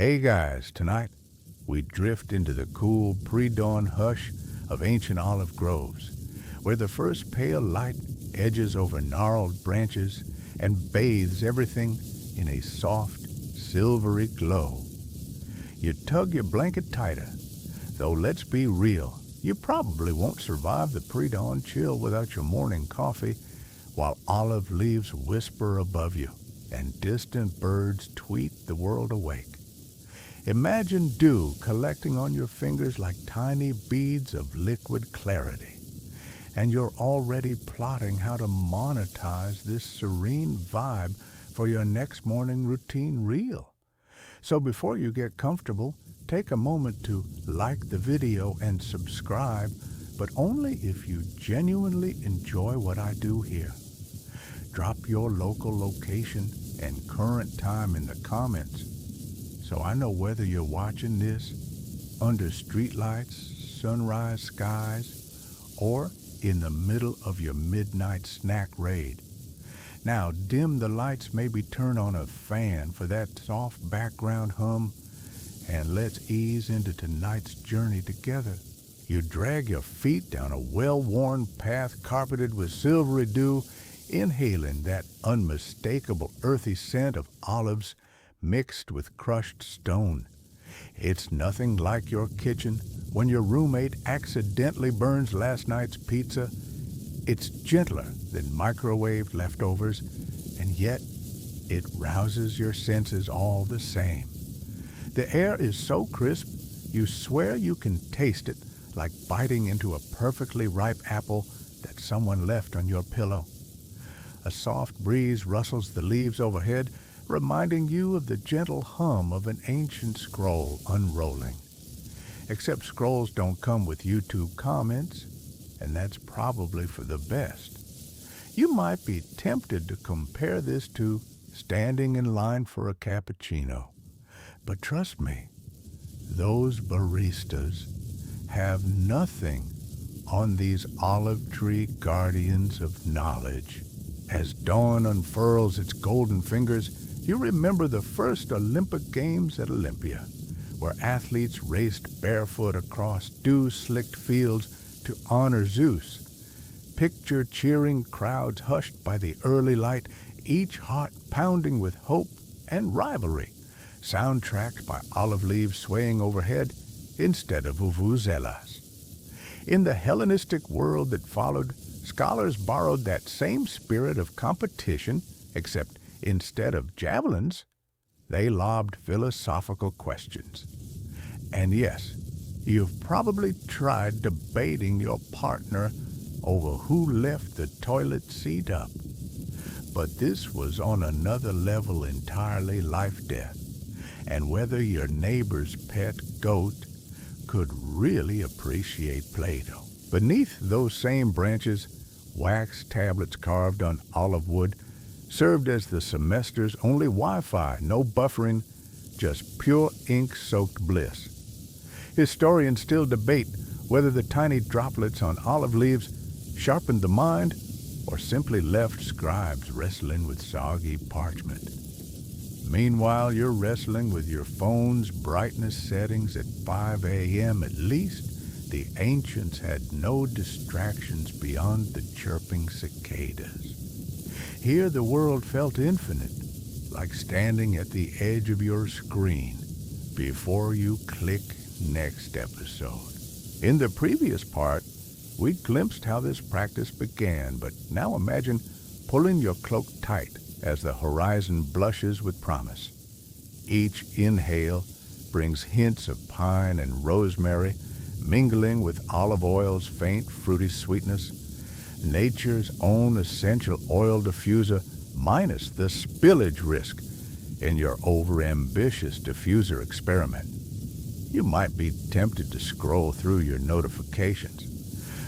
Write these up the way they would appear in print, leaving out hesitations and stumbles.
Hey guys, tonight we drift into the cool pre-dawn hush of ancient olive groves, where the first pale light edges over gnarled branches and bathes everything in a soft, silvery glow. You tug your blanket tighter, though let's be real, you probably won't survive the pre-dawn chill without your morning coffee, while olive leaves whisper above you and distant birds tweet the world awake. Imagine dew collecting on your fingers like tiny beads of liquid clarity, and you're already plotting how to monetize this serene vibe for your next morning routine reel. So before you get comfortable, take a moment to like the video and subscribe, but only if you genuinely enjoy what I do here. Drop your local location and current time in the comments, so I know whether you're watching this under streetlights, sunrise skies, or in the middle of your midnight snack raid. Now dim the lights, maybe turn on a fan for that soft background hum, and let's ease into tonight's journey together. You drag your feet down a well-worn path carpeted with silvery dew, inhaling that unmistakable earthy scent of olives mixed with crushed stone. It's nothing like your kitchen when your roommate accidentally burns last night's pizza. It's gentler than microwaved leftovers, and yet it rouses your senses all the same. The air is so crisp, you swear you can taste it, like biting into a perfectly ripe apple that someone left on your pillow. A soft breeze rustles the leaves overhead, reminding you of the gentle hum of an ancient scroll unrolling. Except scrolls don't come with YouTube comments, and that's probably for the best. You might be tempted to compare this to standing in line for a cappuccino. But trust me, those baristas have nothing on these olive tree guardians of knowledge. As dawn unfurls its golden fingers, you remember the first Olympic Games at Olympia, where athletes raced barefoot across dew-slicked fields to honor Zeus. Picture cheering crowds hushed by the early light, each heart pounding with hope and rivalry, soundtracked by olive leaves swaying overhead instead of vuvuzelas. In the Hellenistic world that followed, scholars borrowed that same spirit of competition, except instead of javelins, they lobbed philosophical questions. And yes, you've probably tried debating your partner over who left the toilet seat up. But this was on another level entirely, life-death, and whether your neighbor's pet goat could really appreciate Plato. Beneath those same branches, wax tablets carved on olive wood served as the semester's only Wi-Fi, no buffering, just pure ink-soaked bliss. Historians still debate whether the tiny droplets on olive leaves sharpened the mind or simply left scribes wrestling with soggy parchment. Meanwhile, you're wrestling with your phone's brightness settings at 5 a.m. At least the ancients had no distractions beyond the chirping cicadas. Here the world felt infinite, like standing at the edge of your screen before you click next episode. In the previous part, we glimpsed how this practice began, but now imagine pulling your cloak tight as the horizon blushes with promise. Each inhale brings hints of pine and rosemary, mingling with olive oil's faint, fruity sweetness. Nature's own essential oil diffuser, minus the spillage risk in your overambitious diffuser experiment. You might be tempted to scroll through your notifications,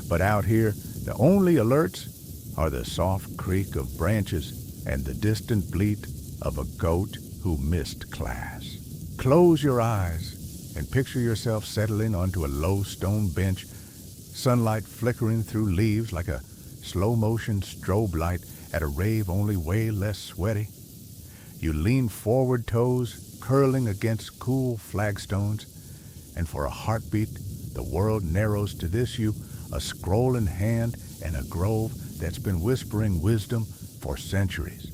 but out here, the only alerts are the soft creak of branches and the distant bleat of a goat who missed class. Close your eyes and picture yourself settling onto a low stone bench, sunlight flickering through leaves like a slow-motion strobe light at a rave only way less sweaty. You lean forward, toes curling against cool flagstones, and for a heartbeat, the world narrows to this you, a scroll in hand and a grove that's been whispering wisdom for centuries.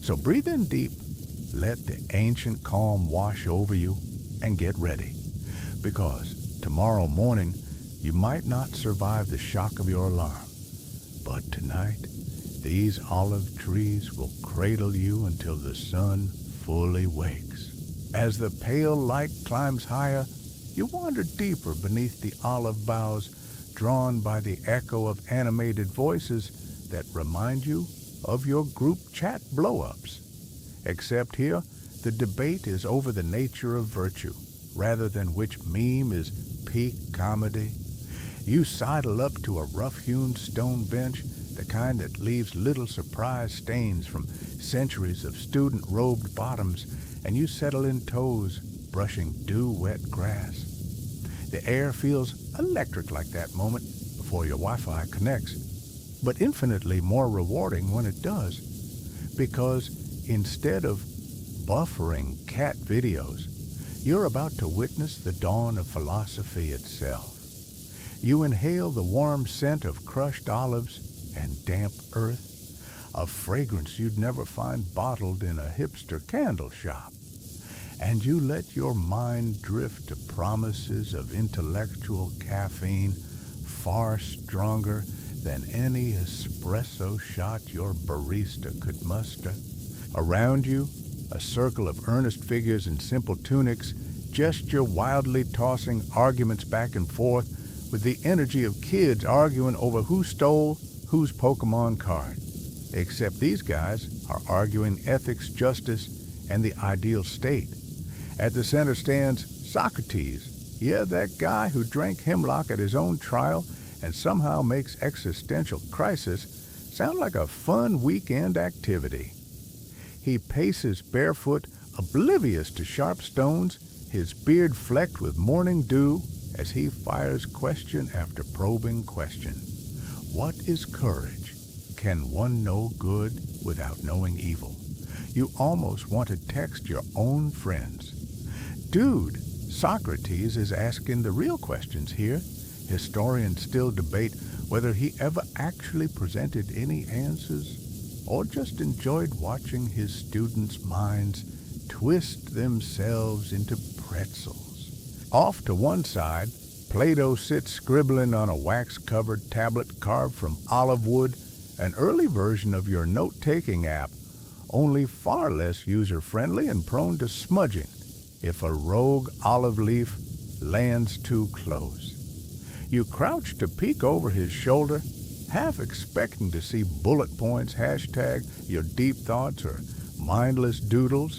So breathe in deep, let the ancient calm wash over you, and get ready, because tomorrow morning you might not survive the shock of your alarm, but tonight these olive trees will cradle you until the sun fully wakes. As the pale light climbs higher, you wander deeper beneath the olive boughs, drawn by the echo of animated voices that remind you of your group chat blow-ups. Except here, the debate is over the nature of virtue, rather than which meme is peak comedy. You sidle up to a rough-hewn stone bench, the kind that leaves little surprise stains from centuries of student-robed bottoms, and you settle in toes, brushing dew-wet grass. The air feels electric like that moment before your Wi-Fi connects, but infinitely more rewarding when it does, because instead of buffering cat videos, you're about to witness the dawn of philosophy itself. You inhale the warm scent of crushed olives and damp earth, a fragrance you'd never find bottled in a hipster candle shop. And you let your mind drift to promises of intellectual caffeine far stronger than any espresso shot your barista could muster. Around you, a circle of earnest figures in simple tunics gesture wildly, tossing arguments back and forth with the energy of kids arguing over who stole whose Pokemon card. Except these guys are arguing ethics, justice, and the ideal state. At the center stands Socrates, yeah, that guy who drank hemlock at his own trial and somehow makes existential crisis sound like a fun weekend activity. He paces barefoot, oblivious to sharp stones, his beard flecked with morning dew, as he fires question after probing question. What is courage? Can one know good without knowing evil? You almost want to text your own friends. Dude, Socrates is asking the real questions here. Historians still debate whether he ever actually presented any answers or just enjoyed watching his students' minds twist themselves into pretzels. Off to one side, Plato sits scribbling on a wax-covered tablet carved from olive wood, an early version of your note-taking app, only far less user-friendly and prone to smudging if a rogue olive leaf lands too close. You crouch to peek over his shoulder, half expecting to see bullet points, hashtag your deep thoughts, or mindless doodles,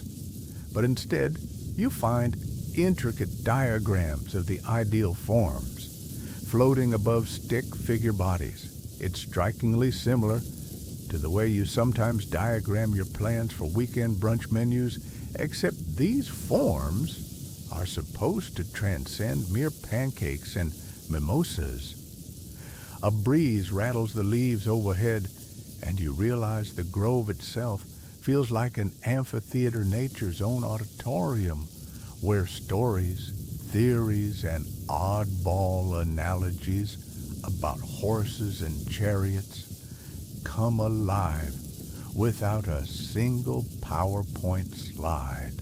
but instead you find intricate diagrams of the ideal forms floating above stick figure bodies. It's strikingly similar to the way you sometimes diagram your plans for weekend brunch menus, except these forms are supposed to transcend mere pancakes and mimosas. A breeze rattles the leaves overhead, and you realize the grove itself feels like an amphitheater, nature's own auditorium, where stories, theories, and oddball analogies about horses and chariots come alive without a single PowerPoint slide.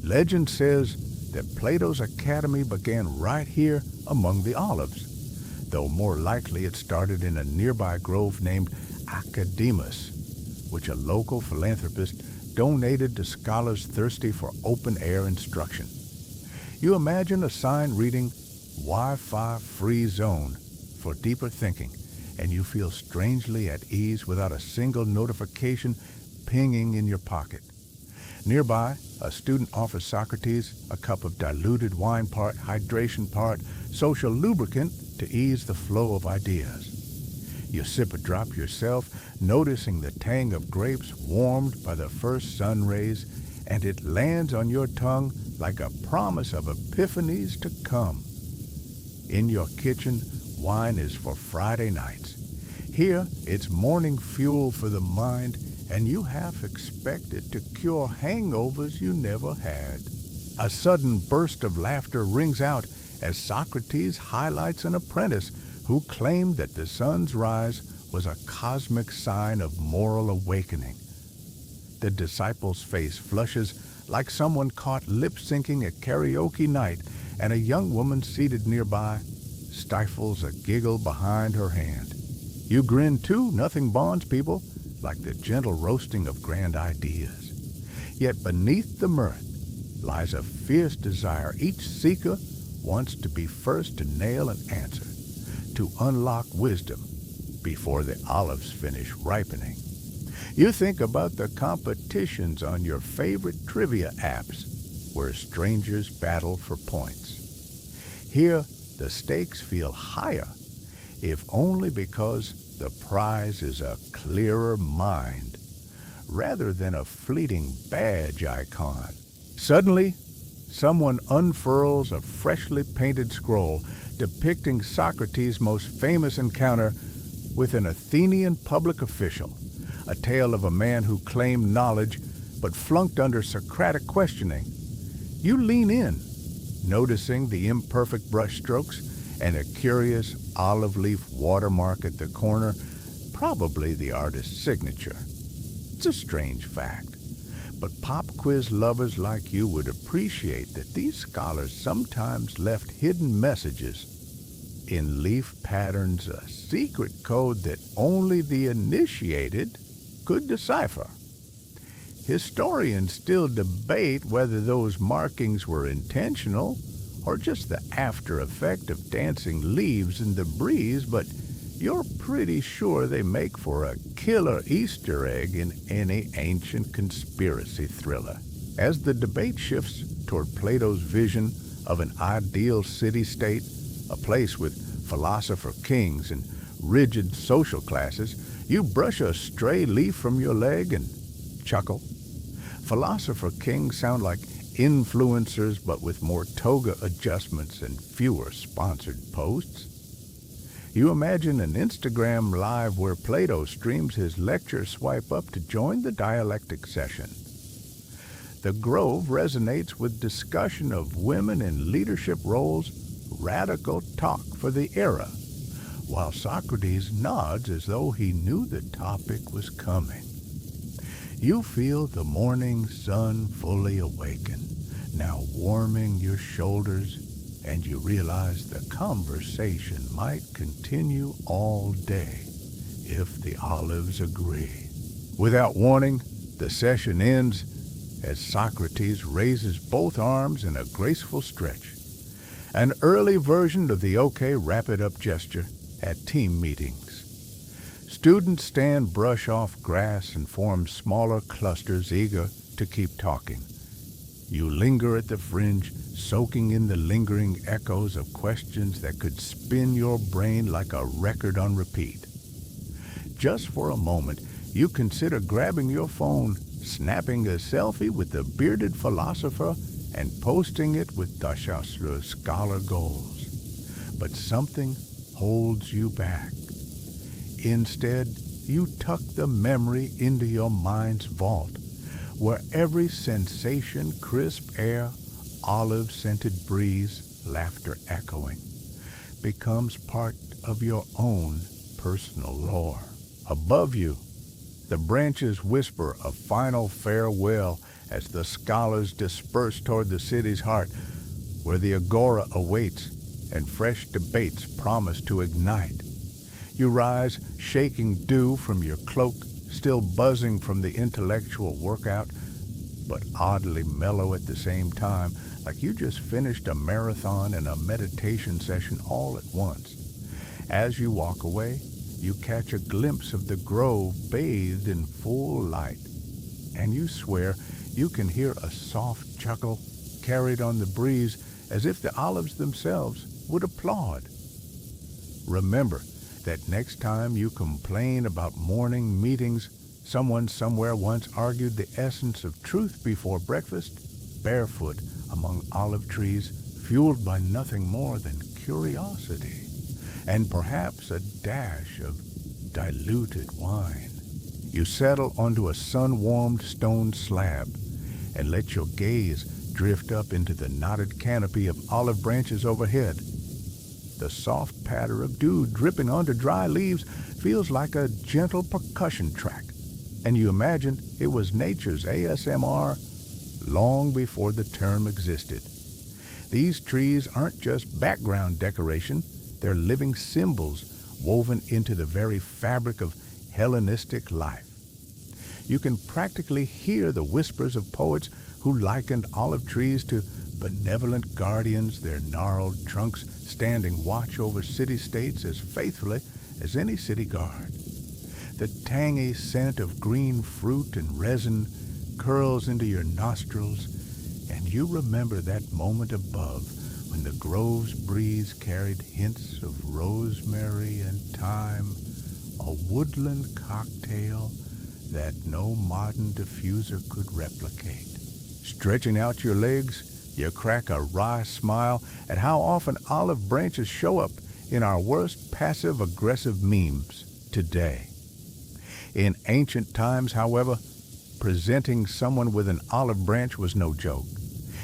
Legend says that Plato's academy began right here among the olives, though more likely it started in a nearby grove named Academus, which a local philanthropist donated to scholars thirsty for open-air instruction. You imagine a sign reading Wi-Fi free zone for deeper thinking, and you feel strangely at ease without a single notification pinging in your pocket. Nearby, a student offers Socrates a cup of diluted wine, part hydration, part social lubricant, to ease the flow of ideas. You sip a drop yourself, noticing the tang of grapes warmed by the first sun rays, and it lands on your tongue like a promise of epiphanies to come. In your kitchen, wine is for Friday nights. Here, it's morning fuel for the mind, and you half expect it to cure hangovers you never had. A sudden burst of laughter rings out as Socrates highlights an apprentice who claimed that the sun's rise was a cosmic sign of moral awakening. The disciple's face flushes like someone caught lip-syncing at karaoke night, and a young woman seated nearby stifles a giggle behind her hand. You grin too, nothing bonds people, like the gentle roasting of grand ideas. Yet beneath the mirth lies a fierce desire. Each seeker wants to be first to nail an answer, to unlock wisdom before the olives finish ripening. You think about the competitions on your favorite trivia apps where strangers battle for points. Here, the stakes feel higher, if only because the prize is a clearer mind rather than a fleeting badge icon. Suddenly, someone unfurls a freshly painted scroll depicting Socrates' most famous encounter with an Athenian public official, a tale of a man who claimed knowledge but flunked under Socratic questioning. You lean in, noticing the imperfect brushstrokes and a curious olive leaf watermark at the corner, probably the artist's signature. It's a strange fact, but pop quiz lovers like you would appreciate that these scholars sometimes left hidden messages in leaf patterns, a secret code that only the initiated could decipher. Historians still debate whether those markings were intentional or just the after effect of dancing leaves in the breeze, but you're pretty sure they make for a killer Easter egg in any ancient conspiracy thriller. As the debate shifts toward Plato's vision of an ideal city-state, a place with philosopher kings and rigid social classes, you brush a stray leaf from your leg and chuckle. Philosopher kings sound like influencers, but with more toga adjustments and fewer sponsored posts. You imagine an Instagram live where Plato streams his lecture, swipe up to join the dialectic session. The Grove resonates with discussion of women in leadership roles, radical talk for the era, while Socrates nods as though he knew the topic was coming. You feel the morning sun fully awaken, now warming your shoulders, and you realize the conversation might continue all day if the olives agree. Without warning, the session ends as Socrates raises both arms in a graceful stretch, an early version of the okay, wrap it up gesture at team meetings. Students stand brush off grass and form smaller clusters, eager to keep talking. You linger at the fringe, soaking in the lingering echoes of questions that could spin your brain like a record on repeat. Just for a moment, you consider grabbing your phone, snapping a selfie with the bearded philosopher, and posting it with Dashastra's scholar goals. But something holds you back. Instead, you tuck the memory into your mind's vault, where every sensation, crisp air, olive-scented breeze, laughter echoing, becomes part of your own personal lore. Above you, the branches whisper a final farewell as the scholars disperse toward the city's heart, where the agora awaits and fresh debates promise to ignite. You rise, shaking dew from your cloak, still buzzing from the intellectual workout, but oddly mellow at the same time, like you just finished a marathon and a meditation session all at once. As you walk away, you catch a glimpse of the grove bathed in full light, and you swear you can hear a soft chuckle carried on the breeze as if the olives themselves would applaud. Remember that next time you complain about morning meetings, someone somewhere once argued the essence of truth before breakfast, barefoot among olive trees, fueled by nothing more than curiosity, and perhaps a dash of diluted wine. You settle onto a sun-warmed stone slab and let your gaze drift up into the knotted canopy of olive branches overhead. The soft patter of dew dripping onto dry leaves feels like a gentle percussion track, and you imagine it was nature's ASMR long before the term existed. These trees aren't just background decoration, they're living symbols woven into the very fabric of Hellenistic life. You can practically hear the whispers of poets who likened olive trees to benevolent guardians, their gnarled trunks standing watch over city-states as faithfully as any city guard. The tangy scent of green fruit and resin curls into your nostrils, and you remember that moment above when the grove's breeze carried hints of rosemary and thyme, a woodland cocktail that no modern diffuser could replicate. Stretching out your legs, you crack a wry smile at how often olive branches show up in our worst passive-aggressive memes today. In ancient times, however, presenting someone with an olive branch was no joke.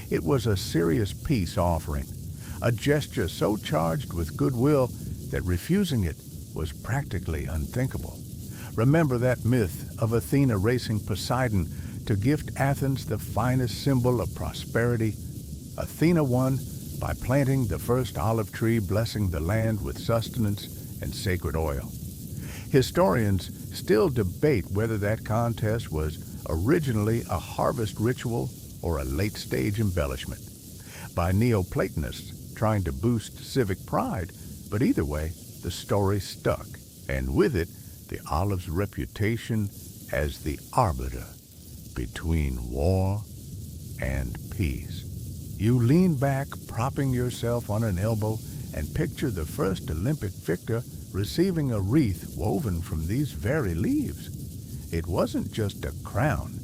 It was a serious peace offering, a gesture so charged with goodwill that refusing it was practically unthinkable. Remember that myth of Athena racing Poseidon to gift Athens the finest symbol of prosperity. Athena won by planting the first olive tree, blessing the land with sustenance and sacred oil. Historians still debate whether that contest was originally a harvest ritual or a late-stage embellishment by Neoplatonists trying to boost civic pride, but either way, the story stuck, and with it, the olive's reputation as the arbiter between war and peace. You lean back, propping yourself on an elbow, and picture the first Olympic victor receiving a wreath woven from these very leaves. It wasn't just a crown.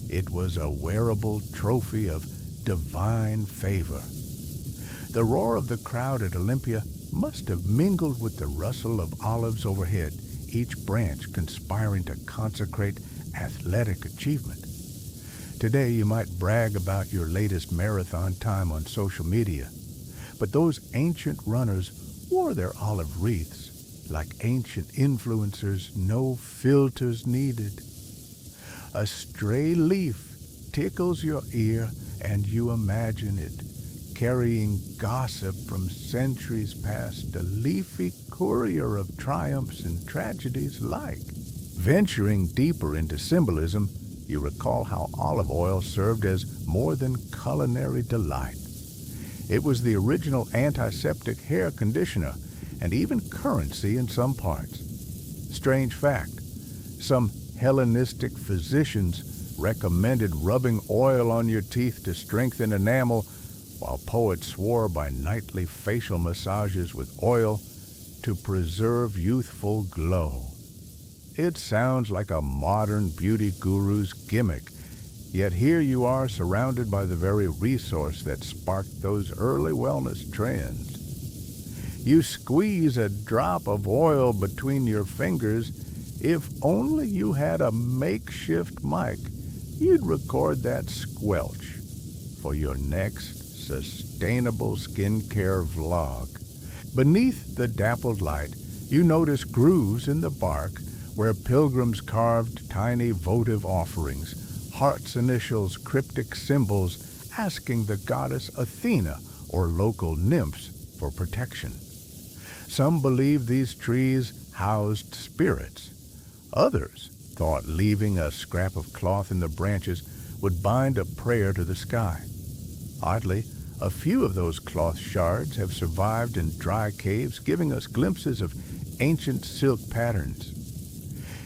It was a wearable trophy of divine favor. The roar of the crowd at Olympia must have mingled with the rustle of olives overhead, each branch conspiring to consecrate athletic achievement. Today you might brag about your latest marathon time on social media, but those ancient runners wore their olive wreaths. Like ancient influencers, no filters needed. A stray leaf tickles your ear and you imagine it, carrying gossip from centuries past, a leafy courier of triumphs and tragedies alike. Venturing deeper into symbolism, you recall how olive oil served as more than culinary delight. It was the original antiseptic hair conditioner and even currency in some parts. Strange fact, some Hellenistic physicians recommended rubbing oil on your teeth to strengthen enamel, while poets swore by nightly facial massages with oil to preserve youthful glow. It sounds like a modern beauty guru's gimmick, yet here you are surrounded by the very resource that sparked those early wellness trends. You squeeze a drop of oil between your fingers. If only you had a makeshift mic, you'd record that squelch for your next sustainable skincare vlog. Beneath the dappled light, you notice grooves in the bark where pilgrims carved tiny votive offerings, hearts' initials, cryptic symbols, asking the goddess Athena or local nymphs for protection. Some believed these trees housed spirits. Others thought leaving a scrap of cloth in the branches would bind a prayer to the sky. Oddly, a few of those cloth shards have survived in dry caves, giving us glimpses of ancient silk patterns.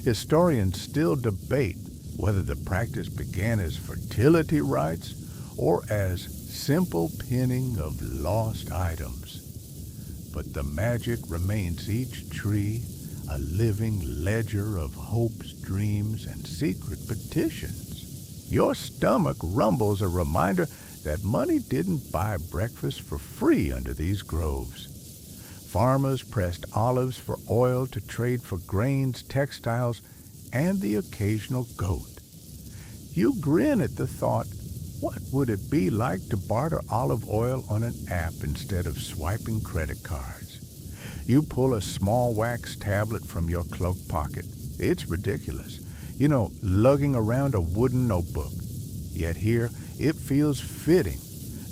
Historians still debate whether the practice began as fertility rites or as simple pinning of lost items. But the magic remains each tree, a living ledger of hopes, dreams, and secret petitions. Your stomach rumbles a reminder that money didn't buy breakfast for free under these groves. Farmers pressed olives for oil to trade for grains, textiles, and the occasional goat. You grin at the thought, What would it be like to barter olive oil on an app instead of swiping credit cards? You pull a small wax tablet from your cloak pocket. It's ridiculous. Lugging around a wooden notebook. Yet here, it feels fitting,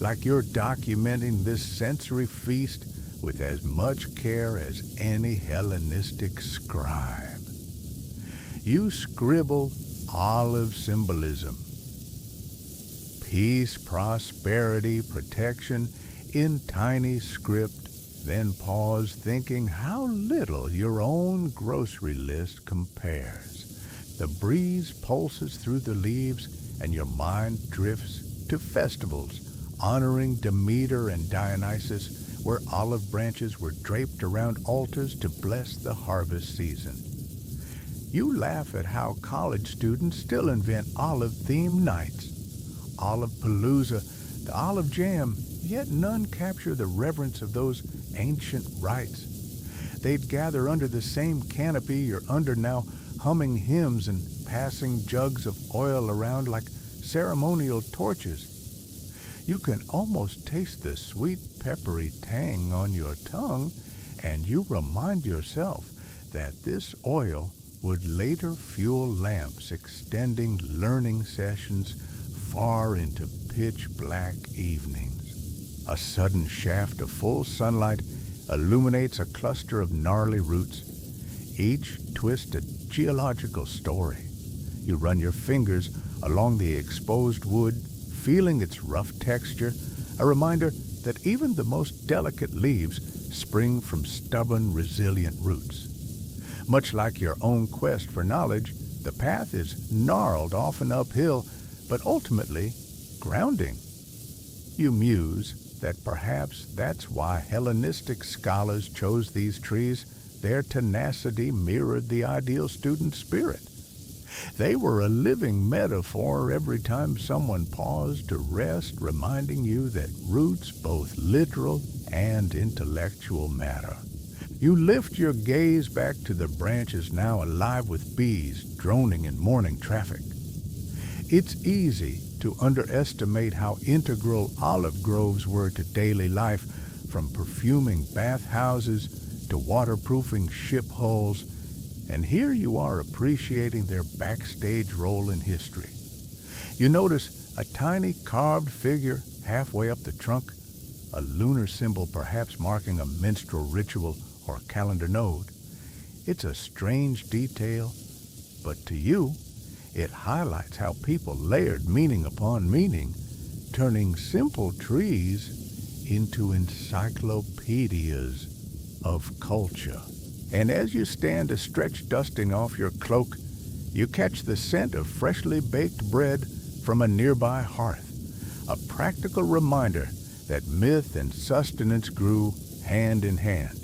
like you're documenting this sensory feast with as much care as any Hellenistic scribe. You scribble olive symbolism. Peace, prosperity, protection in tiny script, then pause thinking how little your own grocery list compares. The breeze pulses through the leaves and your mind drifts to festivals honoring Demeter and Dionysus, where olive branches were draped around altars to bless the harvest season. You laugh at how college students still invent olive-themed nights. Olive Palooza, the olive jam, yet none capture the reverence of those ancient rites. They'd gather under the same canopy you're under now, humming hymns and passing jugs of oil around like ceremonial torches. You can almost taste the sweet peppery tang on your tongue, and you remind yourself that this oil would later fuel lamps extending learning sessions far into pitch-black evenings. A sudden shaft of full sunlight illuminates a cluster of gnarly roots. Each twist a geological story. You run your fingers along the exposed wood, feeling its rough texture, a reminder that even the most delicate leaves spring from stubborn, resilient roots. Much like your own quest for knowledge, the path is gnarled, often uphill, but ultimately grounding. You muse that perhaps that's why Hellenistic scholars chose these trees. Their tenacity mirrored the ideal student spirit. They were a living metaphor every time someone paused to rest, reminding you that roots both literal and intellectual matter. You lift your gaze back to the branches now alive with bees droning in morning traffic. It's easy to underestimate how integral olive groves were to daily life, from perfuming bathhouses to waterproofing ship hulls, and here you are appreciating their backstage role in history. You notice a tiny carved figure halfway up the trunk, a lunar symbol perhaps marking a menstrual ritual or calendar node. It's a strange detail, but to you, it highlights how people layered meaning upon meaning, turning simple trees into encyclopedias of culture. And as you stand a stretch dusting off your cloak, you catch the scent of freshly baked bread from a nearby hearth, a practical reminder that myth and sustenance grew hand in hand.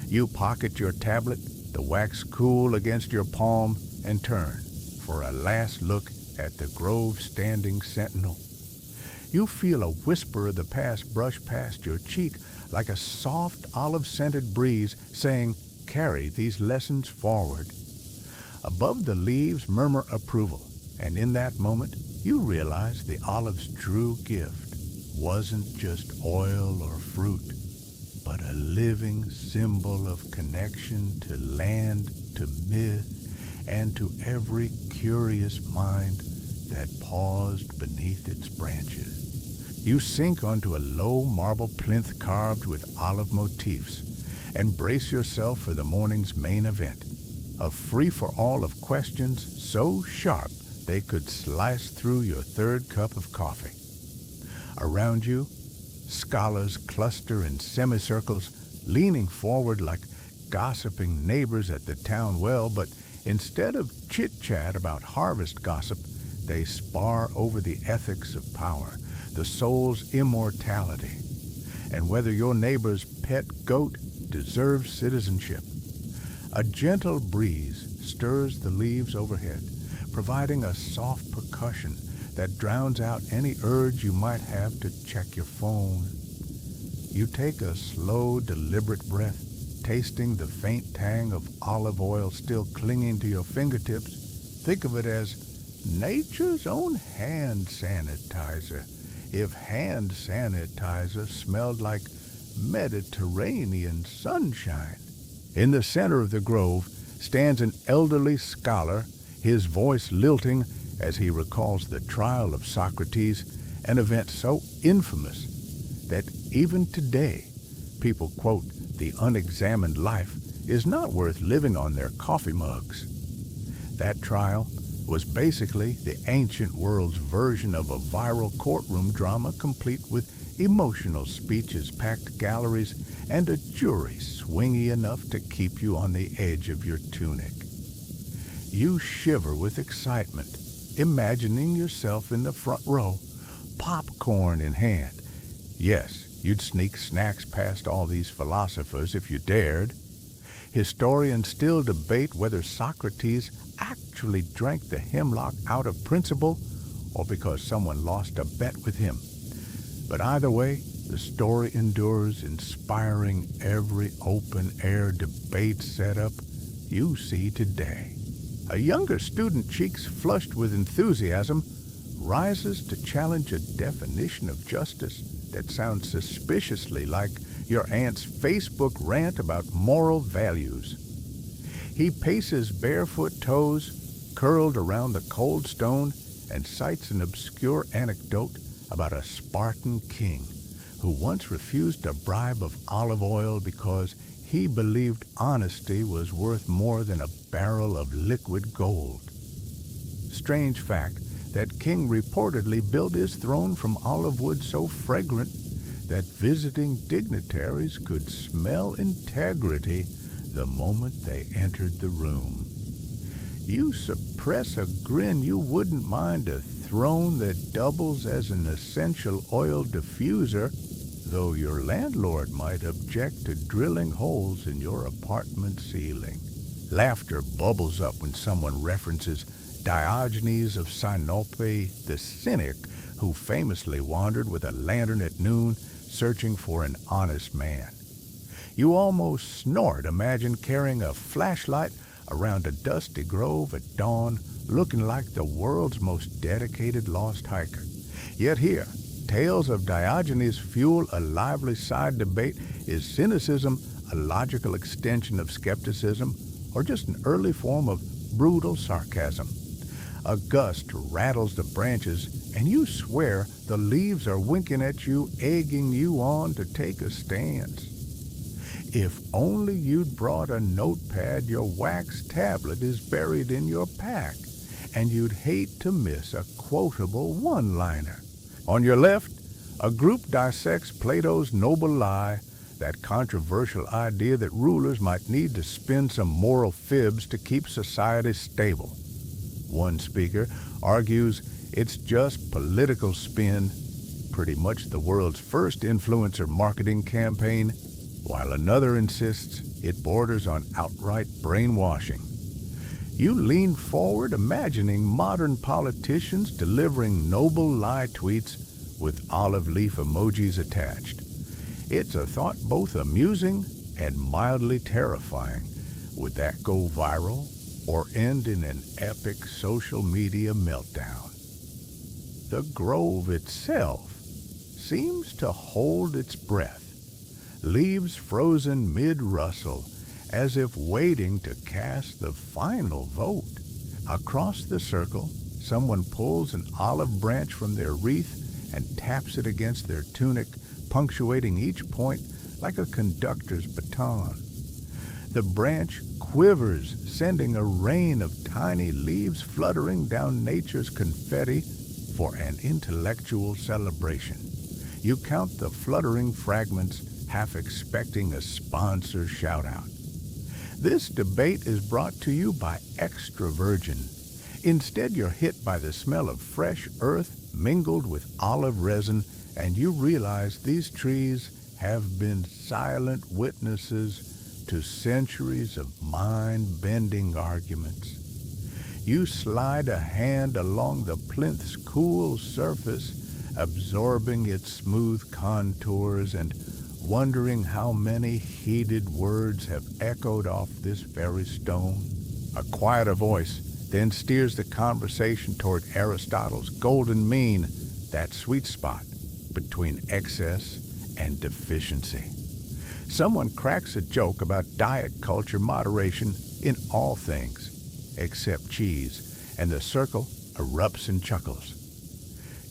You pocket your tablet, the wax cool against your palm, and turn for a last look at the grove standing sentinel. You feel a whisper of the past brush past your cheek like a soft olive-scented breeze saying, "Carry these lessons forward." Above the leaves murmur approval, and in that moment you realize the olive's true gift wasn't just oil or fruit, but a living symbol of connection to land, to myth, and to every curious mind that paused beneath its branches. You sink onto a low marble plinth carved with olive motifs and brace yourself for the morning's main event, a free-for-all of questions so sharp they could slice through your third cup of coffee. Around you, scholars cluster in semicircles, leaning forward like gossiping neighbors at the town well, but instead of chit-chat about harvest gossip, they spar over the ethics of power, the soul's immortality, and whether your neighbor's pet goat deserves citizenship. A gentle breeze stirs the leaves overhead, providing a soft percussion that drowns out any urge you might have to check your phone. You take a slow, deliberate breath, tasting the faint tang of olive oil still clinging to your fingertips. Think of it as nature's own hand sanitizer, if hand sanitizer smelled like Mediterranean sunshine. In the center of the grove stands an elderly scholar, his voice lilting as he recalls the trial of Socrates, an event so infamous that even today people quote the unexamined life is not worth living on their coffee mugs. That trial was basically the ancient world's version of a viral courtroom drama complete with emotional speeches, packed galleries, and a jury swingy enough to keep you on the edge of your tunic. You shiver with excitement, imagining yourself in the front row, popcorn in hand. Yes, you'd sneak snacks past all these philosophers if you dared. Historians still debate whether Socrates actually drank the hemlock out of principle or because someone lost a bet with him. But either way, the story endures, inspiring every open-air debate setup you see today. A younger student, cheeks flushed with enthusiasm, rises to challenge a definition of justice that sounds suspiciously like your aunt's Facebook rant about moral values. He paces barefoot toes, curled around the cold stone, and cites an obscure anecdote about a Spartan king who once refused a bribe of olive oil because he believed honesty was worth more than a barrel of liquid gold. Strange fact, that king reportedly built his throne from olive wood so fragrant that visiting dignitaries could smell integrity the moment they entered the room. You suppress a grin you wouldn't mind a throne that doubles as an essential oil diffuser, though your landlord might object to drilling holes in your apartment ceiling. Laughter bubbles up when someone references Diogenes of Sinope, the cynic who famously wandered with a lantern at noon searching for an honest man. You almost snort, imagine carrying a flashlight around a dusty grove at dawn, looking like the world's most dedicated lost hiker. Yet here, tales of Diogenes fuel a lively side debate. Is cynicism a logical extension of skepticism, or just an early form of brutal sarcasm? A gust rattles the branches, and you swear the leaves are winking at you, egging you on to take a stance. If only you'd brought a notepad, your wax tablet is buried in your pack, and you'd hate to miss a quotable one-liner. On your left, a group dissects Plato's noble lie, that controversial idea that rulers might need to spin some moral fibs to keep society stable. One speaker argues it's just political spin, pretty much the world's first influencer marketing campaign, while another insists it borders on outright brainwashing. You lean forward, imagining modern politicians delivering noble lie tweets with olive leaf emojis attached. It's a thought both amusing and mildly terrifying. Would that go viral or end in an epic social media meltdown? The grove itself seems to hold its breath, leaves frozen mid-rustle, as if waiting to cast the final vote. Across the circle, someone pulls an olive branch from their wreath and taps it against their tunic, punctuating each point like a conductor's baton. The branch quivers, sending a rain of tiny leaves fluttering down nature's confetti for an intellectual celebration. You count the fluttering fragments, half expecting a sponsor shout-out. This debate is brought to you by Extra Virgin. Instead, you're hit by the smell of fresh earth mingled with olive resin, and you realize these trees have been silent witnesses to centuries of mind-bending arguments. You slide a hand along the plinth's cool surface, absorbing its smooth contours and wondering how many heated words have echoed off this very stone. A quieter voice, then steers the conversation toward Aristotle's golden mean, that sweet spot between excess and deficiency. Someone cracks a joke about diet culture moderation in all things, except cheese, and the circle erupts in chuckles.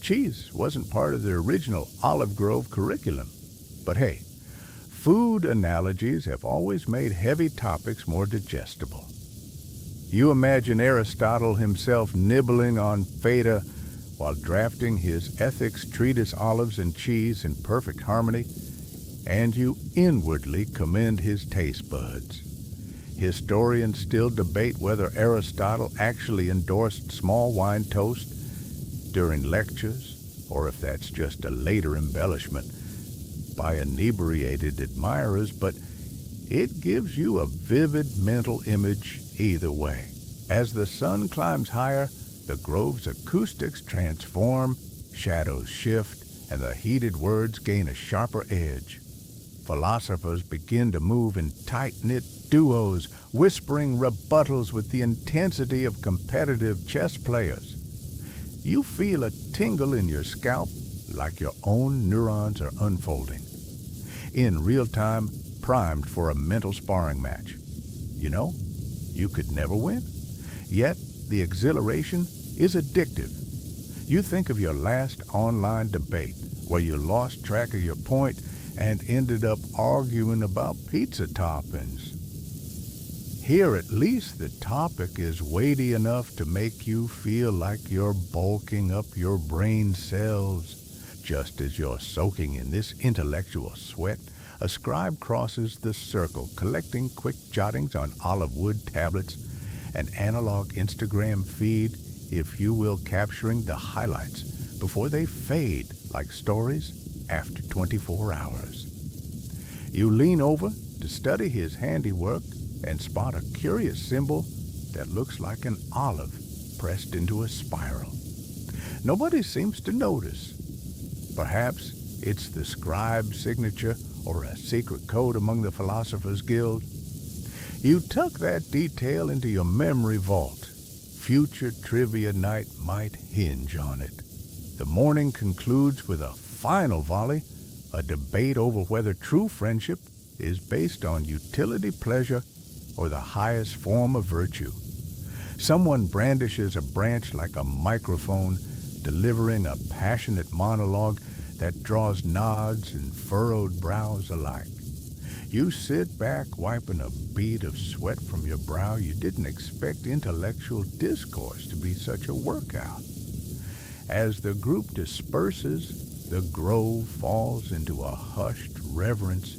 Cheese wasn't part of the original Olive Grove curriculum, but hey, food analogies have always made heavy topics more digestible. You imagine Aristotle himself nibbling on feta while drafting his ethics treatise olives and cheese in perfect harmony, and you inwardly commend his taste buds. Historians still debate whether Aristotle actually endorsed small wine toast during lectures, or if that's just a later embellishment by inebriated admirers, but it gives you a vivid mental image either way. As the sun climbs higher, the grove's acoustics transform, shadows shift, and the heated words gain a sharper edge. Philosophers begin to move in tight-knit duos, whispering rebuttals with the intensity of competitive chess players. You feel a tingle in your scalp like your own neurons are unfolding. In real time, primed for a mental sparring match. You know, you could never win. Yet, the exhilaration is addictive. You think of your last online debate where you lost track of your point and ended up arguing about pizza toppings. Here, at least, the topic is weighty enough to make you feel like you're bulking up your brain cells. Just as you're soaking in this intellectual sweat, a scribe crosses the circle, collecting quick jottings on olive wood tablets, an analog Instagram feed, if you will, capturing the highlights before they fade like stories after 24 hours. You lean over to study his handiwork and spot a curious symbol that looks like an olive pressed into a spiral. Nobody seems to notice. Perhaps it's the scribe's signature or a secret code among the Philosophers' Guild. You tuck that detail into your memory vault. Future trivia night might hinge on it. The morning concludes with a final volley, a debate over whether true friendship is based on utility pleasure or the highest form of virtue. Someone brandishes a branch like a microphone, delivering a passionate monologue that draws nods and furrowed brows alike. You sit back, wiping a bead of sweat from your brow. You didn't expect intellectual discourse to be such a workout. As the group disperses, the grove falls into a hushed reverence,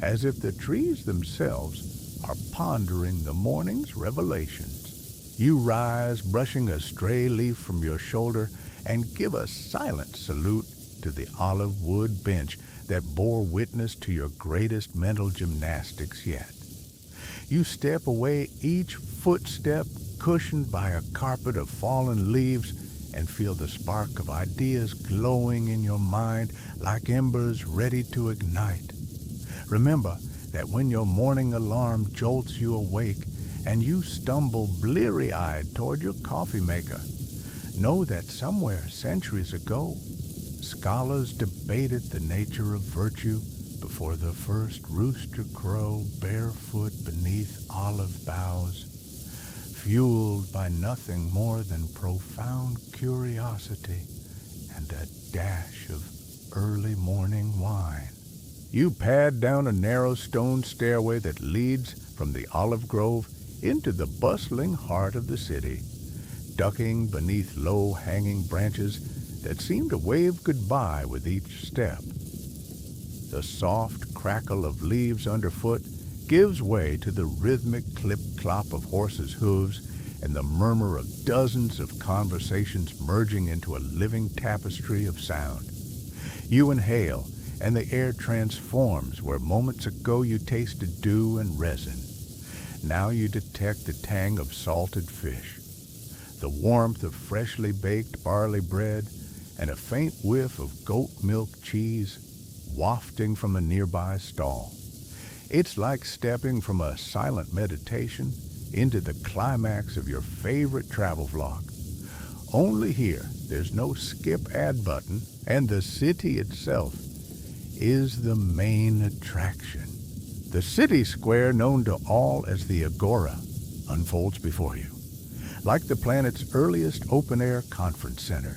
as if the trees themselves are pondering the morning's revelations. You rise, brushing a stray leaf from your shoulder, and give a silent salute to the olive wood bench that bore witness to your greatest mental gymnastics yet. You step away, each footstep cushioned by a carpet of fallen leaves, and feel the spark of ideas glowing in your mind like embers ready to ignite. Remember that when your morning alarm jolts you awake and you stumble bleary-eyed toward your coffee maker, know that somewhere centuries ago, scholars debated the nature of virtue before the first rooster crowed barefoot beneath olive boughs, fueled by nothing more than profound curiosity and a dash of early morning wine. You pad down a narrow stone stairway that leads from the olive grove into the bustling heart of the city, ducking beneath low-hanging branches that seem to wave goodbye with each step. The soft crackle of leaves underfoot gives way to the rhythmic clip-clop of horses' hooves and the murmur of dozens of conversations merging into a living tapestry of sound. You inhale, and the air transforms where moments ago you tasted dew and resin. Now you detect the tang of salted fish, the warmth of freshly baked barley bread, and a faint whiff of goat milk cheese wafting from a nearby stall. It's like stepping from a silent meditation into the climax of your favorite travel vlog. Only here, there's no skip ad button, and the city itself is the main attraction. The city square, known to all as the Agora, unfolds before you, like the planet's earliest open-air conference center.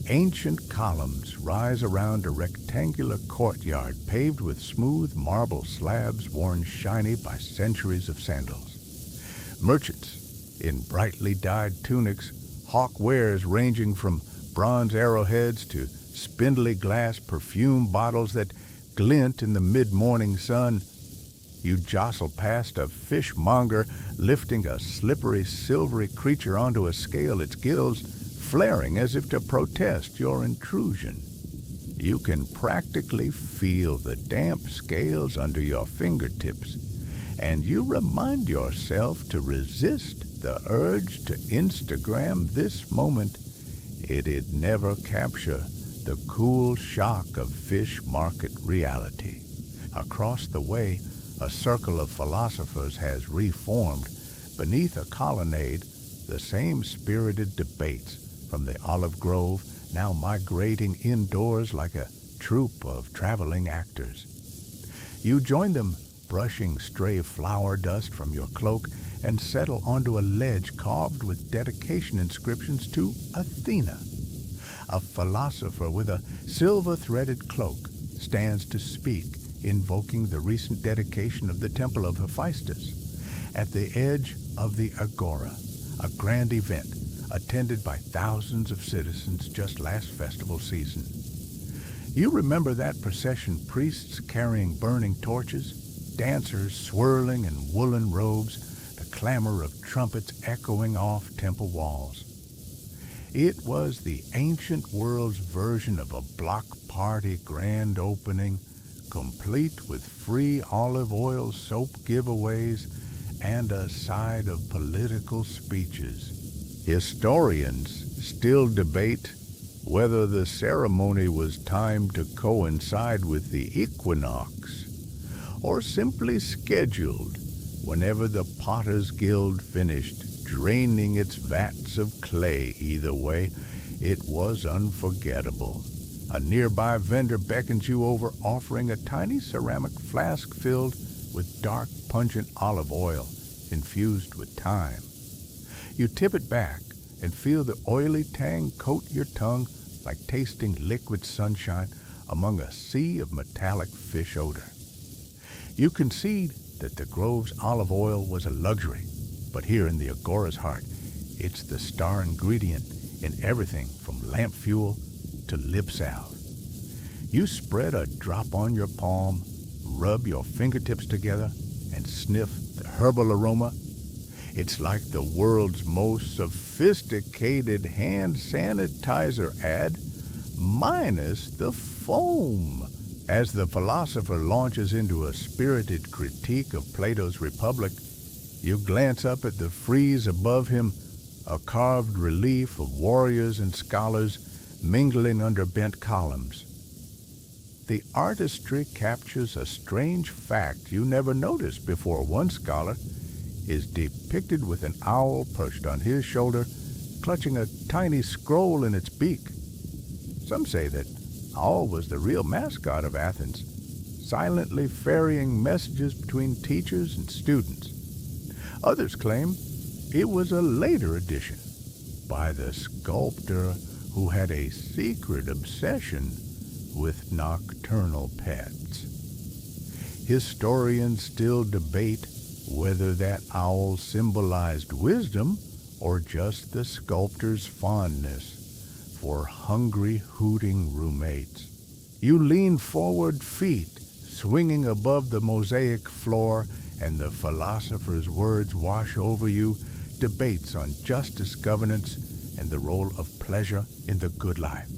Ancient columns rise around a rectangular courtyard paved with smooth marble slabs worn shiny by centuries of sandals. Merchants in brightly dyed tunics hawk wares ranging from bronze arrowheads to spindly glass perfume bottles that glint in the mid-morning sun. You jostle past a fishmonger lifting a slippery, silvery creature onto a scale, its gills flaring as if to protest your intrusion. You can practically feel the damp scales under your fingertips, and you remind yourself to resist the urge to Instagram this moment. It'd never capture the cool shock of fish market reality. Across the way, a circle of philosophers has reformed. Beneath a colonnade, the same spirited debates from the olive grove now migrating indoors like a troupe of traveling actors. You join them, brushing stray flower dust from your cloak, and settle onto a ledge carved with dedication inscriptions to Athena. A philosopher with a silver-threaded cloak stands to speak, invoking the recent dedication of the Temple of Hephaestus. At the edge of the Agora, a grand event attended by thousands of citizens just last festival season. You remember that procession, priests carrying burning torches, dancers swirling in woolen robes, the clamor of trumpets echoing off temple walls. It was the ancient world's version of a block party grand opening, complete with free olive oil soap giveaways and a side of political speeches. Historians still debate whether the ceremony was timed to coincide with the equinox or simply scheduled whenever the Potter's Guild finished draining its vats of clay. Either way, it was unforgettable. A nearby vendor beckons you over, offering a tiny ceramic flask filled with dark, pungent olive oil infused with thyme. You tip it back and feel the oily tang coat your tongue like tasting liquid sunshine among a sea of metallic fish odor. You concede that the grove's olive oil was a luxury, but here in the Agora's heart, it's the star ingredient in everything from lamp fuel to lip salve. You spread a drop on your palm, rub your fingertips together, and sniff the herbal aroma. It's like the world's most sophisticated hand sanitizer ad, minus the foam. As the philosopher launches into a spirited critique of Plato's Republic, you glance up at the frieze above him, a carved relief of warriors and scholars mingling under bent columns. The artistry captures a strange fact you never noticed before. One scholar is depicted with an owl perched on his shoulder, clutching a tiny scroll in its beak. Some say that owl was the real mascot of Athens, silently ferrying messages between teachers and students. Others claim it was a later addition by the sculptor who had a secret obsession with nocturnal pets. Historians still debate whether that owl symbolized wisdom or just the sculptor's fondness for hungry, hooting roommates. You lean forward, feet swinging above the mosaic floor, and the philosopher's words wash over you, debates on justice, governance, and the role of pleasure in the good life.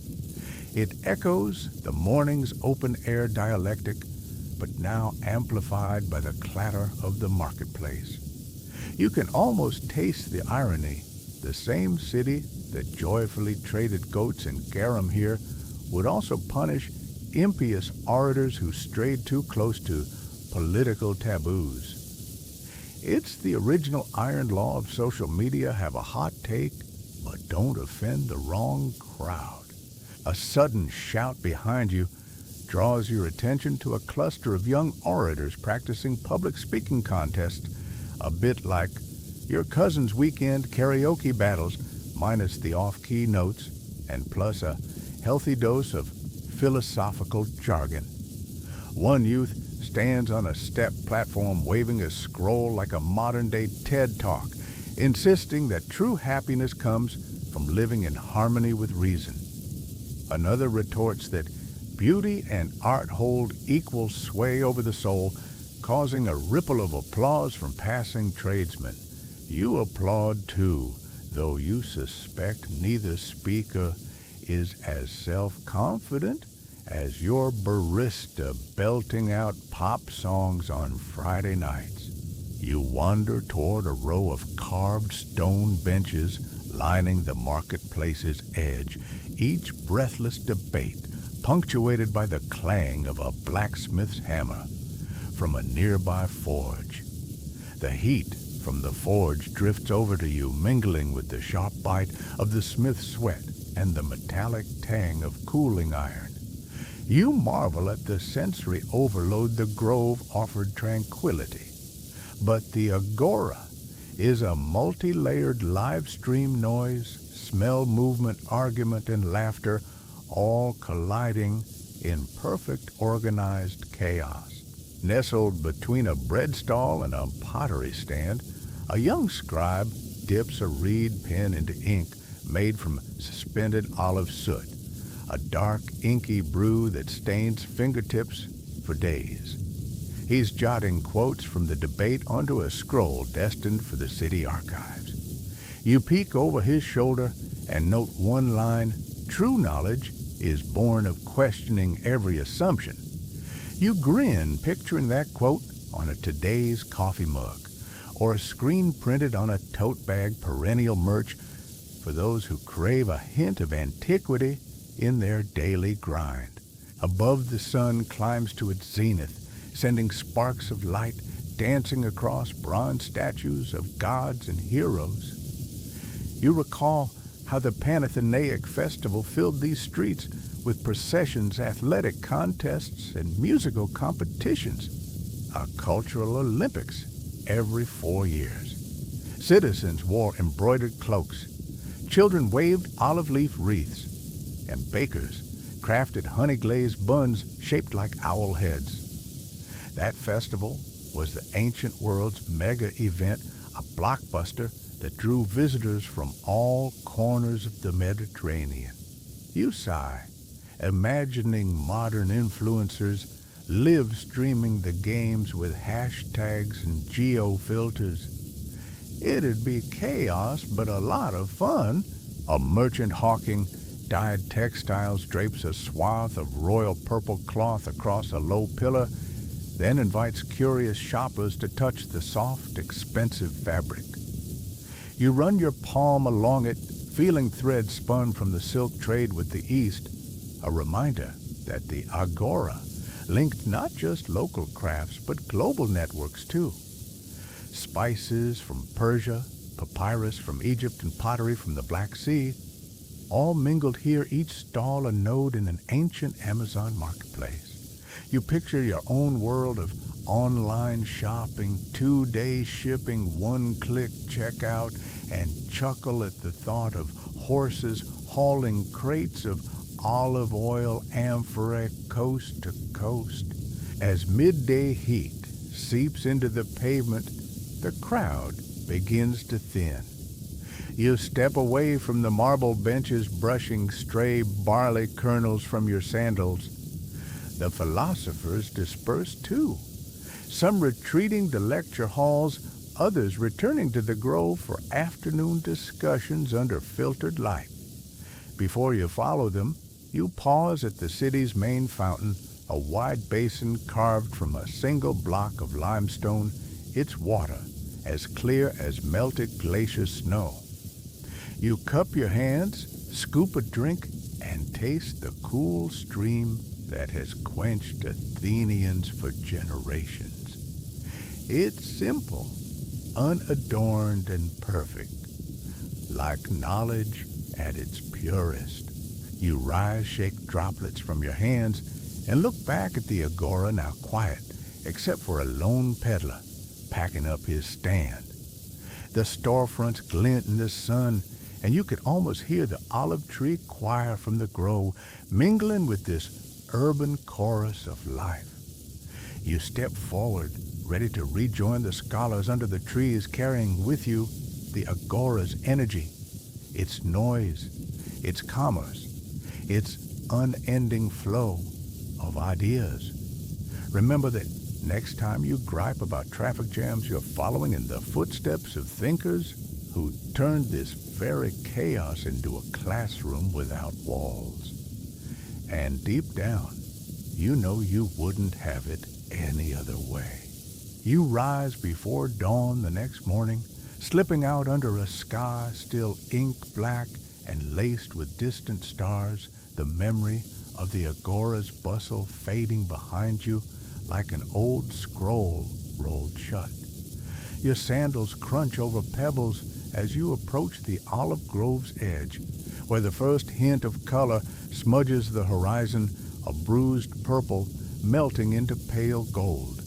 It echoes the morning's open-air dialectic, but now amplified by the clatter of the marketplace. You can almost taste the irony. The same city that joyfully traded goats and garum here would also punish impious orators who strayed too close to political taboos. It's the original iron law of social media: have a hot take, but don't offend the wrong crowd. A sudden shout behind you draws your attention to a cluster of young orators practicing public speaking contests, a bit like your cousin's weekend karaoke battles, minus the off-key notes and plus a healthy dose of philosophical jargon. One youth stands on a step platform waving a scroll like a modern-day TED Talk, insisting that true happiness comes from living in harmony with reason. Another retorts that beauty and art hold equal sway over the soul, causing a ripple of applause from passing tradesmen. You applaud too, though you suspect neither speaker is as self-confident as your barista belting out pop songs on Friday nights. You wander toward a row of carved stone benches lining the marketplace's edge, each breathless debate punctuated by the clang of a blacksmith's hammer from a nearby forge. The heat from the forge drifts over to you, mingling with the sharp bite of the smith's sweat and the metallic tang of cooling iron. You marvel at the sensory overload the grove offered tranquility. But the agora is a multi-layered live stream: noise, smell, movement, argument, and laughter, all colliding in perfect organized chaos. Nestled between a bread stall and a pottery stand, a young scribe dips a reed pen into ink made from suspended olive soot, a dark, inky brew that stains fingertips for days. He's jotting quotes from the debate onto a scroll destined for the city archives. You peek over his shoulder and note one line: true knowledge is born of questioning every assumption. You grin, picturing that quote on a Today's coffee mug, or a screen printed on a tote bag, perennial merch for those who crave a hint of antiquity in their daily grind. Above, the sun climbs to its zenith, sending sparks of light dancing across bronze statues of gods and heroes. You recall how the Panathenaic festival filled these streets with processions, athletic contests, and musical competitions, a cultural Olympics every 4 years. Citizens wore embroidered cloaks, children waved olive leaf wreaths, and bakers crafted honey-glazed buns shaped like owl heads. That festival was the ancient world's mega event, a blockbuster that drew visitors from all corners of the Mediterranean. You sigh, imagining modern influencers live streaming the games with hashtags and geo-filters. It'd be chaos, but a lot of fun. A merchant hawking dyed textiles drapes a swath of royal purple cloth across a low pillar, then invites curious shoppers to touch the soft, expensive fabric. You run your palm along it, feeling threads spun from the silk trade with the East, a reminder that the agora linked not just local crafts, but global networks too. Spices from Persia, papyrus from Egypt, and pottery from the Black Sea, all mingled here, each stall a node in an ancient Amazon marketplace. You picture your own world of online shopping, 2-day shipping, one-click checkout, and chuckle at the thought of horses hauling crates of olive oil amphora coast to coast. As midday heat seeps into the pavement, the crowd begins to thin. You step away from the marble benches, brushing stray barley kernels from your sandals. The philosophers disperse too, some retreating to lecture halls, others returning to the grove for afternoon discussions under filtered light. Before you follow them, you pause at the city's main fountain, a wide basin carved from a single block of limestone, its water as clear as melted glacier snow. You cup your hands, scoop a drink, and taste the cool stream that has quenched Athenians for generations. It's simple, unadorned and perfect, like knowledge at its purest. You rise, shake droplets from your hands, and look back at the agora, now quiet, except for a lone peddler packing up his stand. The storefronts glint in the sun, and you could almost hear the olive tree choir from the grove mingling with this urban chorus of life. You step forward, ready to rejoin the scholars under the trees, carrying with you the agora's energy, its noise, its commerce, its unending flow of ideas. Remember that next time you gripe about traffic jams, you're following in the footsteps of thinkers who turned this very chaos into a classroom without walls. And deep down, you know you wouldn't have it any other way. You rise before dawn the next morning, slipping out under a sky still ink black and laced with distant stars, the memory of the agora's bustle fading behind you like an old scroll rolled shut. Your sandals crunch over pebbles as you approach the olive grove's edge, where the first hint of color smudges the horizon, a bruised purple melting into pale gold.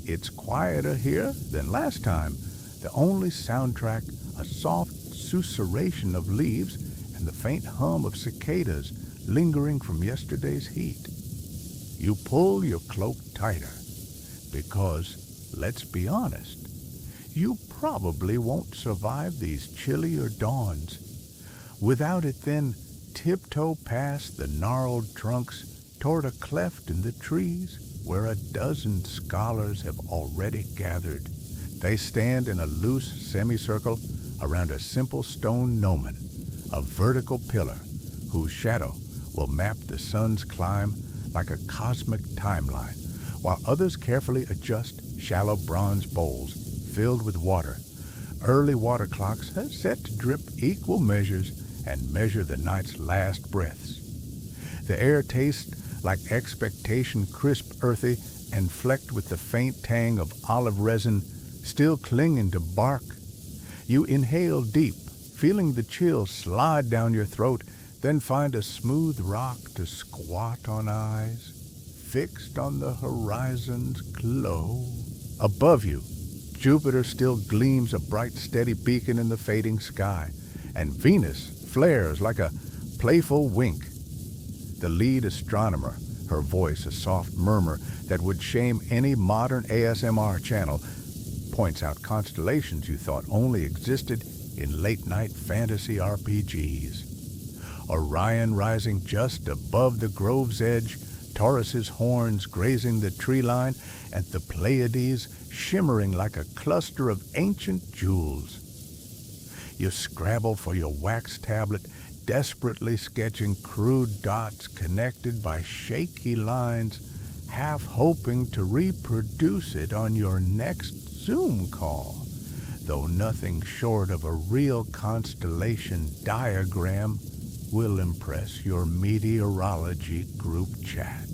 It's quieter here than last time, the only soundtrack a soft susurration of leaves and the faint hum of cicadas lingering from yesterday's heat. You pull your cloak tighter because, let's be honest, you probably won't survive these chillier dawns. Without it, then, tiptoe past the gnarled trunks toward a cleft in the trees where a dozen scholars have already gathered. They stand in a loose semicircle around a simple stone gnomon, a vertical pillar whose shadow will map the sun's climb like a cosmic timeline, while others carefully adjust shallow bronze bowls filled with water. Early water clocks are set to drip equal measures and measure the night's last breaths. The air tastes like expectation, crisp, earthy, and flecked with the faint tang of olive resin still clinging to bark. You inhale deep, feeling the chill slide down your throat, then find a smooth rock to squat on, eyes fixed on the horizon's glow. Above you, Jupiter still gleams a bright, steady beacon in the fading sky, and Venus flares like a playful wink. The lead astronomer, her voice a soft murmur that would shame any modern ASMR channel, points out constellations you thought only existed in late-night fantasy RPGs. Orion rising just above the grove's edge, Taurus's horns grazing the tree line, and the Pleiades shimmering like a cluster of ancient jewels. You scrabble for your wax tablet, desperately sketching crude dots connected by shaky lines, half hoping to reproduce it on your next Zoom call, though nothing short of a real constellation diagram will impress your meteorology group chat.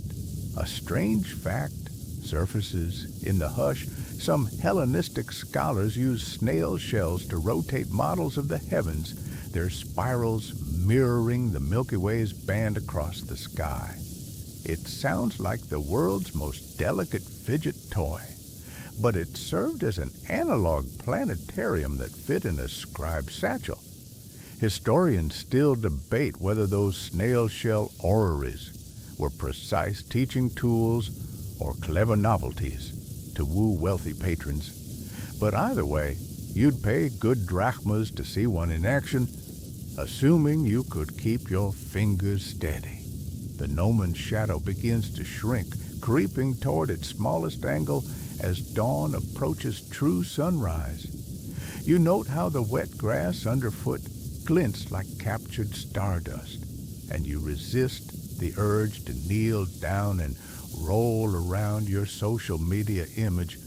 A strange fact surfaces in the hush. Some Hellenistic scholars use snail shells to rotate models of the heavens, their spirals mirroring the Milky Way's band across the sky. It sounds like the world's most delicate fidget toy, but it served as an analog planetarium that fit in a scribe's satchel. Historians still debate whether those snail shell orreries were precise teaching tools or clever novelties to woo wealthy patrons. But either way, you'd pay good drachmas to see one in action, assuming you could keep your fingers steady. The gnomon's shadow begins to shrink, creeping toward its smallest angle as dawn approaches true sunrise. You note how the wet grass underfoot glints like captured stardust, and you resist the urge to kneel down and roll around your social media image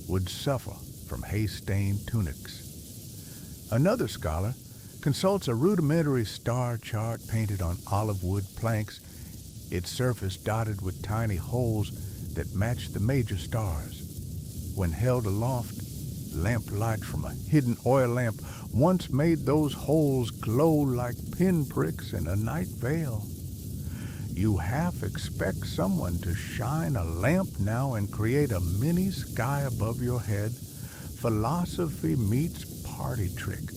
would suffer from hay-stained tunics. Another scholar consults a rudimentary star chart painted on olive wood planks, its surface dotted with tiny holes that match the major stars. When held aloft, lamplight from a hidden oil lamp once made those holes glow like pinpricks in a night veil. You half expect someone to shine a lamp now and create a mini sky above your head. Philosophy meets party trick,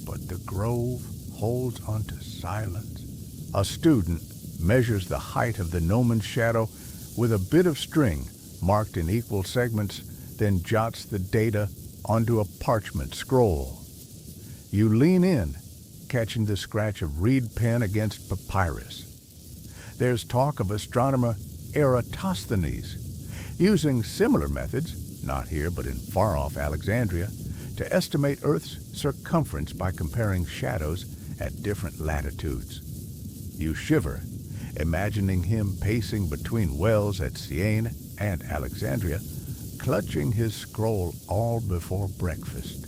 but the grove holds onto silence. A student measures the height of the gnome's shadow with a bit of string marked in equal segments, then jots the data onto a parchment scroll. You lean in, catching the scratch of reed pen against papyrus. There's talk of astronomer Eratosthenes using similar methods, not here but in far-off Alexandria, to estimate Earth's circumference by comparing shadows at different latitudes. You shiver, imagining him pacing between wells at Siena and Alexandria, clutching his scroll all before breakfast.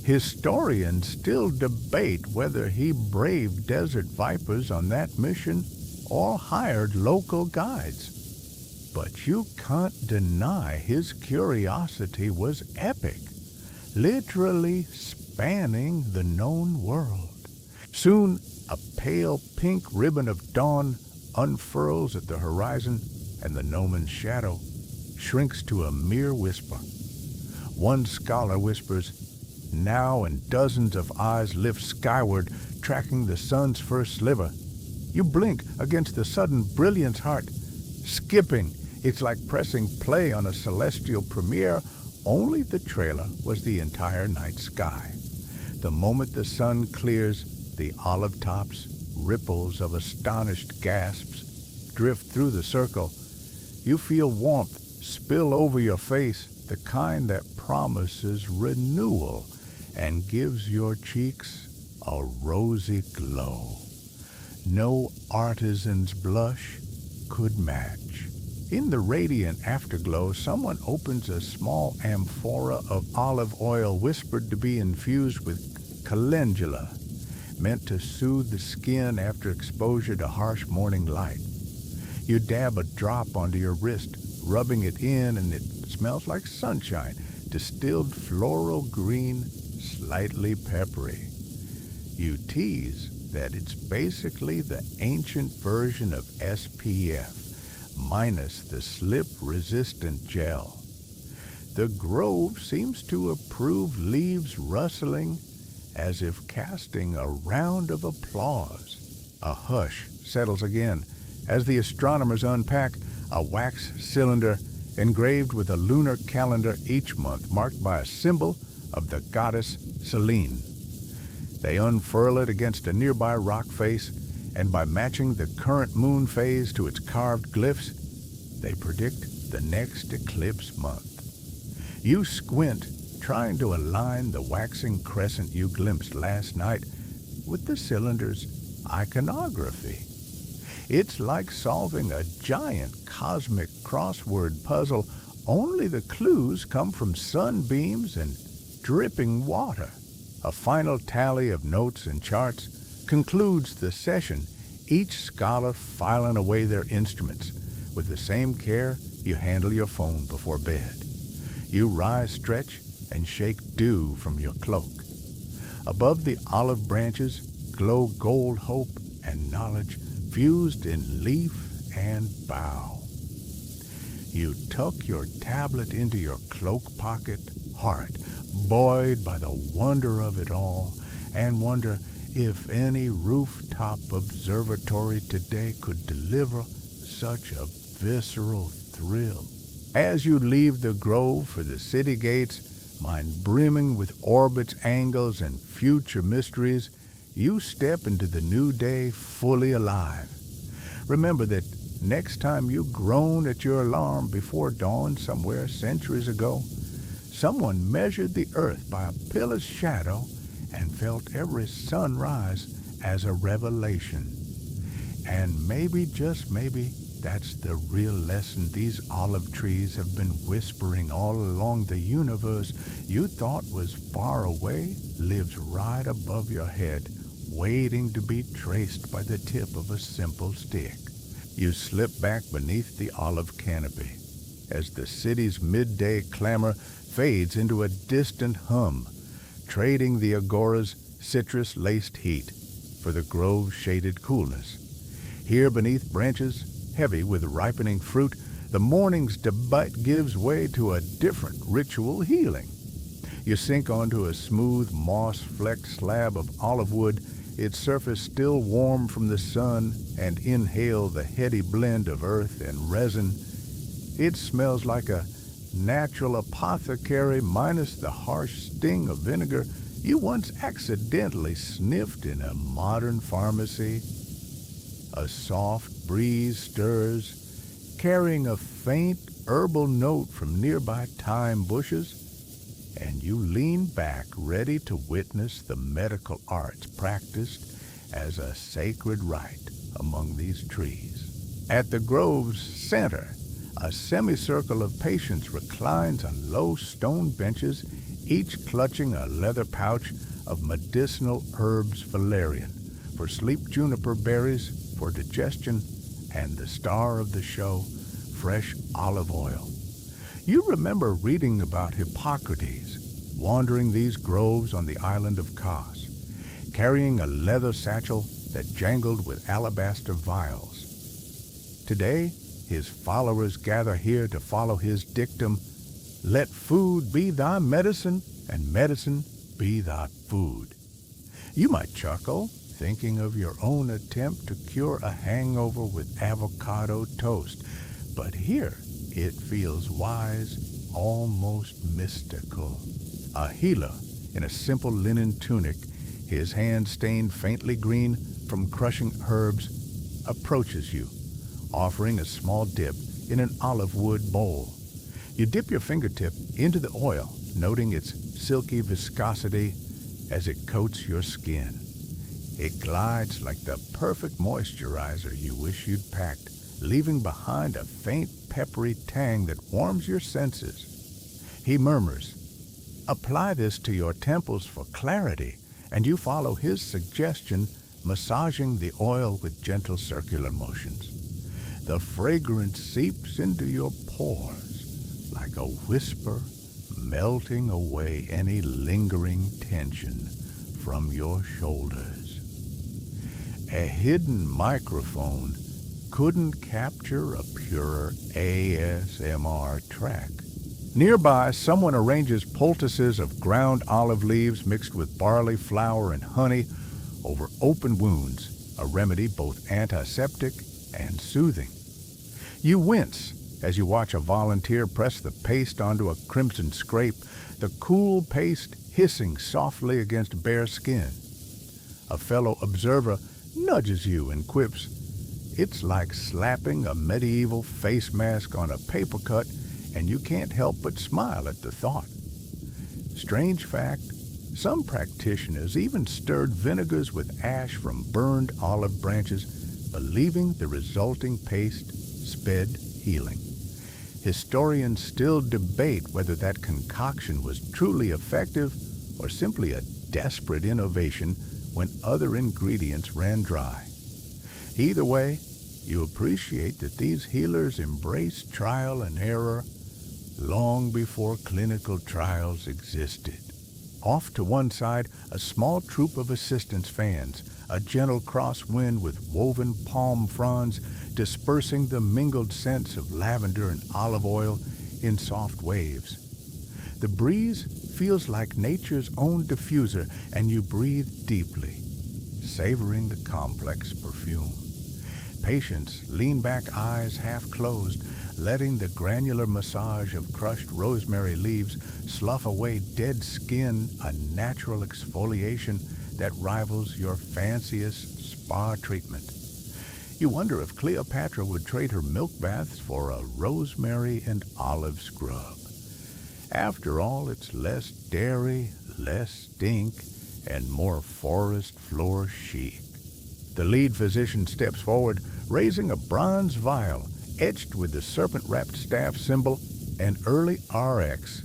Historians still debate whether he braved desert vipers on that mission or hired local guides. But you can't deny his curiosity was epic, literally spanning the known world. Soon, a pale pink ribbon of dawn unfurls at the horizon, and the gnome's shadow shrinks to a mere whisper. One scholar whispers, now, and dozens of eyes lift skyward, tracking the sun's first sliver. You blink against the sudden brilliance heart. Skipping, it's like pressing play on a celestial premiere, only the trailer was the entire night sky. The moment the sun clears, the olive tops, ripples of astonished gasps, drift through the circle. You feel warmth spill over your face, the kind that promises renewal and gives your cheeks a rosy glow. No artisan's blush could match. In the radiant afterglow, someone opens a small amphora of olive oil whispered to be infused with calendula, meant to soothe the skin after exposure to harsh morning light. You dab a drop onto your wrist, rubbing it in, and it smells like sunshine, distilled floral green, slightly peppery. You tease that it's basically the ancient version of SPF, minus the slip-resistant gel. The grove seems to approve leaves rustling as if casting a round of applause. A hush settles again as the astronomers unpack a wax cylinder engraved with a lunar calendar each month marked by a symbol of the goddess Selene. They unfurl it against a nearby rock face, and by matching the current moon phase to its carved glyphs, they predict the next eclipse month. You squint, trying to align the waxing crescent you glimpsed last night with the cylinder's iconography. It's like solving a giant cosmic crossword puzzle, only the clues come from sunbeams and dripping water. A final tally of notes and charts concludes the session, each scholar filing away their instruments. With the same care you handle your phone before bed. You rise, stretch, and shake dew from your cloak. Above the olive branches glow gold hope and knowledge fused in leaf and bough. You tuck your tablet into your cloak pocket, heart buoyed by the wonder of it all, and wonder if any rooftop observatory today could deliver such a visceral thrill. As you leave the grove for the city gates, mind brimming with orbits, angles, and future mysteries, you step into the new day fully alive. Remember that next time you groan at your alarm before dawn somewhere centuries ago, someone measured the earth by a pillar's shadow and felt every sunrise as a revelation. And maybe, just maybe, that's the real lesson these olive trees have been whispering all along. The universe you thought was far away lives right above your head, waiting to be traced by the tip of a simple stick. You slip back beneath the olive canopy, as the city's midday clamor fades into a distant hum, trading the agora's citrus-laced heat for the grove's shaded coolness. Here beneath branches heavy with ripening fruit, the morning's debite gives way to a different ritual healing. You sink onto a smooth, moss-flecked slab of olive wood, its surface still warm from the sun, and inhale the heady blend of earth and resin. It smells like a natural apothecary minus the harsh sting of vinegar you once accidentally sniffed in a modern pharmacy. A soft breeze stirs, carrying a faint herbal note from nearby thyme bushes, and you lean back ready to witness the medical arts practiced as a sacred rite among these trees. At the grove's center, a semicircle of patients reclines on low stone benches, each clutching a leather pouch of medicinal herbs valerian, for sleep juniper berries, for digestion, and the star of the show, fresh olive oil. You remember reading about Hippocrates wandering these groves on the island of Kos, carrying a leather satchel that jangled with alabaster vials. Today, his followers gather here to follow his dictum, "Let food be thy medicine, and medicine be thy food." You might chuckle, thinking of your own attempt to cure a hangover with avocado toast, but here it feels wise, almost mystical. A healer in a simple linen tunic, his hands stained faintly green from crushing herbs, approaches you, offering a small dip in an olive wood bowl. You dip your fingertip into the oil, noting its silky viscosity as it coats your skin. It glides like the perfect moisturizer you wish you'd packed, leaving behind a faint peppery tang that warms your senses. He murmurs, "Apply this to your temples for clarity," and you follow his suggestion, massaging the oil with gentle circular motions. The fragrance seeps into your pores like a whisper, melting away any lingering tension from your shoulders. A hidden microphone couldn't capture a purer ASMR track. Nearby, someone arranges poultices of ground olive leaves mixed with barley flour and honey over open wounds, a remedy both antiseptic and soothing. You wince as you watch a volunteer press the paste onto a crimson scrape, the cool paste hissing softly against bare skin. A fellow observer nudges you and quips, "It's like slapping a medieval face mask on a paper cut, and you can't help but smile at the thought." Strange fact, some practitioners even stirred vinegars with ash from burned olive branches, believing the resulting paste sped healing. Historians still debate whether that concoction was truly effective or simply a desperate innovation when other ingredients ran dry. Either way, you appreciate that these healers embraced trial and error long before clinical trials existed. Off to one side, a small troop of assistants fans, a gentle crosswind with woven palm fronds dispersing the mingled scents of lavender and olive oil in soft waves. The breeze feels like nature's own diffuser, and you breathe deeply, savoring the complex perfume. Patients lean back, eyes half closed, letting the granular massage of crushed rosemary leaves slough away dead skin, a natural exfoliation that rivals your fanciest spa treatment. You wonder if Cleopatra would trade her milk baths for a rosemary and olive scrub. After all, it's less dairy, less stink, and more forest floor chic. The lead physician steps forward, raising a bronze vial etched with the serpent-wrapped staff symbol, an early RX,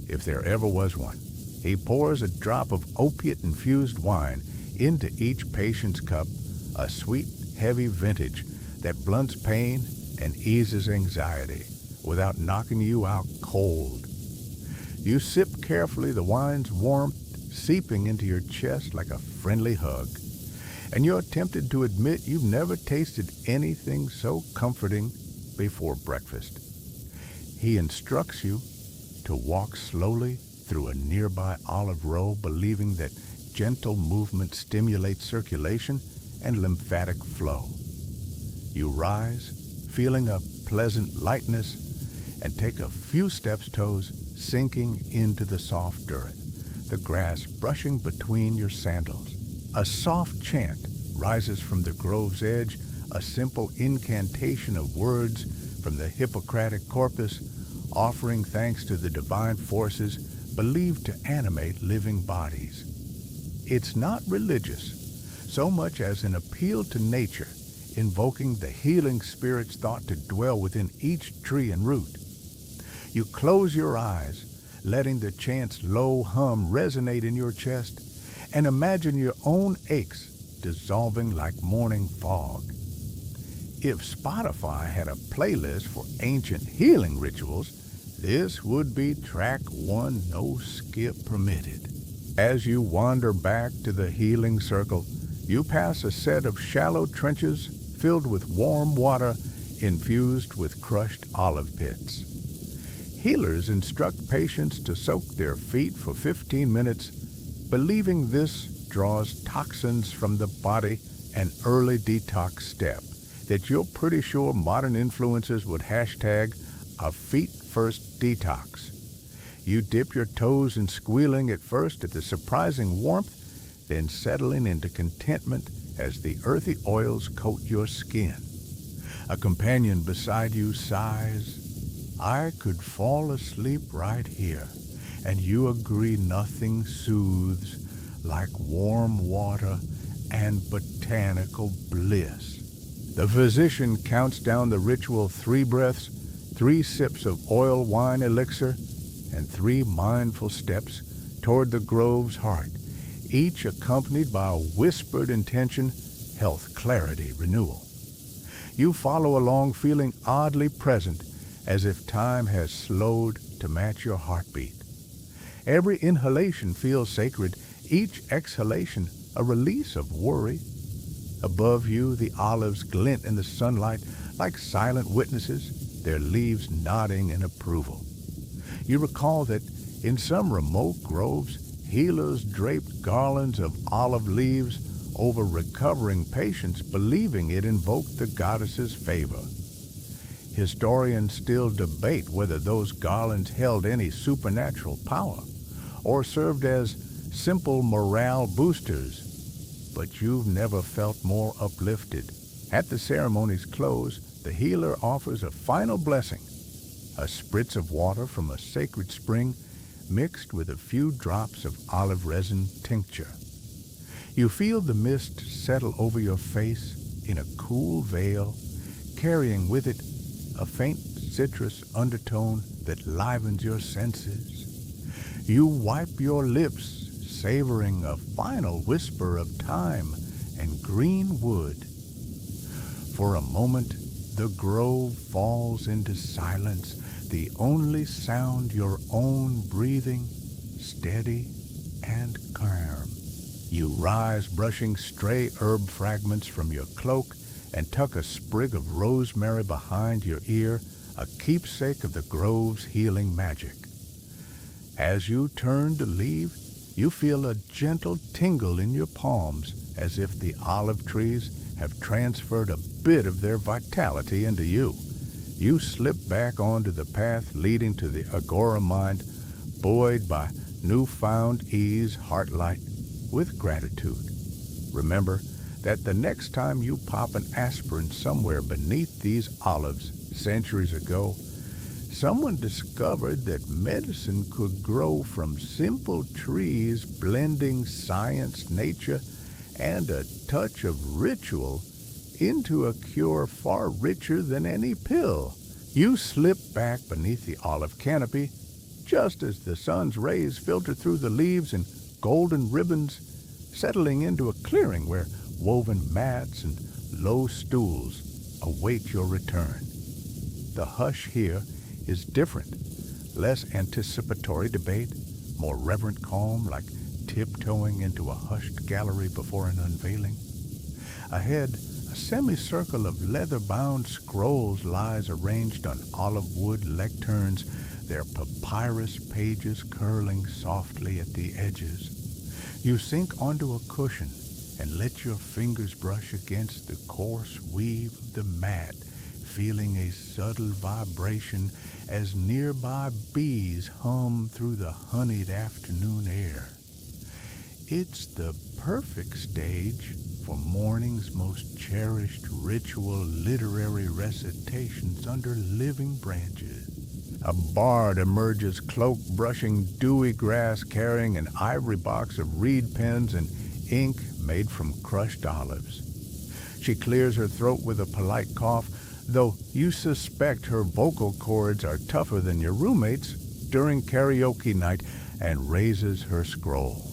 if there ever was one. He pours a drop of opiate-infused wine into each patient's cup, a sweet, heavy vintage that blunts pain and eases anxiety, without knocking you out cold. You sip carefully, the wine's warmth seeping into your chest like a friendly hug. And you're tempted to admit you've never tasted anything so comforting before breakfast. He instructs you to walk slowly through a nearby olive row, believing that gentle movement stimulates circulation and lymphatic flow. You rise, feeling a pleasant lightness, and take a few steps, toes sinking into the soft earth, the grass brushing between your sandals. A soft chant rises from the grove's edge, a simple incantation of words from the Hippocratic corpus, offering thanks to the divine forces believed to animate living bodies. It's not religious, so much as an appeal to nature, invoking the healing spirits thought to dwell within each tree and root. You close your eyes, letting the chant's low hum resonate in your chest, and imagine your own aches dissolving like morning fog. If Spotify had a playlist for ancient healing rituals, this would be track one, no skip permitted. As you wander back to the healing circle, you pass a set of shallow trenches filled with warm water infused with crushed olive pits. Healers instruct patients to soak their feet for 15 minutes, believing this draws toxins from the body, an early detox step that you're pretty sure modern influencers would hashtag a feet-first detox. You dip your toes in squealing at first at the surprising warmth, then settling into contentment as the earthy oils coat your skin. A companion beside you sighs, "I could fall asleep right here," and you agree nothing soothes like warm water and botanical bliss. The physician counts down the ritual 3 breaths, 3 sips of oil wine elixir, and 3 mindful steps toward the grove's heart, each accompanied by a whispered intention, health, clarity, renewal. You follow along feeling oddly present, as if time has slowed to match your heartbeat. Every inhalation feels sacred, each exhalation a release of worry. Above you, the olives glint in the sunlight like silent witnesses, their leaves nodding in approval. You recall that in some remote groves, healers draped garlands of olive leaves over recovering patients, believing it invoked the goddess's favor. Historians still debate whether those garlands held any supernatural power or served as simple morale boosters, but you've never felt more uplifted. At the ceremony's close, the healer offers a final blessing, a spritz of water from a sacred spring mixed with a few drops of olive resin tincture. You feel the mist settle over your face in a cool veil, carrying with it a faint citrus undertone that livens your senses. You wipe your lips, savoring a final whisper of time and green wood. For a moment, the grove falls into silence, the only sound your own breathing, steady and calm. You rise, brushing stray herb fragments from your cloak, and tuck a sprig of rosemary behind your ear, a keepsake of the grove's healing magic. As you turn to leave, you feel a gentle tingle in your palms, as if the olive trees have transferred a bit of their vitality into you. You slip back onto the path leading to the Agora mind, buoyed by newfound ease, heart light, with gratitude. Remember that the next time you pop an aspirin somewhere beneath these olives centuries ago, someone discovered that medicine could grow from simple trees, blending science, nature, and a touch of ritual into a cure far richer than any pill. You slip back beneath the olive canopy just as the sun's rays filter through the leaves in golden ribbons, settling into a clearing where woven mats and low stools await your return. The hush here is different. Less anticipatory debate, more reverent calm, like tiptoeing into a hushed gallery before an unveiling. Ahead, a semicircle of leather-bound scrolls lies arranged on olive wood lecterns, their papyrus pages curling softly at the edges. You sink onto a cushion and let your fingers brush against the coarse weave of the mat, feeling a subtle vibration as nearby bees hum through the honeyed afternoon air. It's the perfect stage for morning's most cherished ritual literary recitations under living branches. A bard emerges cloak brushing dewy grass, carrying an ivory box of reed pens and ink made from crushed olives. She clears her throat with a polite cough, though you suspect her vocal cords are tougher than your roommate's during karaoke night, and raises her scroll.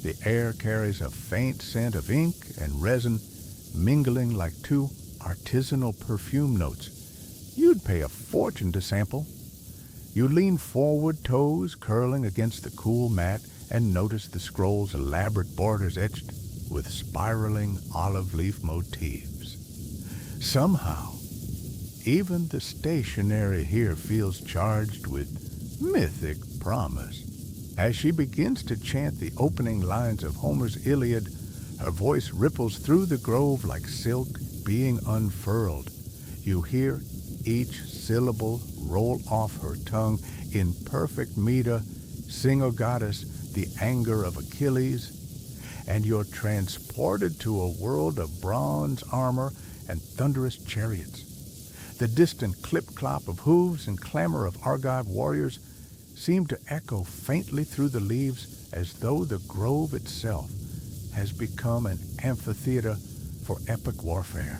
The air carries a faint scent of ink and resin, mingling like two artisanal perfume notes you'd pay a fortune to sample. You lean forward, toes curling against the cool mat, and notice the scroll's elaborate borders etched with spiraling olive leaf motifs. Somehow, even the stationery here feels charged with mythic promise. As she begins to chant the opening lines of Homer's Iliad, her voice ripples through the grove like silk being unfurled. You hear each syllable roll off her tongue in perfect meter, sing, O goddess, the anger of Achilles, and you're transported to a world of bronze armor and thunderous chariots. The distant clip-clop of hooves and clamor of Argive warriors seem to echo faintly through the leaves, as though the grove itself has become an amphitheater for epic warfare.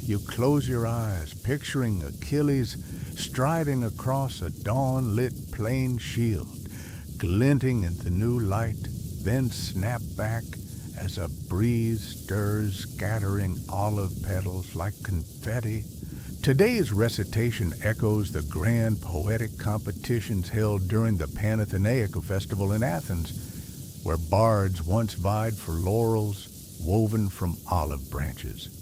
You close your eyes, picturing Achilles striding across a dawn-lit plain shield, glinting in the new light, then snap back as a breeze stirs, scattering olive petals like confetti. Today's recitation echoes the grand poetic competitions held during the Panathenaic Festival in Athens, where bards once vied for laurels woven from olive branches.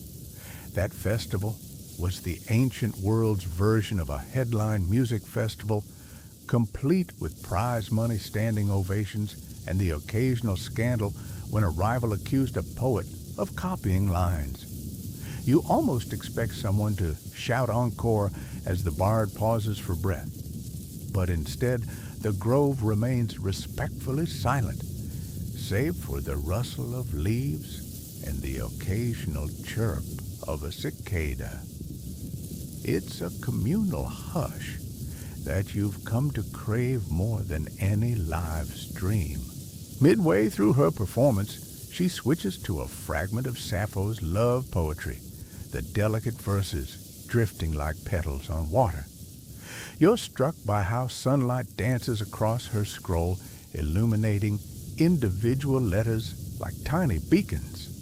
That festival was the ancient world's version of a headline music festival, complete with prize money, standing ovations, and the occasional scandal when a rival accused a poet of copying lines. You almost expect someone to shout encore as the bard pauses for breath. But instead, the grove remains respectfully silent, save for the rustle of leaves and the occasional chirp of a cicada. It's a communal hush that you've come to crave more than any live stream. Midway through her performance, she switches to a fragment of Sappho's love poetry, the delicate verses drifting like petals on water. You're struck by how sunlight dances across her scroll, illuminating individual letters like tiny beacons.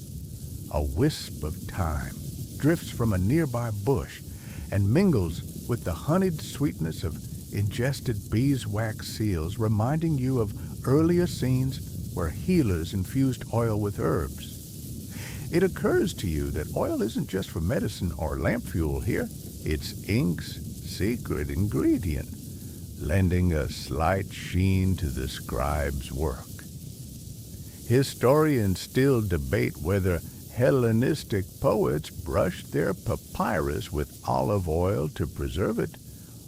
A wisp of time drifts from a nearby bush and mingles with the honeyed sweetness of ingested beeswax seals, reminding you of earlier scenes where healers infused oil with herbs. It occurs to you that oil isn't just for medicine or lamp fuel here. It's ink's secret ingredient, lending a slight sheen to the scribe's work. Historians still debate whether Hellenistic poets brushed their papyrus with olive oil to preserve it,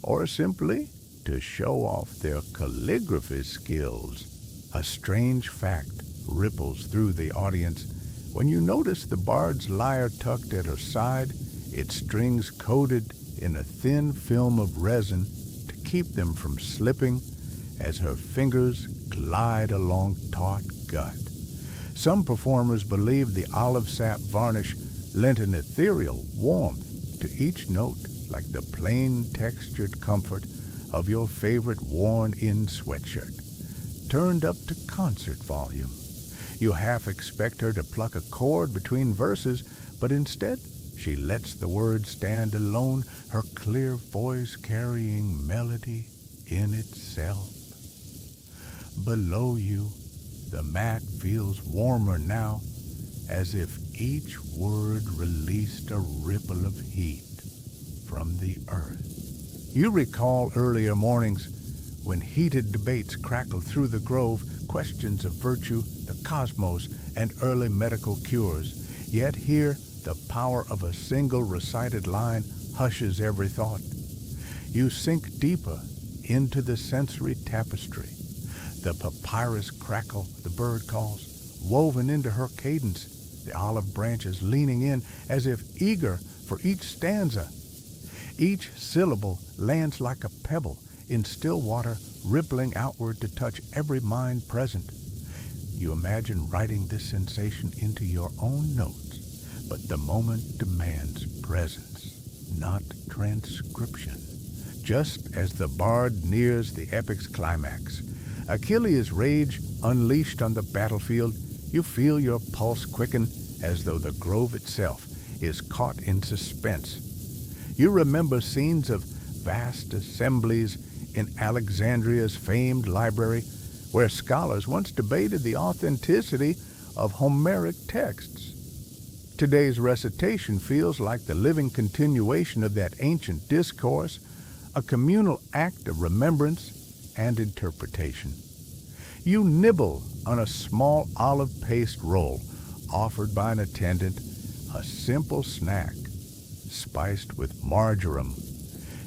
or simply to show off their calligraphy skills. A strange fact ripples through the audience when you notice the bard's lyre tucked at her side, its strings coated in a thin film of resin to keep them from slipping as her fingers glide along taut gut. Some performers believe the olive sap varnish lent an ethereal warmth to each note, like the plain textured comfort of your favorite worn-in sweatshirt, turned up to concert volume. You half expect her to pluck a chord between verses, but instead She lets the words stand alone, her clear voice carrying melody in itself. Below you, the mat feels warmer now, as if each word released a ripple of heat from the earth. You recall earlier mornings when heated debates crackled through the grove, questions of virtue, the cosmos, and early medical cures. Yet here, the power of a single recited line hushes every thought. You sink deeper into the sensory tapestry. The papyrus crackle the bird calls, woven into her cadence, the olive branches leaning in as if eager for each stanza. Each syllable lands like a pebble in still water, rippling outward to touch every mind present. You imagine writing this sensation into your own notes, but the moment demands presence, not transcription. Just as the bard nears the epic's climax, Achilles' rage unleashed on the battlefield, you feel your pulse quicken as though the grove itself is caught in suspense. You remember scenes of vast assemblies in Alexandria's famed library, where scholars once debated the authenticity of Homeric texts. Today's recitation feels like the living continuation of that ancient discourse, a communal act of remembrance and interpretation. You nibble on a small olive paste roll offered by an attendant, a simple snack spiced with marjoram,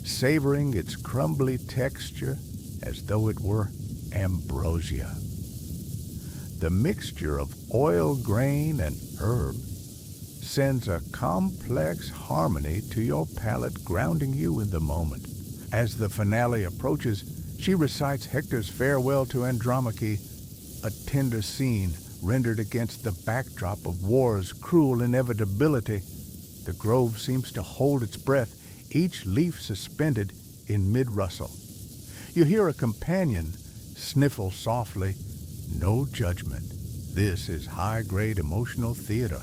savoring its crumbly texture as though it were ambrosia. The mixture of oil, grain, and herb sends a complex harmony to your palate, grounding you in the moment. As the finale approaches, she recites Hector's farewell to Andromache, a tender scene rendered against the backdrop of war's cruel inevitability. The grove seems to hold its breath, each leaf suspended in mid-rustle. You hear a companion sniffle softly. No judgment. This is high-grade emotional theater,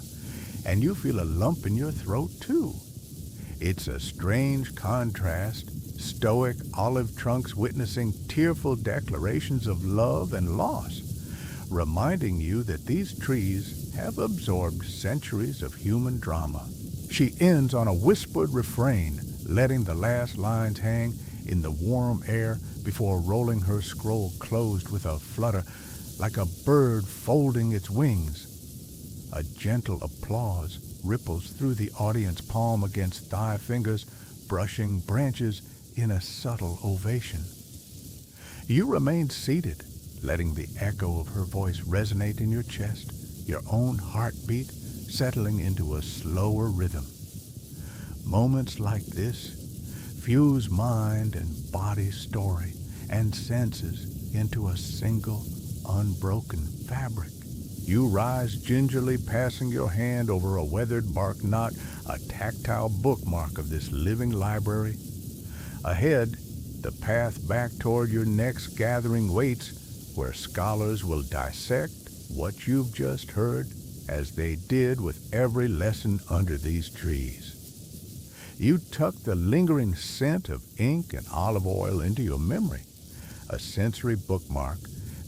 and you feel a lump in your throat, too. It's a strange contrast, stoic olive trunks witnessing tearful declarations of love and loss, reminding you that these trees have absorbed centuries of human drama. She ends on a whispered refrain, letting the last lines hang in the warm air before rolling her scroll closed with a flutter, like a bird folding its wings. A gentle applause ripples through the audience, palm against thigh, fingers brushing branches in a subtle ovation. You remain seated, letting the echo of her voice resonate in your chest, your own heartbeat settling into a slower rhythm. Moments like this fuse mind and body, story and senses into a single, unbroken fabric. You rise gingerly, passing your hand over a weathered bark knot, a tactile bookmark of this living library. Ahead, the path back toward your next gathering waits, where scholars will dissect what you've just heard, as they did with every lesson under these trees. You tuck the lingering scent of ink and olive oil into your memory, a sensory bookmark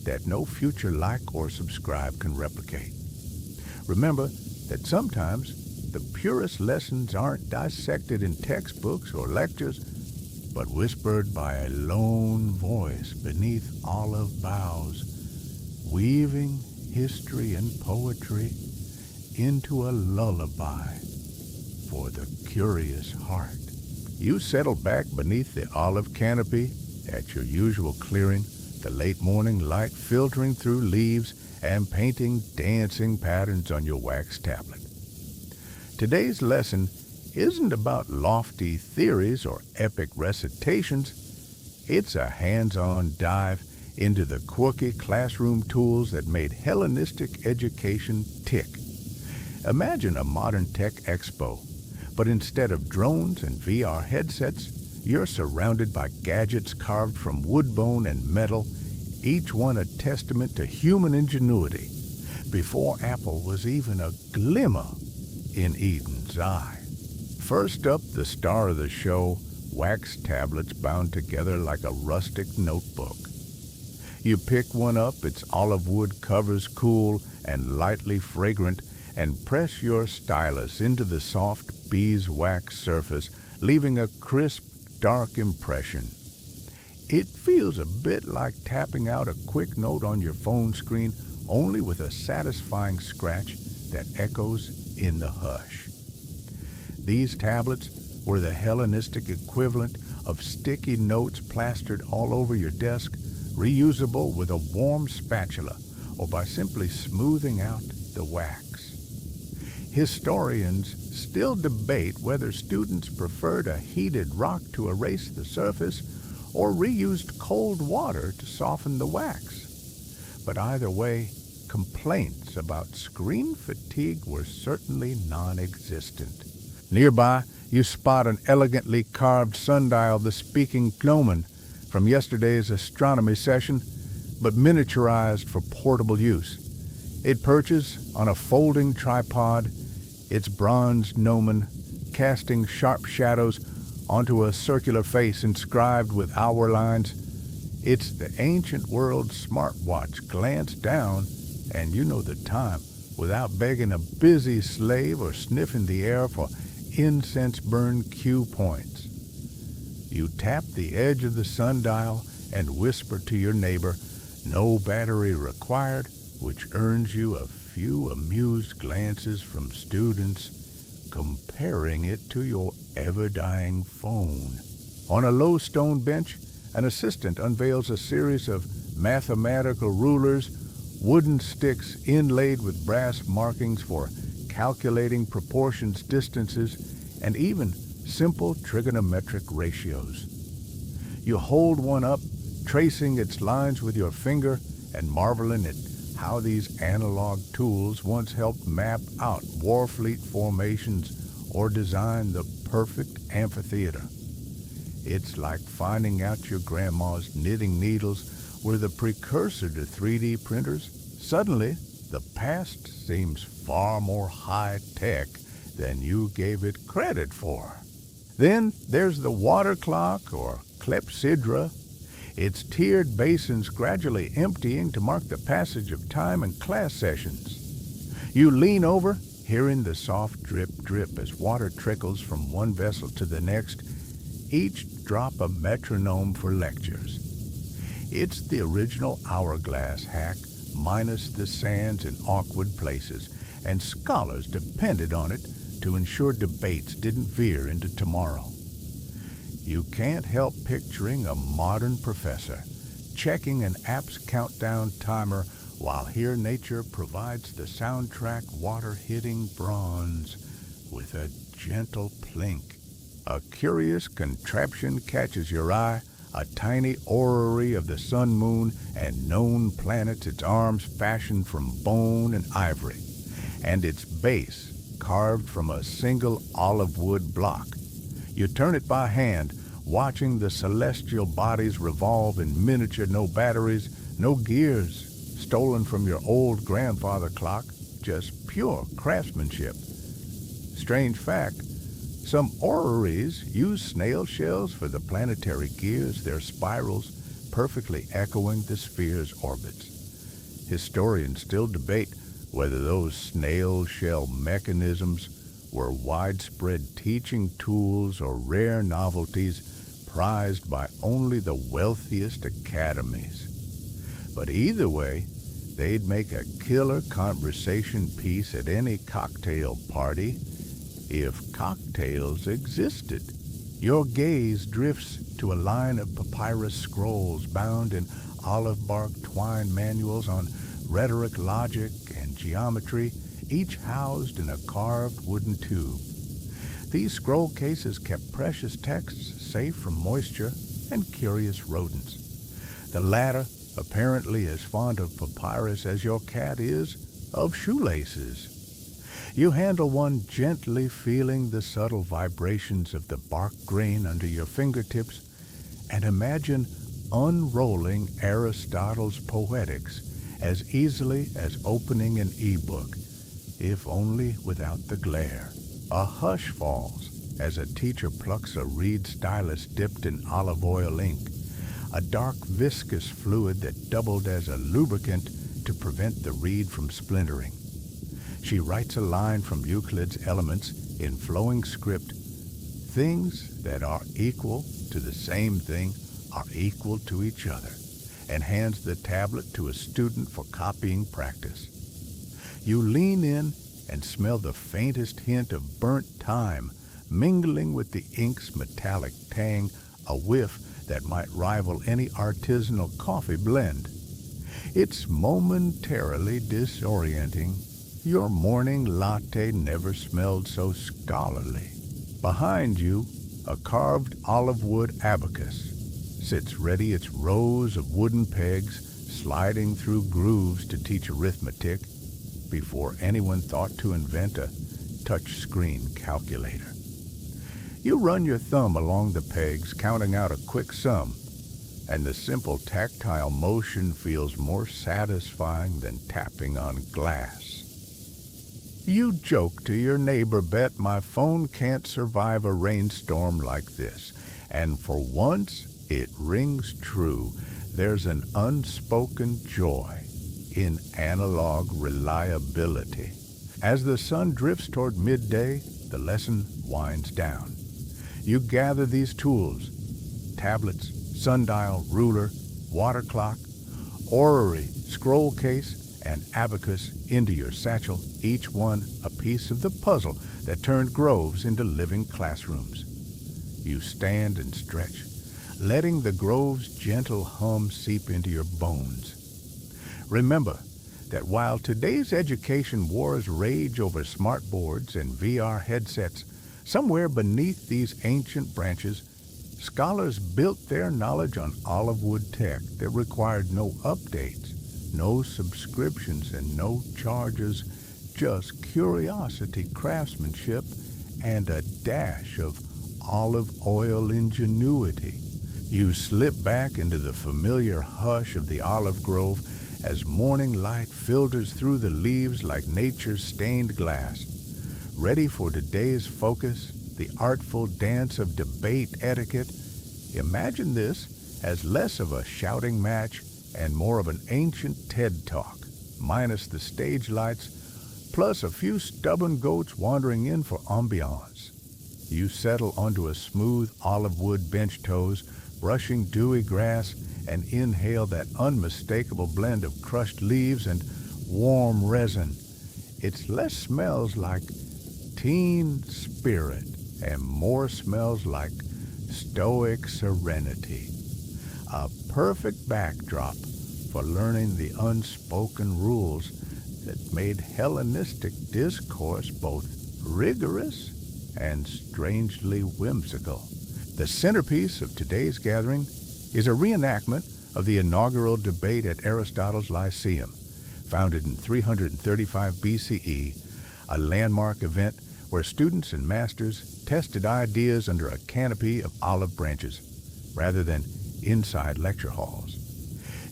that no future like or subscribe can replicate. Remember that sometimes the purest lessons aren't dissected in textbooks or lectures, but whispered by a lone voice beneath olive boughs, weaving history and poetry into a lullaby for the curious heart. You settle back beneath the olive canopy at your usual clearing, the late morning light filtering through leaves and painting dancing patterns on your wax tablet. Today's lesson isn't about lofty theories or epic recitations. It's a hands-on dive into the quirky classroom tools that made Hellenistic education tick. Imagine a modern tech expo, but instead of drones and VR headsets, you're surrounded by gadgets carved from wood, bone, and metal, each one a testament to human ingenuity, before Apple was even a glimmer in Eden's eye. First up, the star of the show, wax tablets bound together like a rustic notebook. You pick one up, its olive wood covers cool and lightly fragrant, and press your stylus into the soft beeswax surface, leaving a crisp, dark impression. It feels a bit like tapping out a quick note on your phone screen, only with a satisfying scratch that echoes in the hush. These tablets were the Hellenistic equivalent of sticky notes plastered all over your desk, reusable with a warm spatula or by simply smoothing out the wax. Historians still debate whether students preferred a heated rock to erase the surface or reused cold water to soften the wax. But either way, complaints about screen fatigue were certainly non-existent. Nearby, you spot an elegantly carved sundial, the speaking gnomon from yesterday's astronomy session, but miniaturized for portable use. It perches on a folding tripod, its bronze gnomon casting sharp shadows onto a circular face inscribed with hour lines. It's the ancient world smartwatch. Glance down, and you know the time without begging a busy slave or sniffing the air for incense-burned cue points. You tap the edge of the sundial and whisper to your neighbor, "No battery required," which earns you a few amused glances from students comparing it to your ever-dying phone. On a low stone bench, an assistant unveils a series of mathematical rulers, wooden sticks inlaid with brass markings for calculating proportions, distances, and even simple trigonometric ratios. You hold one up, tracing its lines with your finger and marveling at how these analog tools once helped map out Warfleet formations or design the perfect amphitheater. It's like finding out your grandma's knitting needles were the precursor to 3D printers. Suddenly, the past seems far more high-tech than you gave it credit for. Then there's the water clock, or clepsydra, its tiered basins gradually emptying to mark the passage of time in class sessions. You lean over, hearing the soft drip-drip as water trickles from one vessel to the next, each drop a metronome for lectures. It's the original hourglass hack, minus the sands in awkward places, and scholars depended on it to ensure debates didn't veer into tomorrow. You can't help picturing a modern professor checking an app's countdown timer while here nature provides the soundtrack, water hitting bronze with a gentle plink. A curious contraption catches your eye, a tiny orrery of the sun, moon, and known planets, its arms fashioned from bone and ivory, and its base carved from a single olive wood block. You turn it by hand, watching the celestial bodies revolve in miniature, no batteries, no gears, stolen from your old grandfather clock, just pure craftsmanship. Strange fact, some orreries use snail shells for the planetary gears, their spirals perfectly echoing the sphere's orbits. Historians still debate whether those snail shell mechanisms were widespread teaching tools or rare novelties prized by only the wealthiest academies. But either way, they'd make a killer conversation piece at any cocktail party if cocktails existed. Your gaze drifts to a line of papyrus scrolls bound in olive bark twine manuals on rhetoric, logic, and geometry, each housed in a carved wooden tube. These scroll cases kept precious texts safe from moisture and curious rodents. The latter apparently as fond of papyrus as your cat is of shoelaces. You handle one, gently feeling the subtle vibrations of the bark grain under your fingertips, and imagine unrolling Aristotle's Poetics as easily as opening an e-book, if only without the glare. A hush falls, as a teacher plucks a reed stylus dipped in olive oil ink, a dark viscous fluid that doubled as a lubricant to prevent the reed from splintering. She writes a line from Euclid's Elements in flowing script. Things that are equal to the same thing are equal to each other, and hands the tablet to a student for copying practice. You lean in and smell the faintest hint of burnt thyme mingling with the ink's metallic tang, a whiff that might rival any artisanal coffee blend. It's momentarily disorienting. Your morning latte never smelled so scholarly. Behind you, a carved olive wood abacus sits ready, its rows of wooden pegs sliding through grooves to teach arithmetic before anyone thought to invent a touch-screen calculator. You run your thumb along the pegs, counting out a quick sum, and the simple tactile motion feels more satisfying than tapping on glass. You joke to your neighbor, bet my phone can't survive a rainstorm like this, and for once it rings true. There's an unspoken joy in analog reliability. As the sun drifts toward midday, the lesson winds down. You gather these tools: tablets, sundial, ruler, water clock, orrery, scroll case, and abacus into your satchel, each one a piece of the puzzle that turned groves into living classrooms. You stand and stretch, letting the grove's gentle hum seep into your bones. Remember that while today's education wars rage over smartboards and VR headsets, somewhere beneath these ancient branches, scholars built their knowledge on olive wood tech that required no updates, no subscriptions, and no charges, just curiosity, craftsmanship, and a dash of olive oil ingenuity. You slip back into the familiar hush of the olive grove as morning light filters through the leaves like nature's stained glass. Ready for today's focus, the artful dance of debate etiquette? Imagine this as less of a shouting match and more of an ancient TED Talk, minus the stage lights, plus a few stubborn goats wandering in for ambiance. You settle onto a smooth olive wood bench toes, brushing dewy grass, and inhale that unmistakable blend of crushed leaves and warm resin. It less smells like teen spirit and more smells like stoic serenity. A perfect backdrop for learning the unspoken rules that made Hellenistic discourse both rigorous and strangely whimsical. The centerpiece of today's gathering is a reenactment of the inaugural debate at Aristotle's Lyceum, founded in 335 BCE, a landmark event where students and masters tested ideas under a canopy of olive branches, rather than inside lecture halls.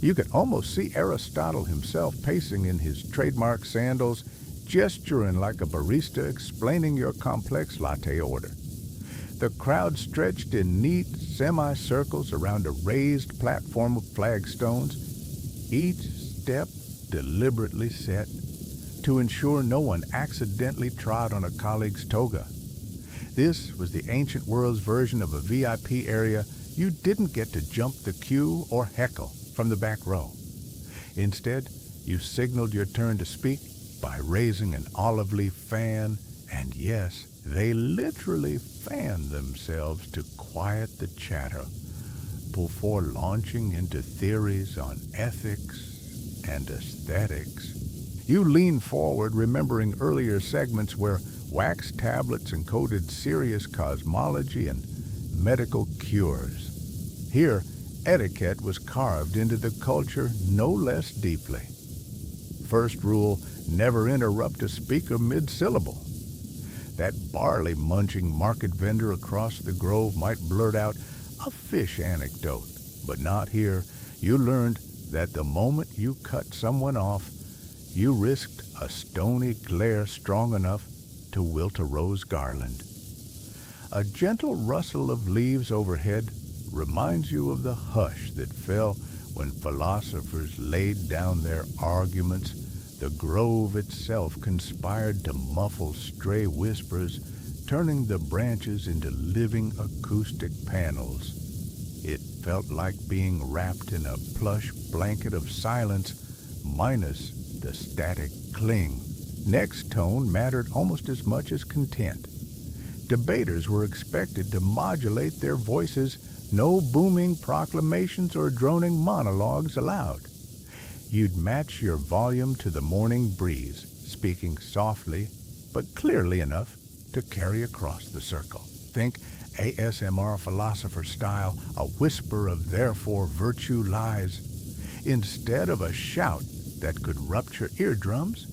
You could almost see Aristotle himself pacing in his trademark sandals, gesturing like a barista explaining your complex latte order. The crowd stretched in neat semicircles around a raised platform of flagstones, each step deliberately set to ensure no one accidentally trod on a colleague's toga. This was the ancient world's version of a VIP area. You didn't get to jump the queue or heckle from the back row. Instead, you signaled your turn to speak by raising an olive leaf fan, and yes, they literally fanned themselves to quiet the chatter before launching into theories on ethics and aesthetics. You lean forward, remembering earlier segments where wax tablets encoded serious cosmology and medical cures. Here, etiquette was carved into the culture no less deeply. First rule, never interrupt a speaker mid-syllable. That barley-munching market vendor across the grove might blurt out a fish anecdote, but not here. You learned that the moment you cut someone off, you risked a stony glare strong enough to wilt a rose garland. A gentle rustle of leaves overhead reminds you of the hush that fell when philosophers laid down their arguments. The grove itself conspired to muffle stray whispers, turning the branches into living acoustic panels. It felt like being wrapped in a plush blanket of silence, minus the static cling. Next tone mattered almost as much as content. Debaters were expected to modulate their voices, no booming proclamations or droning monologues allowed. You'd match your volume to the morning breeze, speaking softly but clearly enough to carry across the circle. Think ASMR philosopher style, a whisper of therefore virtue lies, instead of a shout that could rupture eardrums.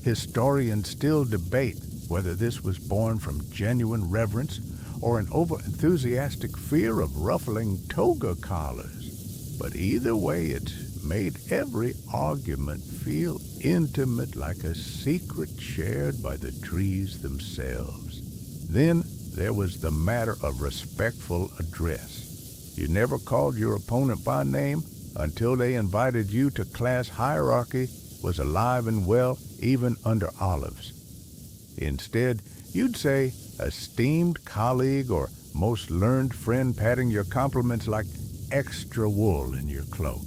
Historians still debate whether this was born from genuine reverence or an over-enthusiastic fear of ruffling toga collars. But either way, it's made every argument feel intimate, like a secret shared by the trees themselves. Then there was the matter of respectful address. You never called your opponent by name until they invited you to class hierarchy was alive and well even under olives. Instead, you'd say, esteemed colleague or most learned friend, patting your compliments like extra wool in your cloak.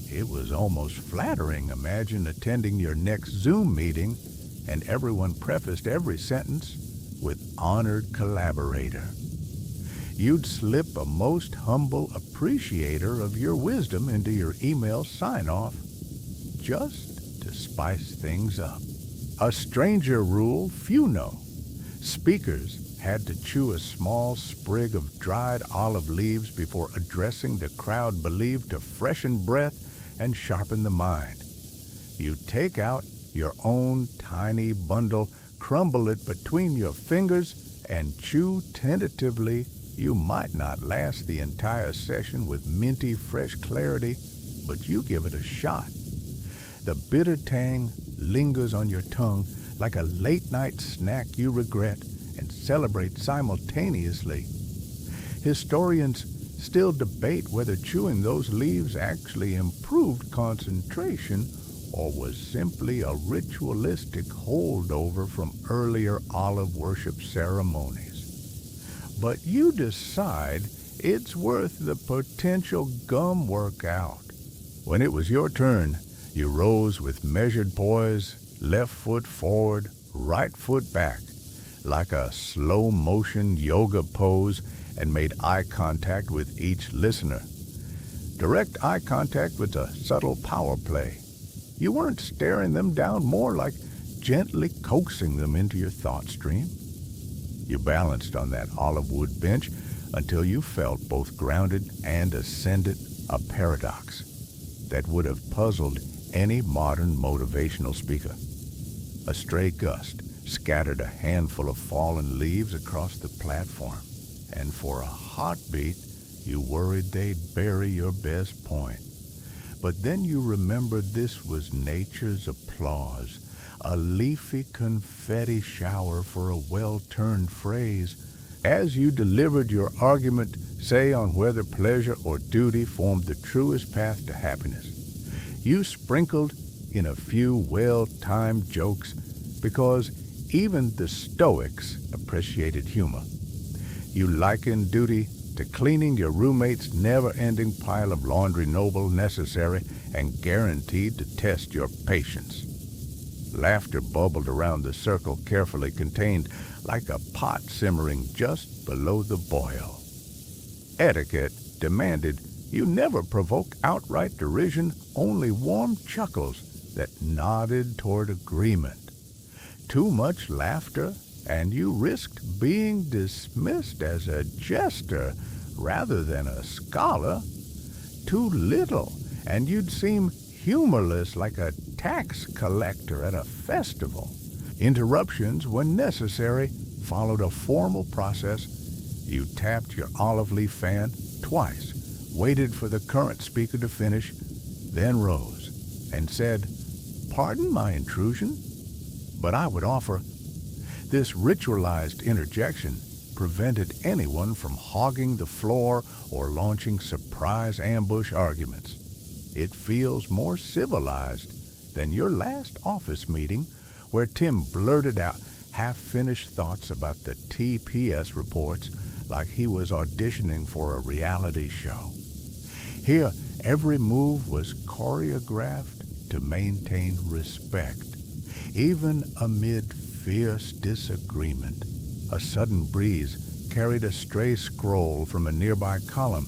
It was almost flattering. Imagine attending your next Zoom meeting and everyone prefaced every sentence with honored collaborator. You'd slip a most humble appreciator of your wisdom into your email sign-off just to spice things up. A stranger rule few know. Speakers had to chew a small sprig of dried olive leaves before addressing the crowd, believed to freshen breath and sharpen the mind. You take out your own tiny bundle, crumble it between your fingers, and chew tentatively. You might not last the entire session with minty fresh clarity, but you give it a shot. The bitter tang lingers on your tongue like a late-night snack you regret and celebrate simultaneously. Historians still debate whether chewing those leaves actually improved concentration or was simply a ritualistic holdover from earlier olive worship ceremonies. But you decide it's worth the potential gum workout. When it was your turn, you rose with measured poise, left foot forward, right foot back, like a slow-motion yoga pose, and made eye contact with each listener. Direct eye contact was a subtle power play. You weren't staring them down, more like gently coaxing them into your thought stream. You balanced on that olive wood bench until you felt both grounded and ascended, a paradox that would have puzzled any modern motivational speaker. A stray gust scattered a handful of fallen leaves across the platform, and for a heartbeat, you worried they'd bury your best point. But then you remembered this was nature's applause, a leafy confetti shower for a well-turned phrase. As you delivered your argument, say on whether pleasure or duty formed the truest path to happiness, you sprinkled in a few well-timed jokes, because even the Stoics appreciated humor. You likened duty to cleaning your roommate's never-ending pile of laundry, noble, necessary, and guaranteed to test your patience. Laughter bubbled around the circle, carefully contained, like a pot simmering just below the boil. Etiquette demanded you never provoke outright derision, only warm chuckles that nodded toward agreement. Too much laughter, and you risked being dismissed as a jester rather than a scholar. Too little, and you'd seem humorless, like a tax collector at a festival. Interruptions, when necessary, followed a formal process. You tapped your olive leaf fan twice, waited for the current speaker to finish, then rose and said, "Pardon my intrusion, but I would offer." This ritualized interjection prevented anyone from hogging the floor or launching surprise ambush arguments. It feels more civilized than your last office meeting where Tim blurted out half-finished thoughts about the TPS reports like he was auditioning for a reality show. Here, every move was choreographed to maintain respect. Even amid fierce disagreement, a sudden breeze carried a stray scroll from a nearby column,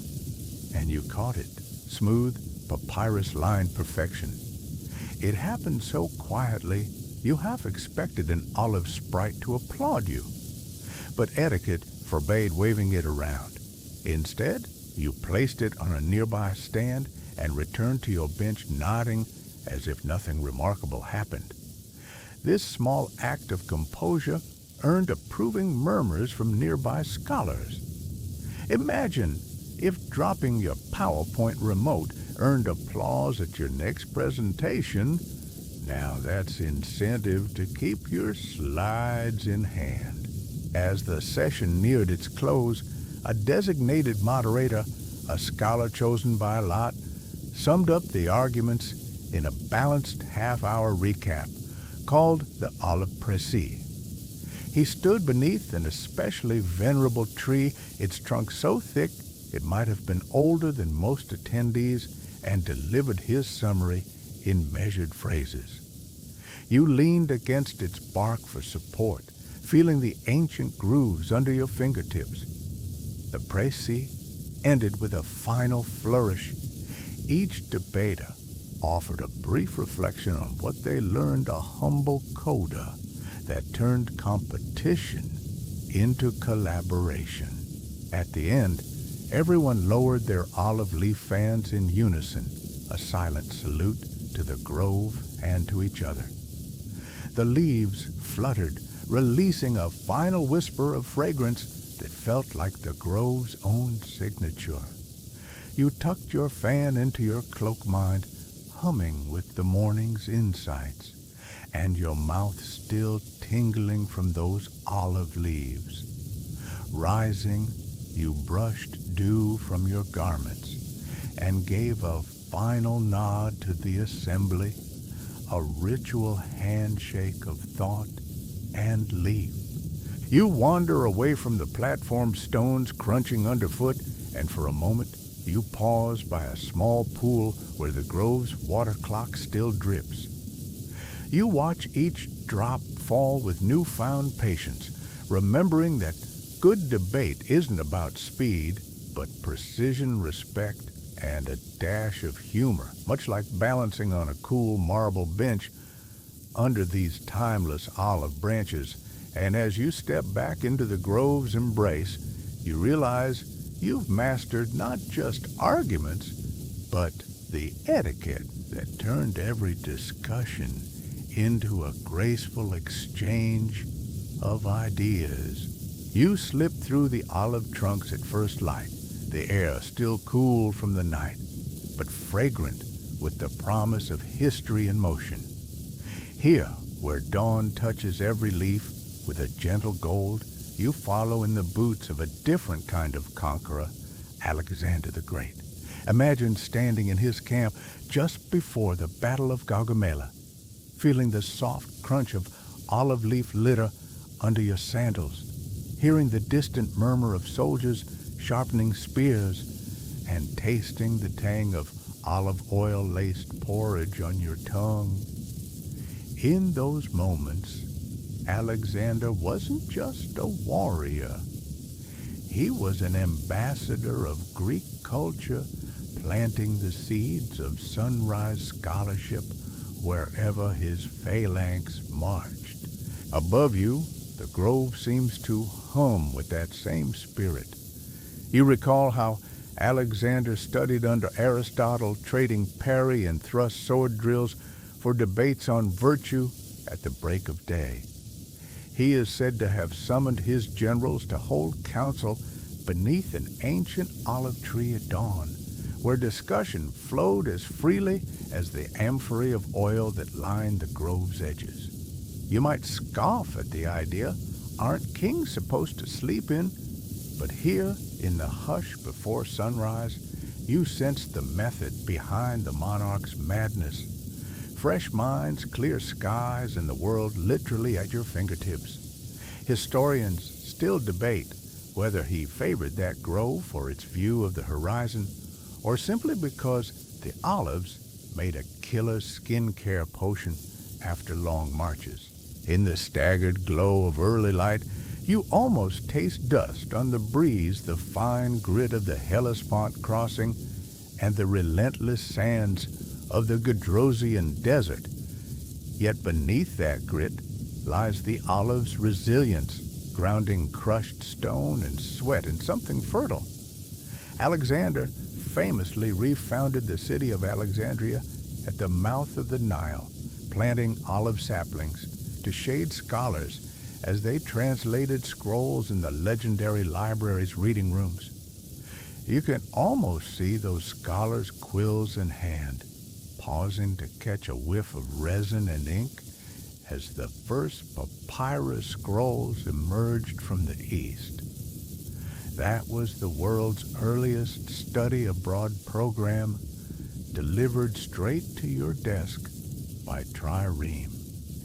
and you caught it, smooth, papyrus-lined perfection. It happened so quietly, you half expected an olive sprite to applaud you. But etiquette forbade waving it around. Instead, you placed it on a nearby stand and returned to your bench nodding as if nothing remarkable happened. This small act of composure earned approving murmurs from nearby scholars. Imagine if dropping your PowerPoint remote earned applause at your next presentation. Now that's incentive to keep your slides in hand. As the session neared its close, a designated moderator, a scholar chosen by lot, summed up the arguments in a balanced half-hour recap called the Olive Précis. He stood beneath an especially venerable tree, its trunk so thick it might have been older than most attendees, and delivered his summary in measured phrases. You leaned against its bark for support, feeling the ancient grooves under your fingertips. The précis ended with a final flourish. Each debater offered a brief reflection on what they learned a humble coda that turned competition into collaboration. At the end, everyone lowered their olive leaf fans in unison, a silent salute to the grove and to each other. The leaves fluttered, releasing a final whisper of fragrance that felt like the grove's own signature. You tucked your fan into your cloak mind, humming with the morning's insights, and your mouth still tingling from those olive leaves. Rising, you brushed dew from your garments and gave a final nod to the assembly, a ritual handshake of thought and leaf. You wander away from the platform stones crunching underfoot, and for a moment you pause by a small pool where the grove's water clock still drips. You watch each drop fall with newfound patience, remembering that good debate isn't about speed, but precision, respect, and a dash of humor, much like balancing on a cool marble bench under these timeless olive branches. And as you step back into the grove's embrace, you realize you've mastered not just arguments, but the etiquette that turned every discussion into a graceful exchange of ideas. You slipped through the olive trunks at first light, the air still cool from the night, but fragrant with the promise of history in motion. Here, where dawn touches every leaf with a gentle gold, you follow in the boots of a different kind of conqueror, Alexander the Great. Imagine standing in his camp just before the Battle of Gaugamela, feeling the soft crunch of olive leaf litter under your sandals, hearing the distant murmur of soldiers sharpening spears, and tasting the tang of olive oil-laced porridge on your tongue. In those moments, Alexander wasn't just a warrior. He was an ambassador of Greek culture, planting the seeds of sunrise scholarship wherever his phalanx marched. Above you, the grove seems to hum with that same spirit. You recall how Alexander studied under Aristotle, trading parry and thrust sword drills for debates on virtue at the break of day. He is said to have summoned his generals to hold council beneath an ancient olive tree at dawn, where discussion flowed as freely as the amphorae of oil that lined the grove's edges. You might scoff at the idea, aren't kings supposed to sleep in? But here, in the hush before sunrise, you sense the method behind the monarch's madness. Fresh minds, clear skies, and the world literally at your fingertips. Historians still debate whether he favored that grove for its view of the horizon, or simply because the olives made a killer skincare potion after long marches. In the staggered glow of early light, you almost taste dust on the breeze, the fine grit of the Hellespont crossing, and the relentless sands of the Gedrosian desert. Yet beneath that grit lies the olive's resilience, grounding crushed stone and sweat in something fertile. Alexander famously refounded the city of Alexandria at the mouth of the Nile, planting olive saplings to shade scholars as they translated scrolls in the legendary library's reading rooms. You can almost see those scholars' quills in hand, pausing to catch a whiff of resin and ink as the first papyrus scrolls emerged from the east. That was the world's earliest study abroad program, delivered straight to your desk by trireme.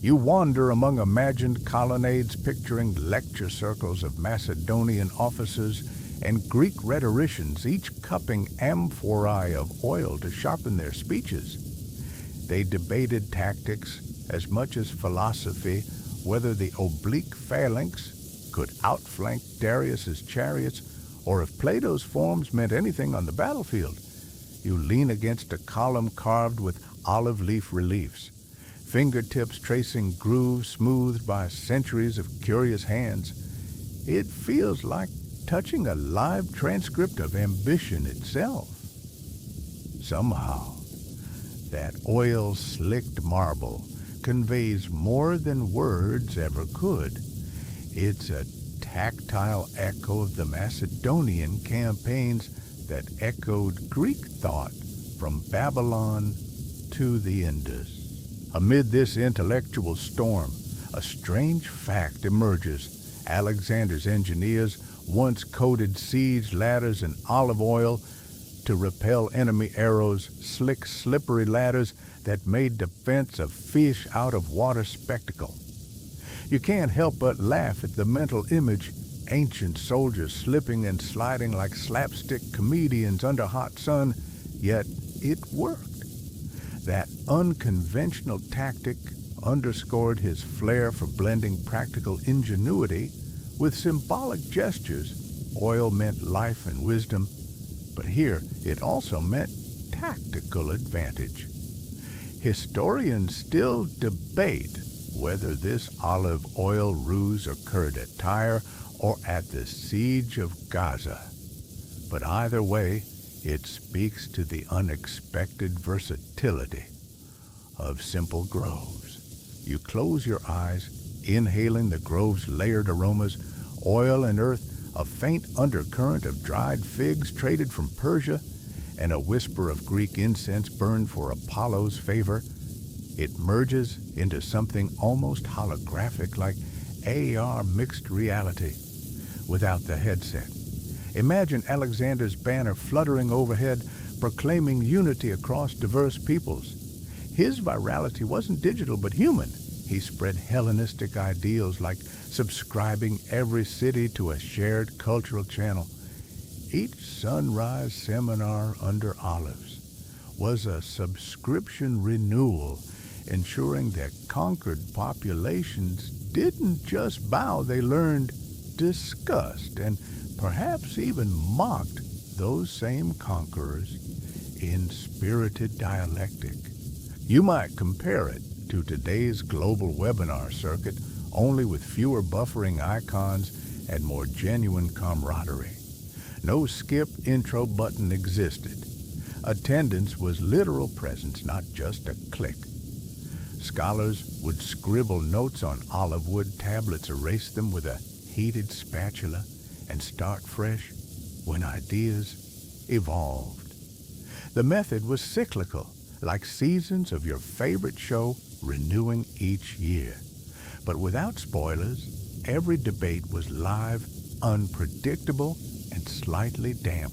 You wander among imagined colonnades picturing lecture circles of Macedonian officers and Greek rhetoricians, each cupping amphorae of oil to sharpen their speeches. They debated tactics as much as philosophy, whether the oblique phalanx could outflank Darius's chariots, or if Plato's forms meant anything on the battlefield. You lean against a column carved with olive leaf reliefs, fingertips tracing grooves smoothed by centuries of curious hands. It feels like touching a live transcript of ambition itself. Somehow, that oil-slicked marble conveys more than words ever could. It's a tactile echo of the Macedonian campaigns that echoed Greek thought from Babylon to the Indus. Amid this intellectual storm, a strange fact emerges. Alexander's engineers once coated siege ladders in olive oil to repel enemy arrows, slick, slippery ladders that made defense a fish-out-of-water spectacle. You can't help but laugh at the mental image, ancient soldiers slipping and sliding like slapstick comedians under hot sun, yet it worked. That unconventional tactic underscored his flair for blending practical ingenuity with symbolic gestures. Oil meant life and wisdom, but here it also meant tactical advantage. Historians still debate whether this olive oil ruse occurred at Tyre or at the siege of Gaza. But either way, it speaks to the unexpected versatility of simple groves. You close your eyes, inhaling the grove's layered aromas, oil and earth, a faint undercurrent of dried figs traded from Persia, and a whisper of Greek incense burned for Apollo's favor. It merges into something almost holographic, like AR mixed reality, without the headset. Imagine Alexander's banner fluttering overhead, proclaiming unity across diverse peoples. His virality wasn't digital but human. He spread Hellenistic ideals like subscribing every city to a shared cultural channel. Each sunrise seminar under olives was a subscription renewal, ensuring that conquered populations didn't just bow, they learned, discussed, and perhaps even mocked those same conquerors in spirited dialectic. You might compare it to today's global webinar circuit, only with fewer buffering icons and more genuine camaraderie. No skip intro button existed. Attendance was literal presence, not just a click. Scholars would scribble notes on olive wood tablets, erase them with a heated spatula, and start fresh when ideas evolved. The method was cyclical, like seasons of your favorite show renewing each year. But without spoilers, every debate was live, unpredictable, and slightly damp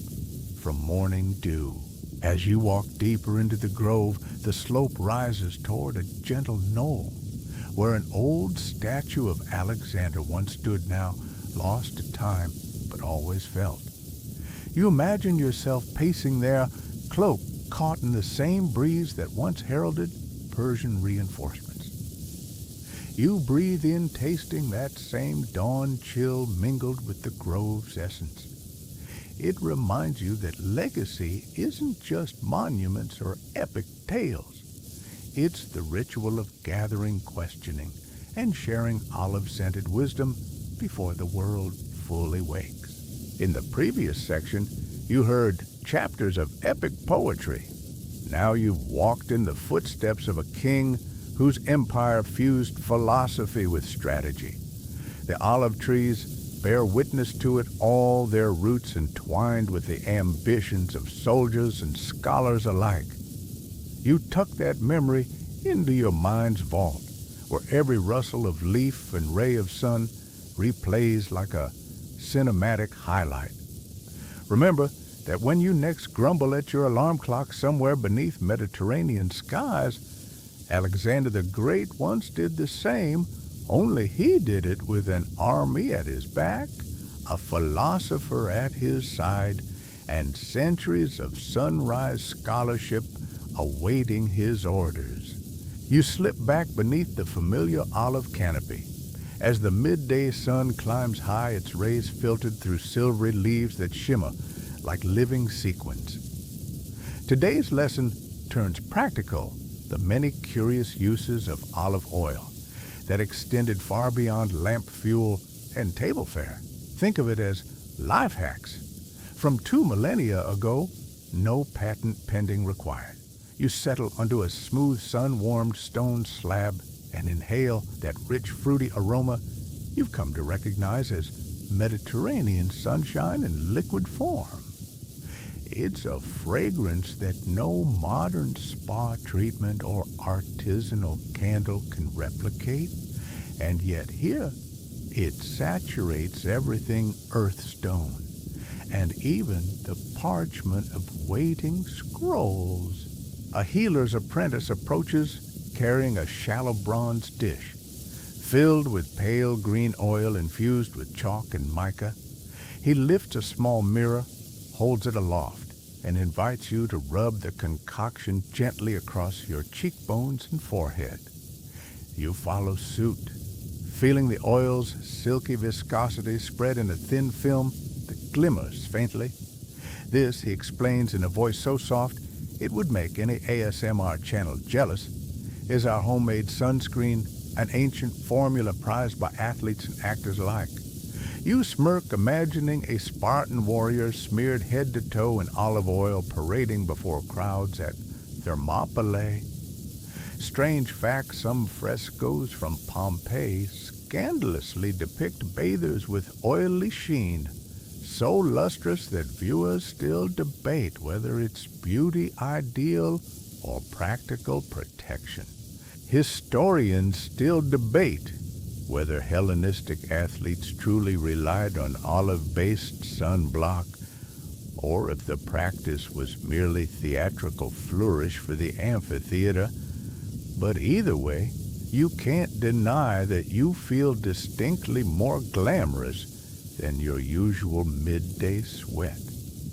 from morning dew. As you walk deeper into the grove, the slope rises toward a gentle knoll, where an old statue of Alexander once stood, now lost to time, but always felt. You imagine yourself pacing there, cloak caught in the same breeze that once heralded Persian reinforcements. You breathe in, tasting that same dawn chill mingled with the grove's essence. It reminds you that legacy isn't just monuments or epic tales. It's the ritual of gathering, questioning, and sharing olive-scented wisdom before the world fully wakes. In the previous section, you heard chapters of epic poetry. Now you've walked in the footsteps of a king whose empire fused philosophy with strategy. The olive trees bear witness to it, all their roots entwined with the ambitions of soldiers and scholars alike. You tuck that memory into your mind's vault, where every rustle of leaf and ray of sun replays like a cinematic highlight. Remember that when you next grumble at your alarm clock somewhere beneath Mediterranean skies, Alexander the Great once did the same, only he did it with an army at his back, a philosopher at his side, and centuries of sunrise scholarship awaiting his orders. You slip back beneath the familiar olive canopy. As the midday sun climbs high, its rays filtered through silvery leaves that shimmer like living sequins. Today's lesson turns practical, the many curious uses of olive oil that extended far beyond lamp fuel and table fare. Think of it as life hacks. From 2 millennia ago, no patent pending required. You settle onto a smooth sun-warmed stone slab and inhale that rich fruity aroma you've come to recognize as Mediterranean sunshine in liquid form. It's a fragrance that no modern spa treatment or artisanal candle can replicate, and yet here it saturates everything earthstone, and even the parchment of waiting scrolls. A healer's apprentice approaches carrying a shallow bronze dish, filled with pale green oil infused with chalk and mica. He lifts a small mirror, holds it aloft, and invites you to rub the concoction gently across your cheekbones and forehead. You follow suit, feeling the oil's silky viscosity spread in a thin film that glimmers faintly. This, he explains in a voice so soft it would make any ASMR channel jealous, is our homemade sunscreen, an ancient formula prized by athletes and actors alike. You smirk, imagining a Spartan warrior smeared head to toe in olive oil parading before crowds at Thermopylae. Strange fact, some frescoes from Pompeii scandalously depict bathers with oily sheen, so lustrous that viewers still debate whether it's beauty ideal or practical protection. Historians still debate whether Hellenistic athletes truly relied on olive-based sunblock, or if the practice was merely theatrical flourish for the amphitheater. But either way, you can't deny that you feel distinctly more glamorous than your usual midday sweat.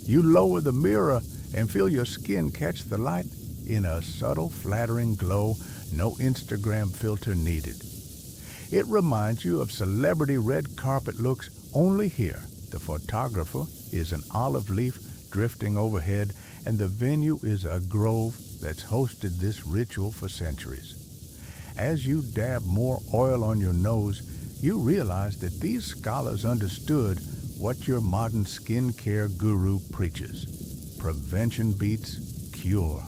You lower the mirror and feel your skin catch the light in a subtle, flattering glow, no Instagram filter needed. It reminds you of celebrity red carpet looks only here. The photographer is an olive leaf drifting overhead, and the venue is a grove that's hosted this ritual for centuries. As you dab more oil on your nose, you realize that these scholars understood what your modern skincare guru preaches. Prevention beats cure.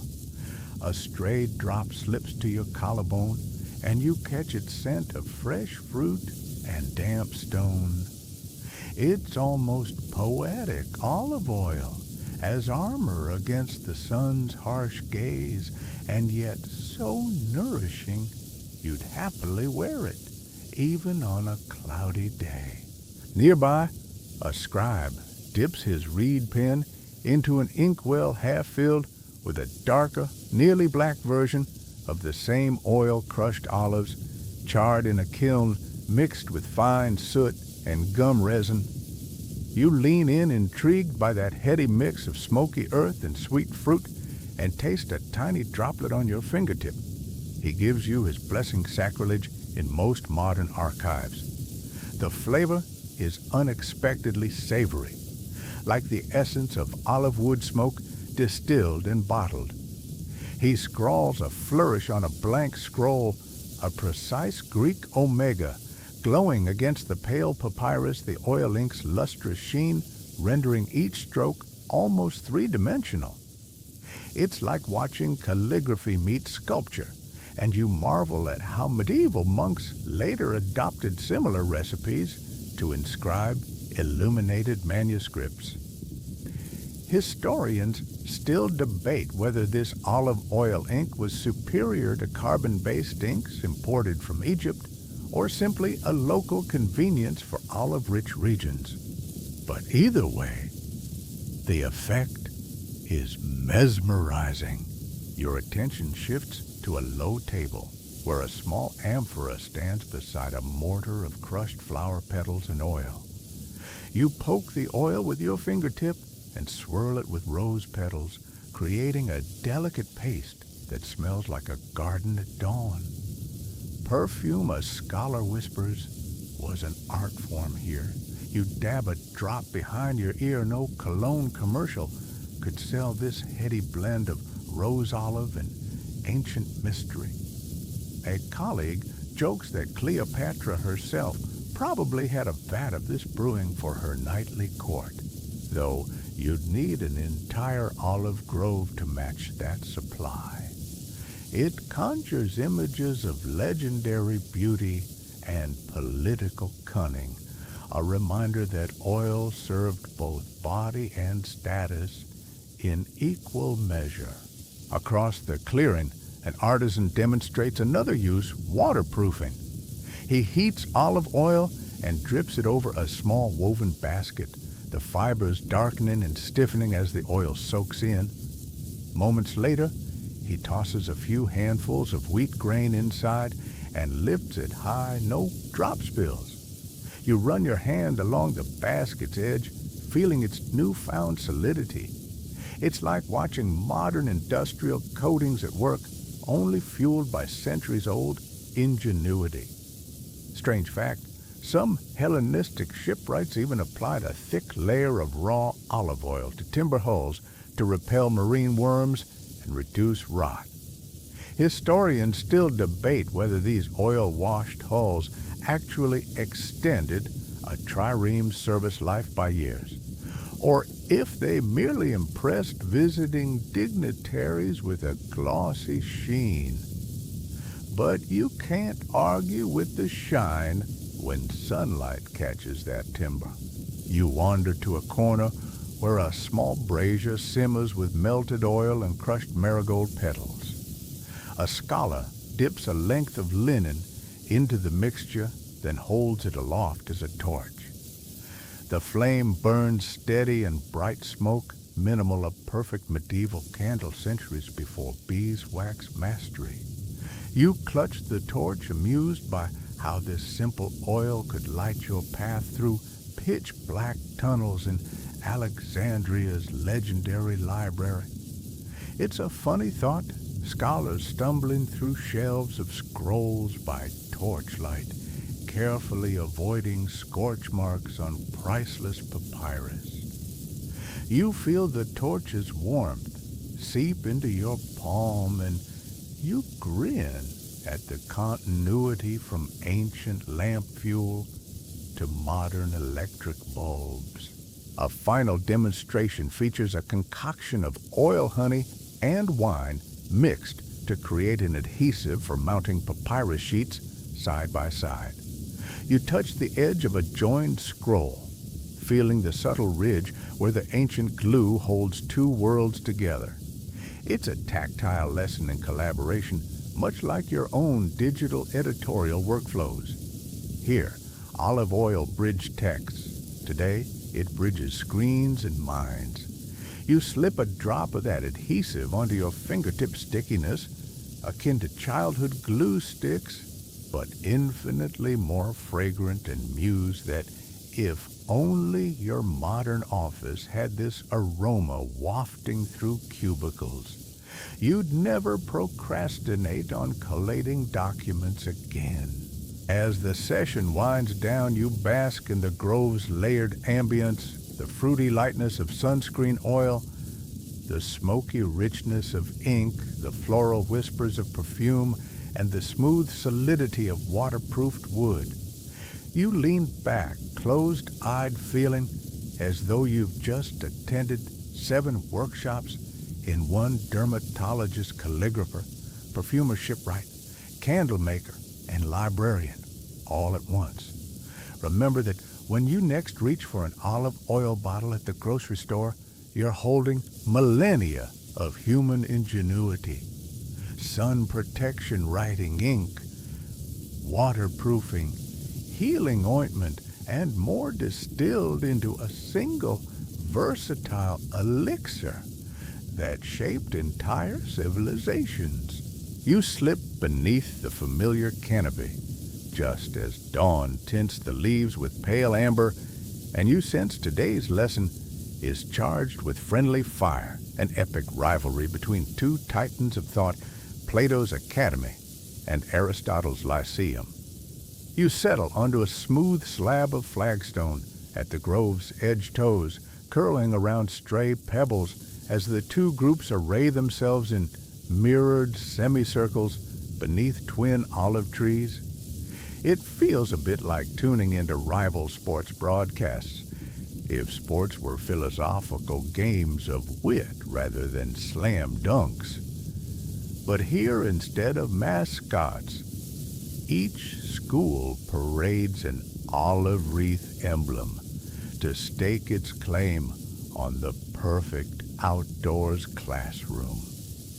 A stray drop slips to your collarbone, and you catch its scent of fresh fruit and damp stone. It's almost poetic olive oil, as armor against the sun's harsh gaze, and yet so nourishing you'd happily wear it even on a cloudy day. Nearby, a scribe dips his reed pen into an inkwell half filled with a darker, nearly black version of the same oil-crushed olives, charred in a kiln mixed with fine soot and gum resin. You lean in intrigued by that heady mix of smoky earth and sweet fruit and taste a tiny droplet on your fingertip. He gives you his blessing sacrilege in most modern archives. The flavor is unexpectedly savory, like the essence of olive wood smoke distilled and bottled. He scrawls a flourish on a blank scroll, a precise Greek omega, glowing against the pale papyrus, the oil ink's lustrous sheen, rendering each stroke almost three-dimensional. It's like watching calligraphy meet sculpture, and you marvel at how medieval monks later adopted similar recipes to inscribe illuminated manuscripts. Historians still debate whether this olive oil ink was superior to carbon-based inks imported from Egypt or simply a local convenience for olive-rich regions. But either way, the effect is mesmerizing. Your attention shifts to a low table where a small amphora stands beside a mortar of crushed flower petals and oil. You poke the oil with your fingertip and swirl it with rose petals, creating a delicate paste that smells like a garden at dawn. Perfume, a scholar whispers, was an art form here. You dab a drop behind your ear. No cologne commercial could sell this heady blend of rose olive and ancient mystery. A colleague jokes that Cleopatra herself probably had a vat of this brewing for her nightly court, though you'd need an entire olive grove to match that supply. It conjures images of legendary beauty and political cunning, a reminder that oil served both body and status in equal measure. Across the clearing, an artisan demonstrates another use, waterproofing. He heats olive oil and drips it over a small woven basket, the fibers darkening and stiffening as the oil soaks in. Moments later, he tosses a few handfuls of wheat grain inside and lifts it high, no drop spills. You run your hand along the basket's edge, feeling its newfound solidity. It's like watching modern industrial coatings at work, only fueled by centuries-old ingenuity. Strange fact, some Hellenistic shipwrights even applied a thick layer of raw olive oil to timber hulls to repel marine worms and reduce rot. Historians still debate whether these oil-washed hulls actually extended a trireme's service life by years, or if they merely impressed visiting dignitaries with a glossy sheen. But you can't argue with the shine when sunlight catches that timber. You wander to a corner where a small brazier simmers with melted oil and crushed marigold petals. A scholar dips a length of linen into the mixture, then holds it aloft as a torch. The flame burns steady and bright smoke, minimal of perfect medieval candle centuries before beeswax mastery. You clutch the torch, amused by how this simple oil could light your path through pitch-black tunnels in Alexandria's legendary library. It's a funny thought, scholars stumbling through shelves of scrolls by torchlight, carefully avoiding scorch marks on priceless papyrus. You feel the torch's warmth seep into your palm, and you grin at the continuity from ancient lamp fuel to modern electric bulbs. A final demonstration features a concoction of oil honey and wine mixed to create an adhesive for mounting papyrus sheets side by side. You touch the edge of a joined scroll, feeling the subtle ridge where the ancient glue holds two worlds together. It's a tactile lesson in collaboration, much like your own digital editorial workflows. Here, olive oil bridged text. Today, it bridges screens and minds. You slip a drop of that adhesive onto your fingertip stickiness, akin to childhood glue sticks, but infinitely more fragrant, and muse that if only your modern office had this aroma wafting through cubicles, you'd never procrastinate on collating documents again. As the session winds down, you bask in the grove's layered ambience, the fruity lightness of sunscreen oil, the smoky richness of ink, the floral whispers of perfume, and the smooth solidity of waterproofed wood. You lean back, closed-eyed, feeling as though you've just attended 7 workshops in one dermatologist, calligrapher, perfumer, shipwright, candle maker, and librarian, all at once. Remember that when you next reach for an olive oil bottle at the grocery store, you're holding millennia of human ingenuity. Sun protection writing ink, waterproofing, healing ointment, and more distilled into a single versatile elixir that shaped entire civilizations. You slip beneath the familiar canopy, just as dawn tints the leaves with pale amber, and you sense today's lesson is charged with friendly fire, an epic rivalry between 2 titans of thought, Plato's Academy and Aristotle's Lyceum. You settle onto a smooth slab of flagstone at the grove's edge toes, curling around stray pebbles as the 2 groups array themselves in mirrored semicircles beneath twin olive trees. It feels a bit like tuning into rival sports broadcasts, if sports were philosophical games of wit rather than slam dunks. But here, instead of mascots, each school parades an olive wreath emblem to stake its claim on the perfect outdoors classroom.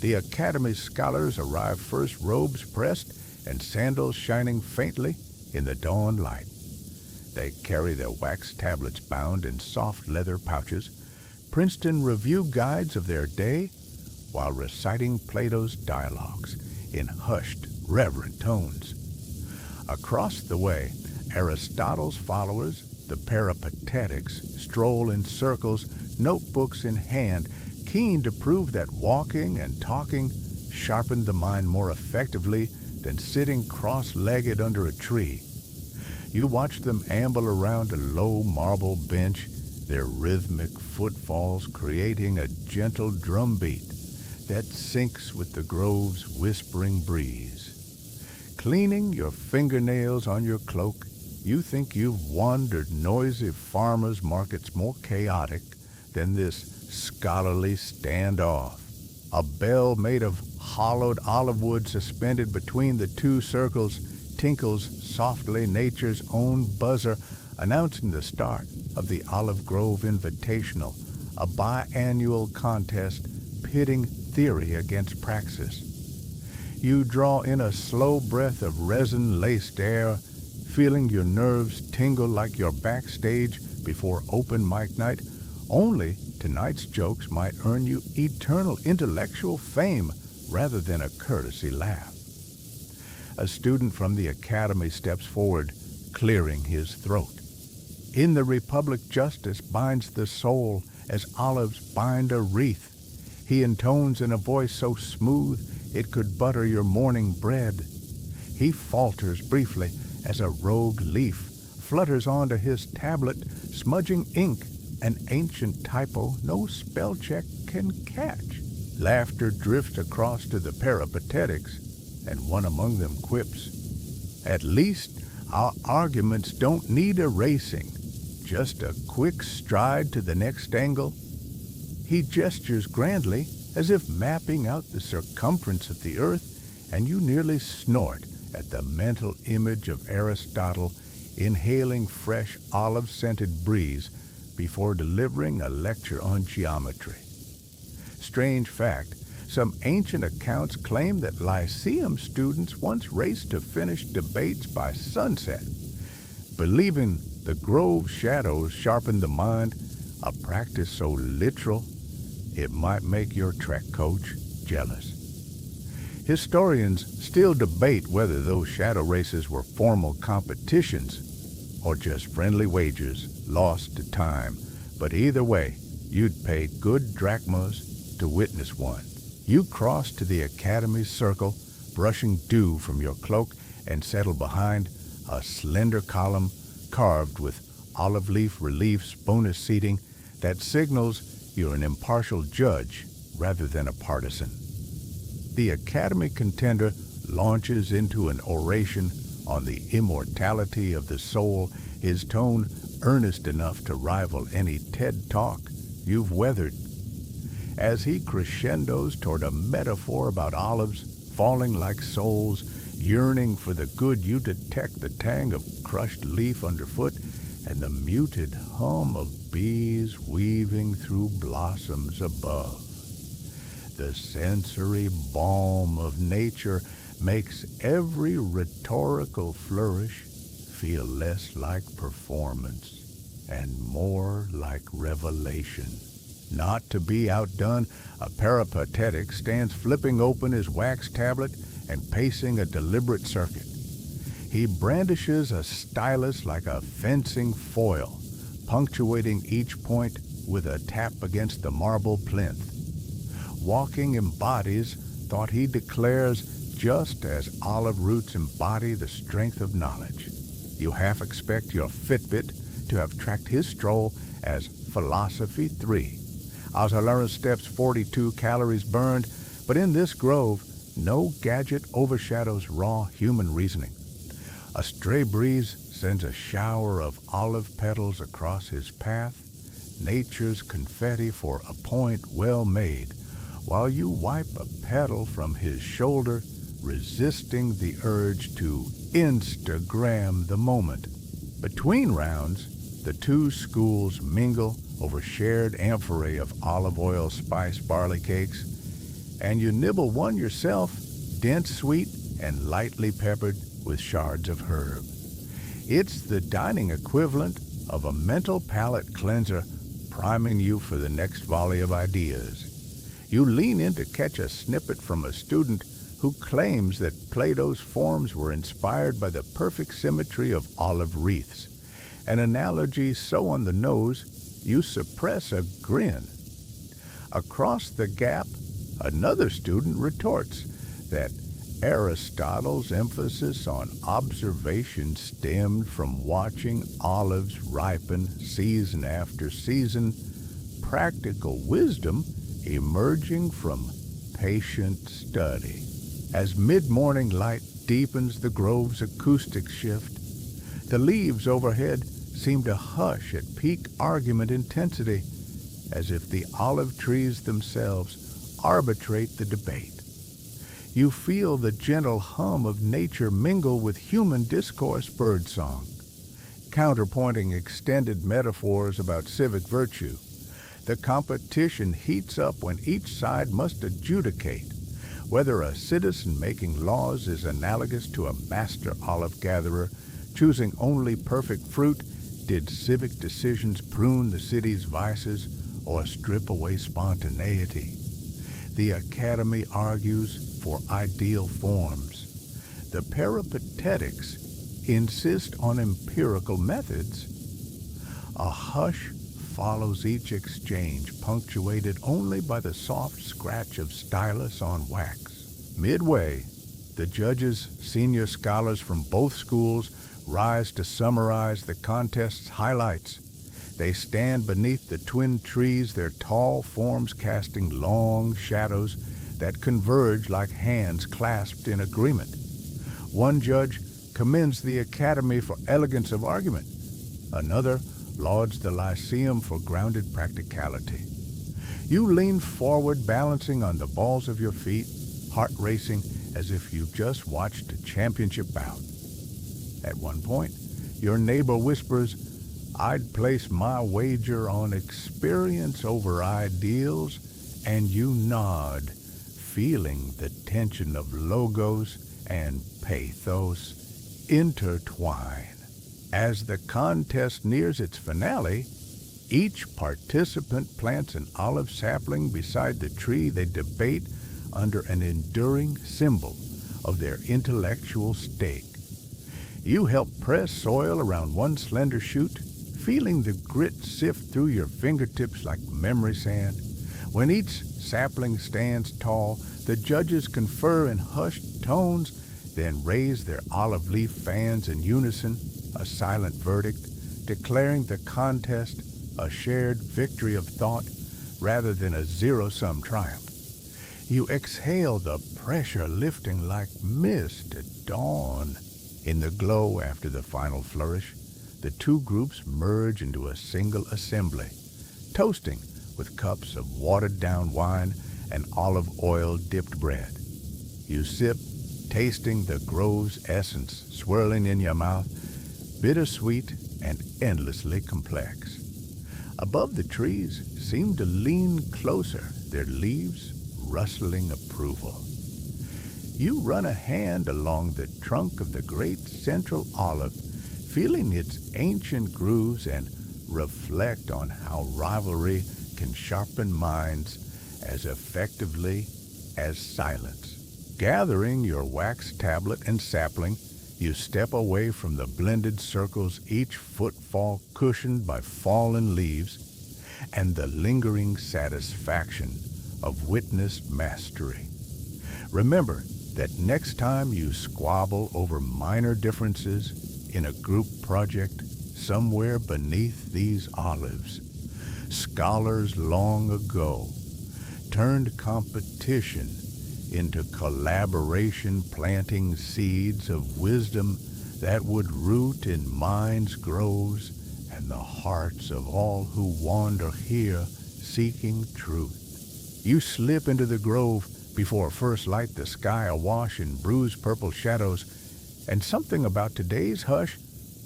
The Academy scholars arrive first, robes pressed and sandals shining faintly in the dawn light. They carry their wax tablets bound in soft leather pouches, Princeton review guides of their day, while reciting Plato's dialogues in hushed, reverent tones. Across the way, Aristotle's followers, the Peripatetics, stroll in circles, notebooks in hand, keen to prove that walking and talking sharpened the mind more effectively than sitting cross-legged under a tree. You watch them amble around a low marble bench, their rhythmic footfalls creating a gentle drumbeat that syncs with the grove's whispering breeze. Cleaning your fingernails on your cloak, you think you've wandered noisy farmers' markets more chaotic than this scholarly standoff. A bell made of hollowed olive wood suspended between the 2 circles tinkles softly, nature's own buzzer, announcing the start of the Olive Grove Invitational, a biannual contest pitting theory against praxis. You draw in a slow breath of resin-laced air, feeling your nerves tingle like you're backstage before open mic night. Only tonight's jokes might earn you eternal intellectual fame rather than a courtesy laugh. A student from the Academy steps forward, clearing his throat. In the Republic, justice binds the soul as olives bind a wreath. He intones in a voice so smooth it could butter your morning bread. He falters briefly as a rogue leaf flutters onto his tablet, smudging ink, an ancient typo no spell check can catch. Laughter drifts across to the Peripatetics, and one among them quips, "At least our arguments don't need erasing, just a quick stride to the next angle." He gestures grandly as if mapping out the circumference of the earth, and you nearly snort at the mental image of Aristotle inhaling fresh olive-scented breeze before delivering a lecture on geometry. Strange fact, some ancient accounts claim that Lyceum students once raced to finish debates by sunset, believing the grove shadows sharpen the mind, a practice so literal it might make your track coach jealous. Historians still debate whether those shadow races were formal competitions or just friendly wagers lost to time, but either way, you'd pay good drachmas to witness one. You crossed to the academy's circle, brushing dew from your cloak, and settled behind a slender column carved with olive leaf reliefs bonus seating that signals you're an impartial judge rather than a partisan. The academy contender launches into an oration on the immortality of the soul, his tone earnest enough to rival any TED Talk you've weathered. As he crescendos toward a metaphor about olives falling like souls, yearning for the good, you detect the tang of crushed leaf underfoot and the muted hum of bees weaving through blossoms above. The sensory balm of nature makes every rhetorical flourish feel less like performance and more like revelation. Not to be outdone, a peripatetic stands flipping open his wax tablet and pacing a deliberate circuit. He brandishes a stylus like a fencing foil, punctuating each point with a tap against the marble plinth. Walking embodies thought he declares, just as olive roots embody the strength of knowledge. You half expect your Fitbit to have tracked his stroll as Philosophy 3. Azalera steps 42 calories burned, but in this grove, no gadget overshadows raw human reasoning. A stray breeze sends a shower of olive petals across his path, nature's confetti for a point well made, while you wipe a petal from his shoulder, resisting the urge to Instagram the moment. Between rounds, the two schools mingle over shared amphorae of olive oil spice barley cakes, and you nibble one yourself, dense sweet and lightly peppered with shards of herb. It's the dining equivalent of a mental palate cleanser, priming you for the next volley of ideas. You lean in to catch a snippet from a student who claims that Plato's forms were inspired by the perfect symmetry of olive wreaths, an analogy so on the nose you suppress a grin. Across the gap, another student retorts that Aristotle's emphasis on observation stemmed from watching olives ripen season after season, practical wisdom emerging from patient study. As mid-morning light deepens the grove's acoustic shift, the leaves overhead seem to hush at peak argument intensity, as if the olive trees themselves arbitrate the debate. You feel the gentle hum of nature mingle with human discourse birdsong, counterpointing extended metaphors about civic virtue. The competition heats up when each side must adjudicate whether a citizen making laws is analogous to a master olive gatherer choosing only perfect fruit. Did civic decisions prune the city's vices or strip away spontaneity? The Academy argues for ideal forms. The peripatetics insist on empirical methods. A hush follows each exchange, punctuated only by the soft scratch of stylus on wax. Midway, the judges, senior scholars from both schools, rise to summarize the contest's highlights. They stand beneath the twin trees, their tall forms casting long shadows that converge like hands clasped in agreement. One judge commends the Academy for elegance of argument. Another lauds the Lyceum for grounded practicality. You lean forward, balancing on the balls of your feet, heart racing as if you've just watched a championship bout. At one point, your neighbor whispers, "I'd place my wager on experience over ideals," and you nod, feeling the tension of logos and pathos intertwine. As the contest nears its finale, each participant plants an olive sapling beside the tree they debate under an enduring symbol of their intellectual stake. You help press soil around one slender shoot, feeling the grit sift through your fingertips like memory sand. When each sapling stands tall, the judges confer in hushed tones, then raise their olive leaf fans in unison, a silent verdict, declaring the contest a shared victory of thought rather than a zero-sum triumph. You exhale, the pressure lifting like mist at dawn. In the glow after the final flourish, the two groups merge into a single assembly, toasting with cups of watered-down wine and olive oil-dipped bread. You sip, tasting the grove's essence swirling in your mouth, bittersweet and endlessly complex. Above the trees seem to lean closer, their leaves rustling approval. You run a hand along the trunk of the great central olive, feeling its ancient grooves, and reflect on how rivalry can sharpen minds as effectively as silence. Gathering your wax tablet and sapling, you step away from the blended circles, each footfall cushioned by fallen leaves and the lingering satisfaction of witnessed mastery. Remember that next time you squabble over minor differences in a group project somewhere beneath these olives, scholars long ago turned competition into collaboration, planting seeds of wisdom that would root in minds' groves and the hearts of all who wander here seeking truth. You slip into the grove before first light, the sky awash in bruised purple shadows, and something about today's hush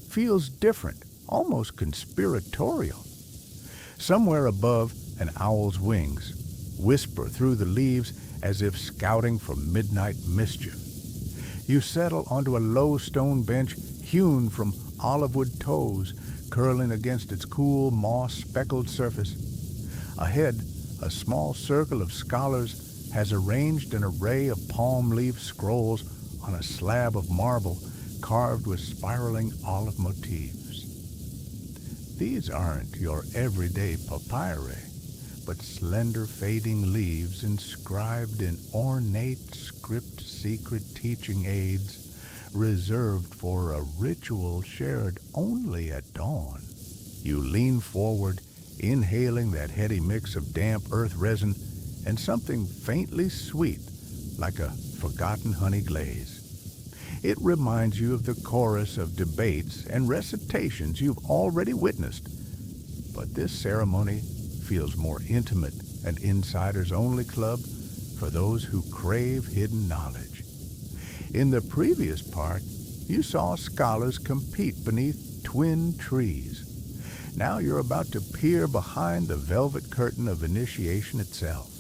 feels different, almost conspiratorial. Somewhere above, an owl's wings whisper through the leaves as if scouting for midnight mischief. You settle onto a low stone bench hewn from olive-wood toes, curling against its cool, moss-speckled surface. Ahead, a small circle of scholars has arranged an array of palm leaf scrolls on a slab of marble carved with spiraling olive motifs. These aren't your everyday papyri, but slender fading leaves inscribed in ornate script, secret teaching aids reserved for a ritual shared only at dawn. You lean forward, inhaling that heady mix of damp earth resin and something faintly sweet like a forgotten honey glaze. It reminds you of the chorus of debates and recitations you've already witnessed, but this ceremony feels more intimate, an insiders-only club for those who crave hidden knowledge. In the previous part, you saw scholars compete beneath twin trees. Now you're about to peer behind the velvet curtain of initiation itself.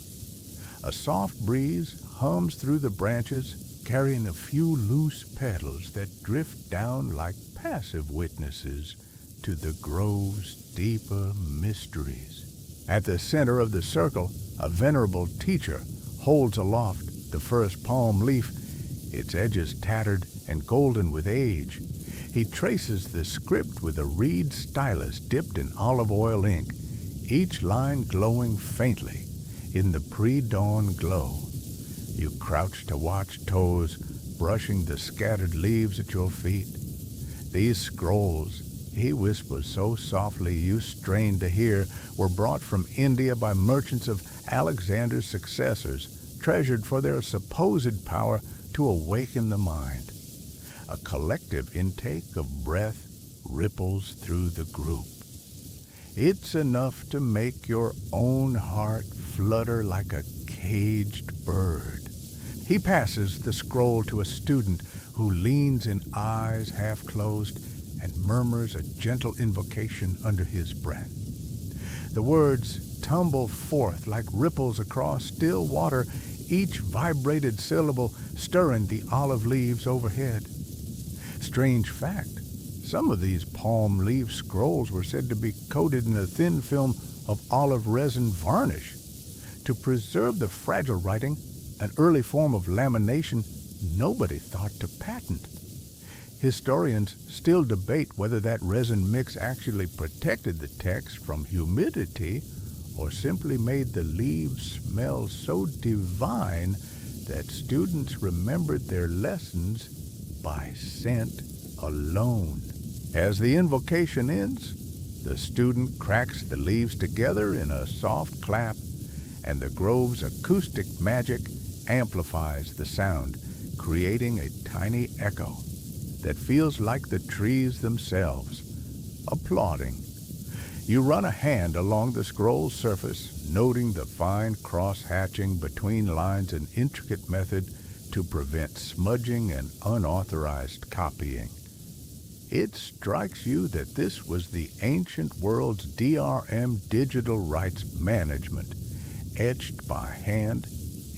A soft breeze hums through the branches, carrying a few loose petals that drift down like passive witnesses to the grove's deeper mysteries. At the center of the circle, a venerable teacher holds aloft the first palm leaf, its edges tattered and golden with age. He traces the script with a reed stylus dipped in olive oil ink, each line glowing faintly in the pre-dawn glow. You crouch to watch toes brushing the scattered leaves at your feet. These scrolls, he whispers so softly you strain to hear, were brought from India by merchants of Alexander's successors, treasured for their supposed power to awaken the mind. A collective intake of breath ripples through the group. It's enough to make your own heart flutter like a caged bird. He passes the scroll to a student who leans in eyes half closed and murmurs a gentle invocation under his breath. The words tumble forth like ripples across still water, each vibrated syllable stirring the olive leaves overhead. Strange fact, Some of these palm leaf scrolls were said to be coated in a thin film of olive resin varnish. To preserve the fragile writing, an early form of lamination nobody thought to patent. Historians still debate whether that resin mix actually protected the text from humidity or simply made the leaves smell so divine that students remembered their lessons by scent alone. As the invocation ends, the student cracks the leaves together in a soft clap, and the grove's acoustic magic amplifies the sound, creating a tiny echo that feels like the trees themselves, applauding. You run a hand along the scroll surface, noting the fine cross-hatching between lines, an intricate method to prevent smudging and unauthorized copying. It strikes you that this was the ancient world's DRM, digital rights management, etched by hand,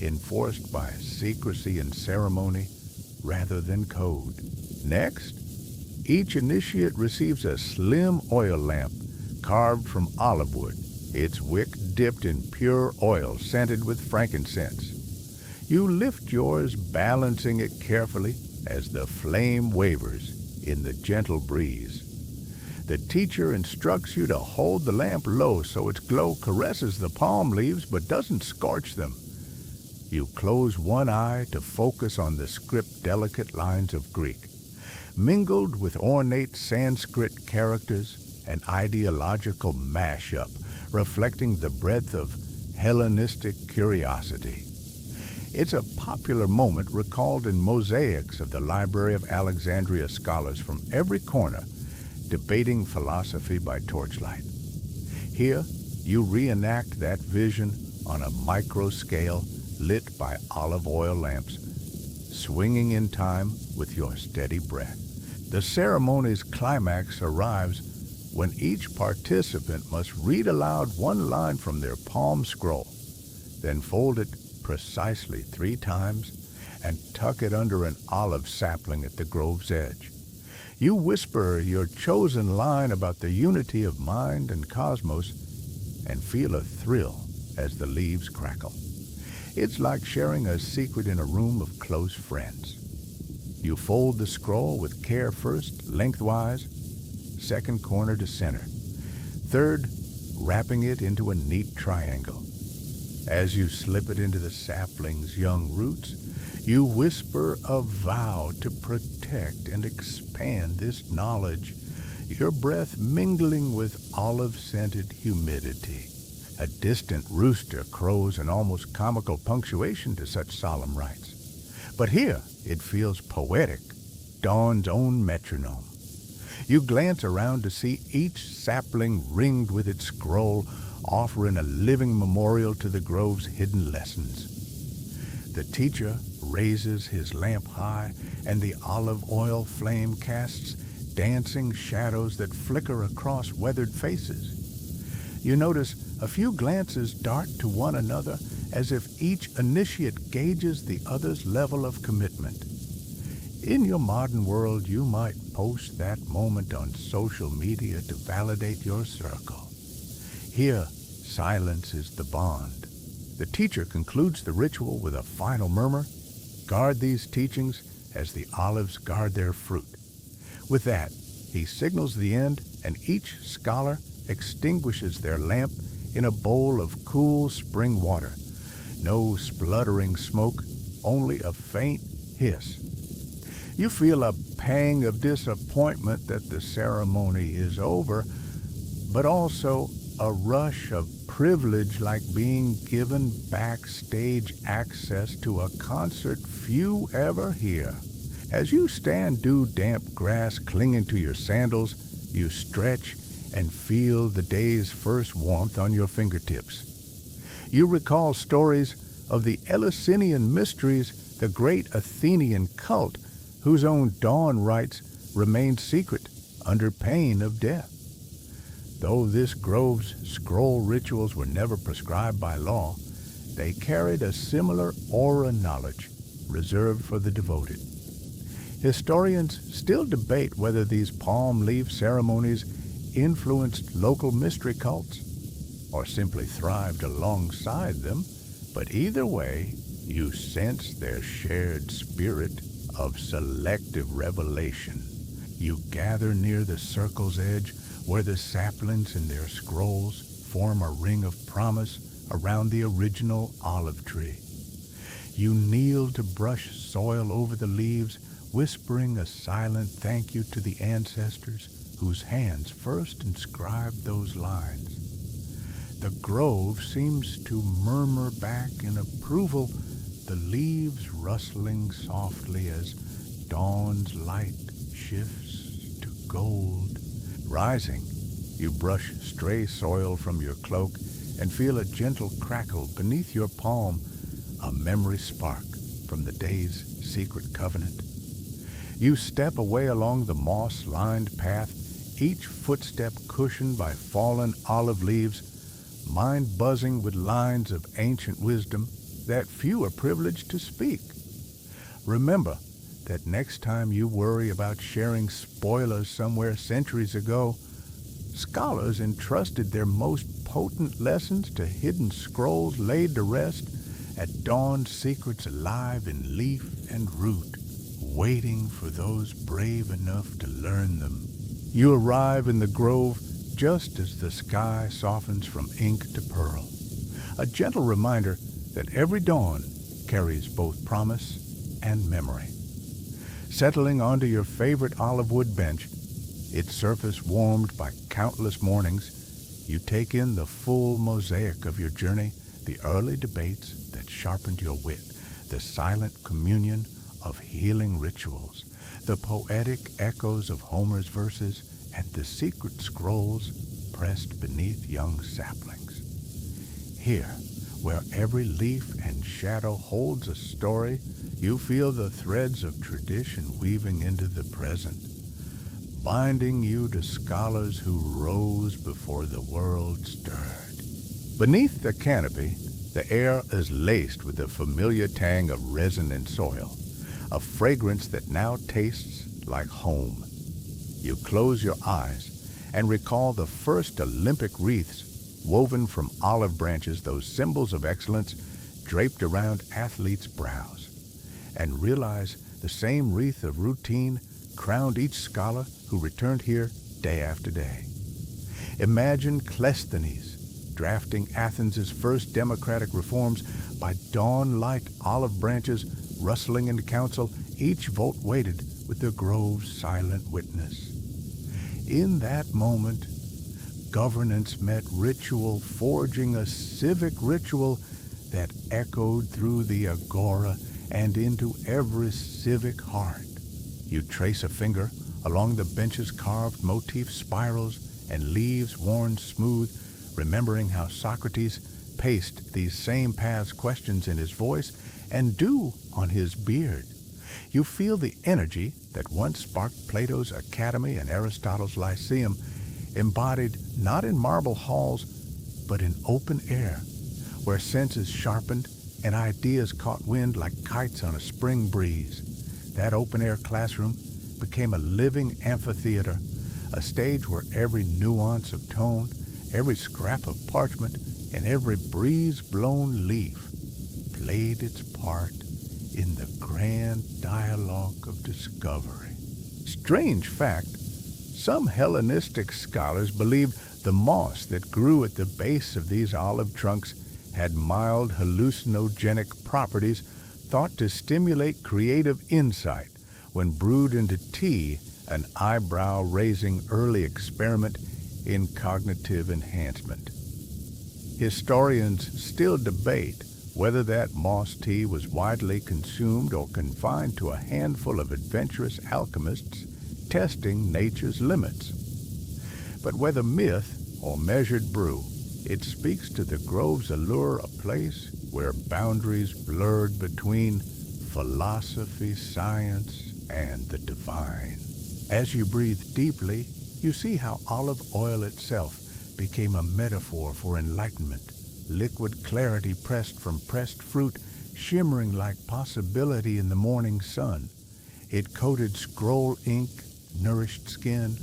enforced by secrecy and ceremony rather than code. Next, each initiate receives a slim oil lamp carved from olive wood, its wick dipped in pure oil scented with frankincense. You lift yours, balancing it carefully as the flame wavers in the gentle breeze. The teacher instructs you to hold the lamp low so its glow caresses the palm leaves but doesn't scorch them. You close one eye to focus on the script delicate lines of Greek, mingled with ornate Sanskrit characters, an ideological mashup reflecting the breadth of Hellenistic curiosity. It's a popular moment recalled in mosaics of the Library of Alexandria scholars from every corner, debating philosophy by torchlight. Here, you reenact that vision on a micro scale lit by olive oil lamps, swinging in time with your steady breath. The ceremony's climax arrives when each participant must read aloud one line from their palm scroll, then fold it precisely 3 times and tuck it under an olive sapling at the grove's edge. You whisper your chosen line about the unity of mind and cosmos and feel a thrill as the leaves crackle. It's like sharing a secret in a room of close friends. You fold the scroll with care first, lengthwise, second corner to center, third, wrapping it into a neat triangle. As you slip it into the sapling's young roots, you whisper a vow to protect and expand this knowledge, your breath mingling with olive-scented humidity. A distant rooster crows an almost comical punctuation to such solemn rites. But here it feels poetic, dawn's own metronome. You glance around to see each sapling ringed with its scroll, offering a living memorial to the grove's hidden lessons. The teacher raises his lamp high, and the olive oil flame casts dancing shadows that flicker across weathered faces. You notice a few glances dart to one another as if each initiate gauges the other's level of commitment. In your modern world, you might post that moment on social media to validate your circle. Here, silence is the bond. The teacher concludes the ritual with a final murmur, "Guard these teachings as the olives guard their fruit." With that, he signals the end, and each scholar extinguishes their lamp in a bowl of cool spring water. No spluttering smoke, only a faint hiss. You feel a pang of disappointment that the ceremony is over, but also a rush of privilege, like being given backstage access to a concert few ever hear. As you stand dew-damp grass clinging to your sandals, you stretch and feel the day's first warmth on your fingertips. You recall stories of the Eleusinian mysteries, the great Athenian cult, whose own dawn rites remained secret under pain of death. Though this grove's scroll rituals were never prescribed by law, they carried a similar aura knowledge reserved for the devoted. Historians still debate whether these palm leaf ceremonies influenced local mystery cults or simply thrived alongside them, but either way, you sense their shared spirit of selective revelation. You gather near the circle's edge where the saplings in their scrolls form a ring of promise around the original olive tree. You kneel to brush soil over the leaves, whispering a silent thank you to the ancestors whose hands first inscribed those lines. The grove seems to murmur back in approval, the leaves rustling softly as dawn's light shifts to gold. Rising, you brush stray soil from your cloak and feel a gentle crackle beneath your palm, a memory spark from the day's secret covenant. You step away along the moss-lined path, each footstep cushioned by fallen olive leaves, mind buzzing with lines of ancient wisdom that few are privileged to speak. Remember that next time you worry about sharing spoilers somewhere centuries ago, scholars entrusted their most potent lessons to hidden scrolls laid to rest at dawn's secrets alive in leaf and root, waiting for those brave enough to learn them. You arrive in the grove just as the sky softens from ink to pearl, a gentle reminder that every dawn carries both promise and memory. Settling onto your favorite olive wood bench, its surface warmed by countless mornings, you take in the full mosaic of your journey, the early debates that sharpened your wit, the silent communion of healing rituals, the poetic echoes of Homer's verses, and the secret scrolls pressed beneath young saplings. Here, where every leaf and shadow holds a story, you feel the threads of tradition weaving into the present, binding you to scholars who rose before the world stirred. Beneath the canopy, the air is laced with the familiar tang of resin and soil, a fragrance that now tastes like home. You close your eyes and recall the first Olympic wreaths woven from olive branches, those symbols of excellence draped around athletes' brows, and realize the same wreath of routine crowned each scholar who returned here day after day. Imagine Cleisthenes drafting Athens' first democratic reforms by dawn-like olive branches rustling into council, each vote weighted with the grove's silent witness. In that moment, governance met ritual, forging a civic ritual that echoed through the agora and into every civic heart. You trace a finger along the bench's carved motif spirals and leaves worn smooth, remembering how Socrates paced these same paths questions in his voice and dew on his beard. You feel the energy that once sparked Plato's Academy and Aristotle's Lyceum, embodied not in marble halls, but in open air, where senses sharpened and ideas caught wind like kites on a spring breeze. That open-air classroom became a living amphitheater, a stage where every nuance of tone, every scrap of parchment, and every breeze-blown leaf played its part in the grand dialogue of discovery. Strange fact, some Hellenistic scholars believed the moss that grew at the base of these olive trunks had mild hallucinogenic properties thought to stimulate creative insight when brewed into tea, an eyebrow-raising early experiment in cognitive enhancement. Historians still debate whether that moss tea was widely consumed or confined to a handful of adventurous alchemists testing nature's limits. But whether myth or measured brew, it speaks to the grove's allure, a place where boundaries blurred between philosophy, science, and the divine. As you breathe deeply, you see how olive oil itself became a metaphor for enlightenment, liquid clarity pressed from pressed fruit, shimmering like possibility in the morning sun. It coated scroll ink, nourished skin,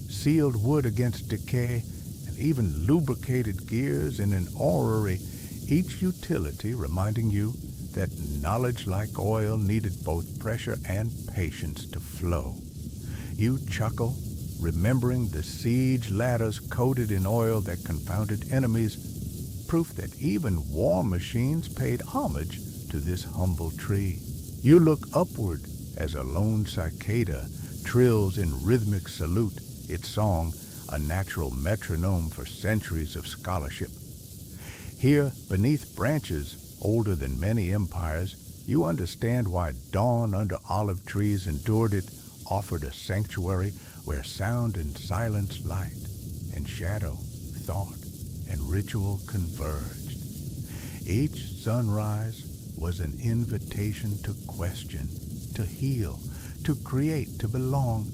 sealed wood against decay, and even lubricated gears in an orrery, each utility reminding you that knowledge like oil needed both pressure and patience to flow. You chuckle, remembering the siege ladders coated in oil that confounded enemies, proof that even war machines paid homage to this humble tree. You look upward as a lone cicada trills in rhythmic salute, its song a natural metronome for centuries of scholarship. Here, beneath branches older than many empires, you understand why dawn under olive trees endured it, offered a sanctuary where sound and silence, light and shadow, thought and ritual converged. Each sunrise was an invitation to question, to heal, to create, to belong,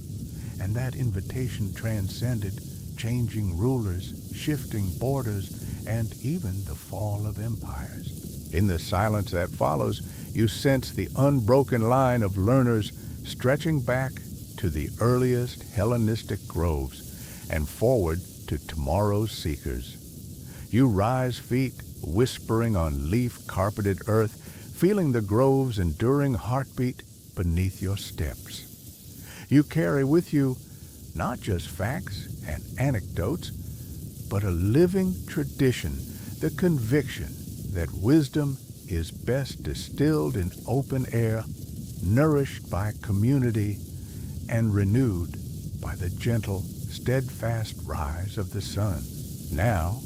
and that invitation transcended changing rulers, shifting borders, and even the fall of empires. In the silence that follows, you sense the unbroken line of learners stretching back to the earliest Hellenistic groves and forward to tomorrow's seekers. You rise feet, whispering on leaf-carpeted earth, feeling the grove's enduring heartbeat beneath your steps. You carry with you not just facts and anecdotes, but a living tradition, the conviction that wisdom is best distilled in open air, nourished by community, and renewed by the gentle, steadfast rise of the sun. Now,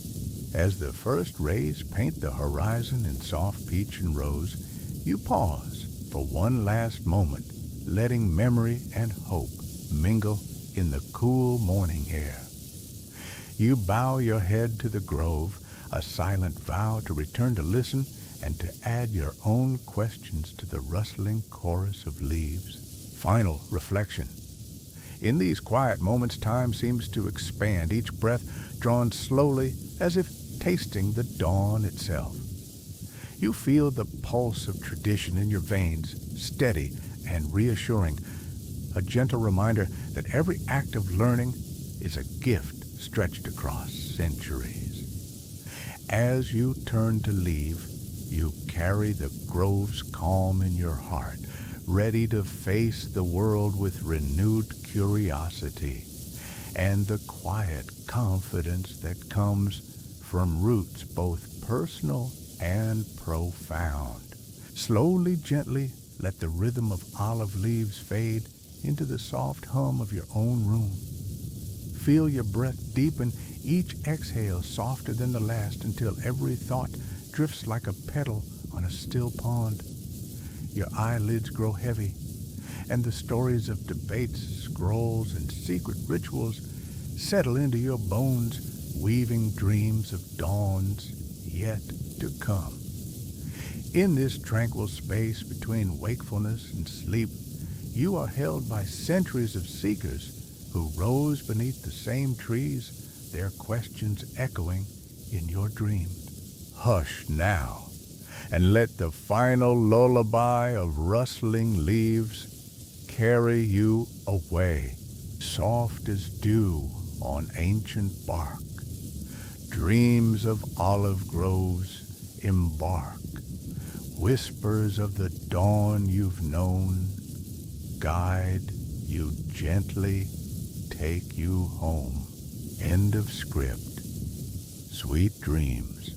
as the first rays paint the horizon in soft peach and rose, you pause for one last moment, letting memory and hope mingle in the cool morning air. You bow your head to the grove, a silent vow to return to listen and to add your own questions to the rustling chorus of leaves. Final reflection. In these quiet moments, time seems to expand, each breath drawn slowly as if tasting the dawn itself. You feel the pulse of tradition in your veins, steady and reassuring, a gentle reminder that every act of learning is a gift stretched across centuries. As you turn to leave, you carry the grove's calm in your heart, ready to face the world with renewed curiosity and the quiet confidence that comes from roots both personal and profound. Slowly, gently, let the rhythm of olive leaves fade into the soft hum of your own room. Feel your breath deepen, each exhale softer than the last, until every thought drifts like a petal on a still pond. Your eyelids grow heavy, and the stories of debates, scrolls, and secret rituals settle into your bones, weaving dreams of dawns yet to come. In this tranquil space between wakefulness and sleep, you are held by centuries of seekers who rose beneath the same trees, their questions echoing in your dreams. Hush now, and let the final lullaby of rustling leaves carry you away, soft as dew on ancient bark. Dreams of olive groves embark, whispers of the dawn you've known, guide you gently, take you home. End of script. Sweet dreams.